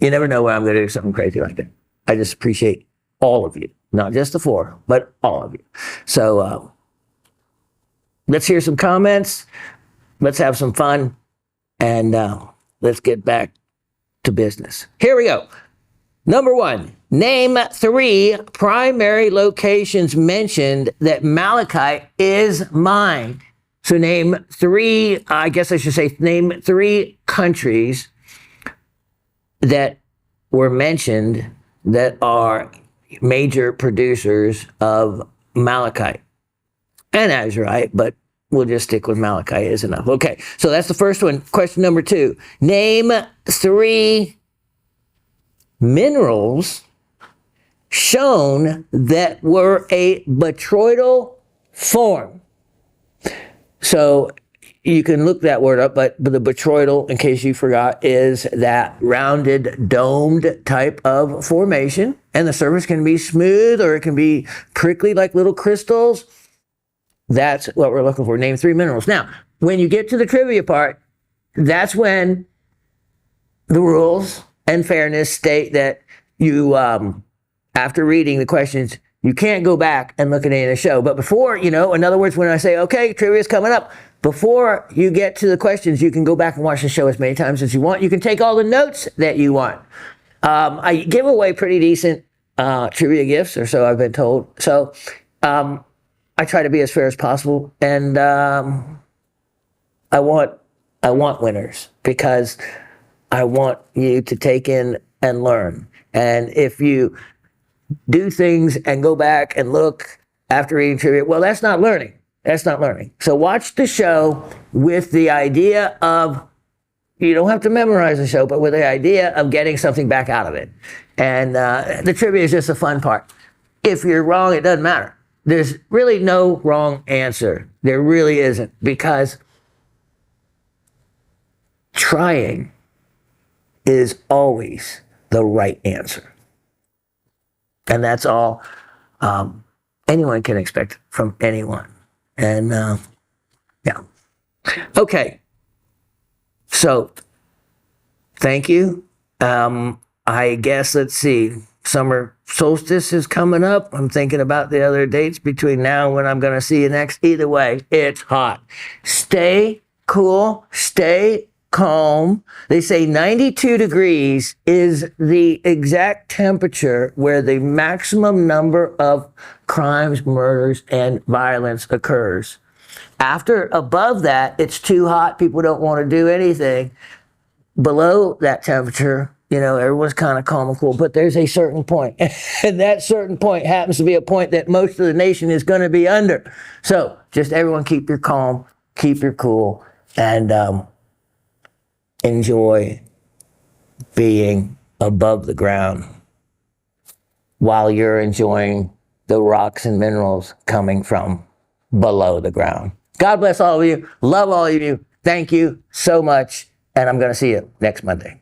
you never know when I'm going to do something crazy like that. I just appreciate all of you, not just the four, but all of you. So let's hear some comments. Let's have some fun. And let's get back to business. Here we go. Number 1, name 3 primary locations mentioned that malachite is mined. So name 3, I guess I should say, name 3 countries that were mentioned that are major producers of malachite and azurite, but we'll just stick with malachite is enough. Okay, so that's the first one. Question number 2, name 3 minerals shown that were a botryoidal form. So you can look that word up, but the botryoidal, in case you forgot, is that rounded, domed type of formation. And the surface can be smooth or it can be prickly like little crystals. That's what we're looking for. Name 3 minerals. Now, when you get to the trivia part, that's when the rules and fairness state that you, after reading the questions, you can't go back and look at any of the show. But before, in other words, when I say, okay, trivia's coming up, before you get to the questions, you can go back and watch the show as many times as you want. You can take all the notes that you want. I give away pretty decent trivia gifts, or so I've been told. So I try to be as fair as possible. And I want winners because I want you to take in and learn. And if you do things and go back and look after reading trivia, well, that's not learning. That's not learning. So watch the show with the idea of, you don't have to memorize the show, but with the idea of getting something back out of it. And the trivia is just a fun part. If you're wrong, it doesn't matter. There's really no wrong answer. There really isn't, because trying is always the right answer. And that's all anyone can expect from anyone. And yeah. Okay. So thank you. I guess, let's see, summer solstice is coming up. I'm thinking about the other dates between now and when I'm going to see you next. Either way, it's hot. Stay cool. Stay calm. They say 92 degrees is the exact temperature where the maximum number of crimes, murders, and violence occurs. After above that, it's too hot. People don't want to do anything. Below that temperature, everyone's kind of calm and cool, but there's a certain point. And that certain point happens to be a point that most of the nation is going to be under. So just everyone keep your calm, keep your cool, and enjoy being above the ground while you're enjoying the rocks and minerals coming from below the ground. God bless all of you. Love all of you. Thank you so much. And I'm going to see you next Monday.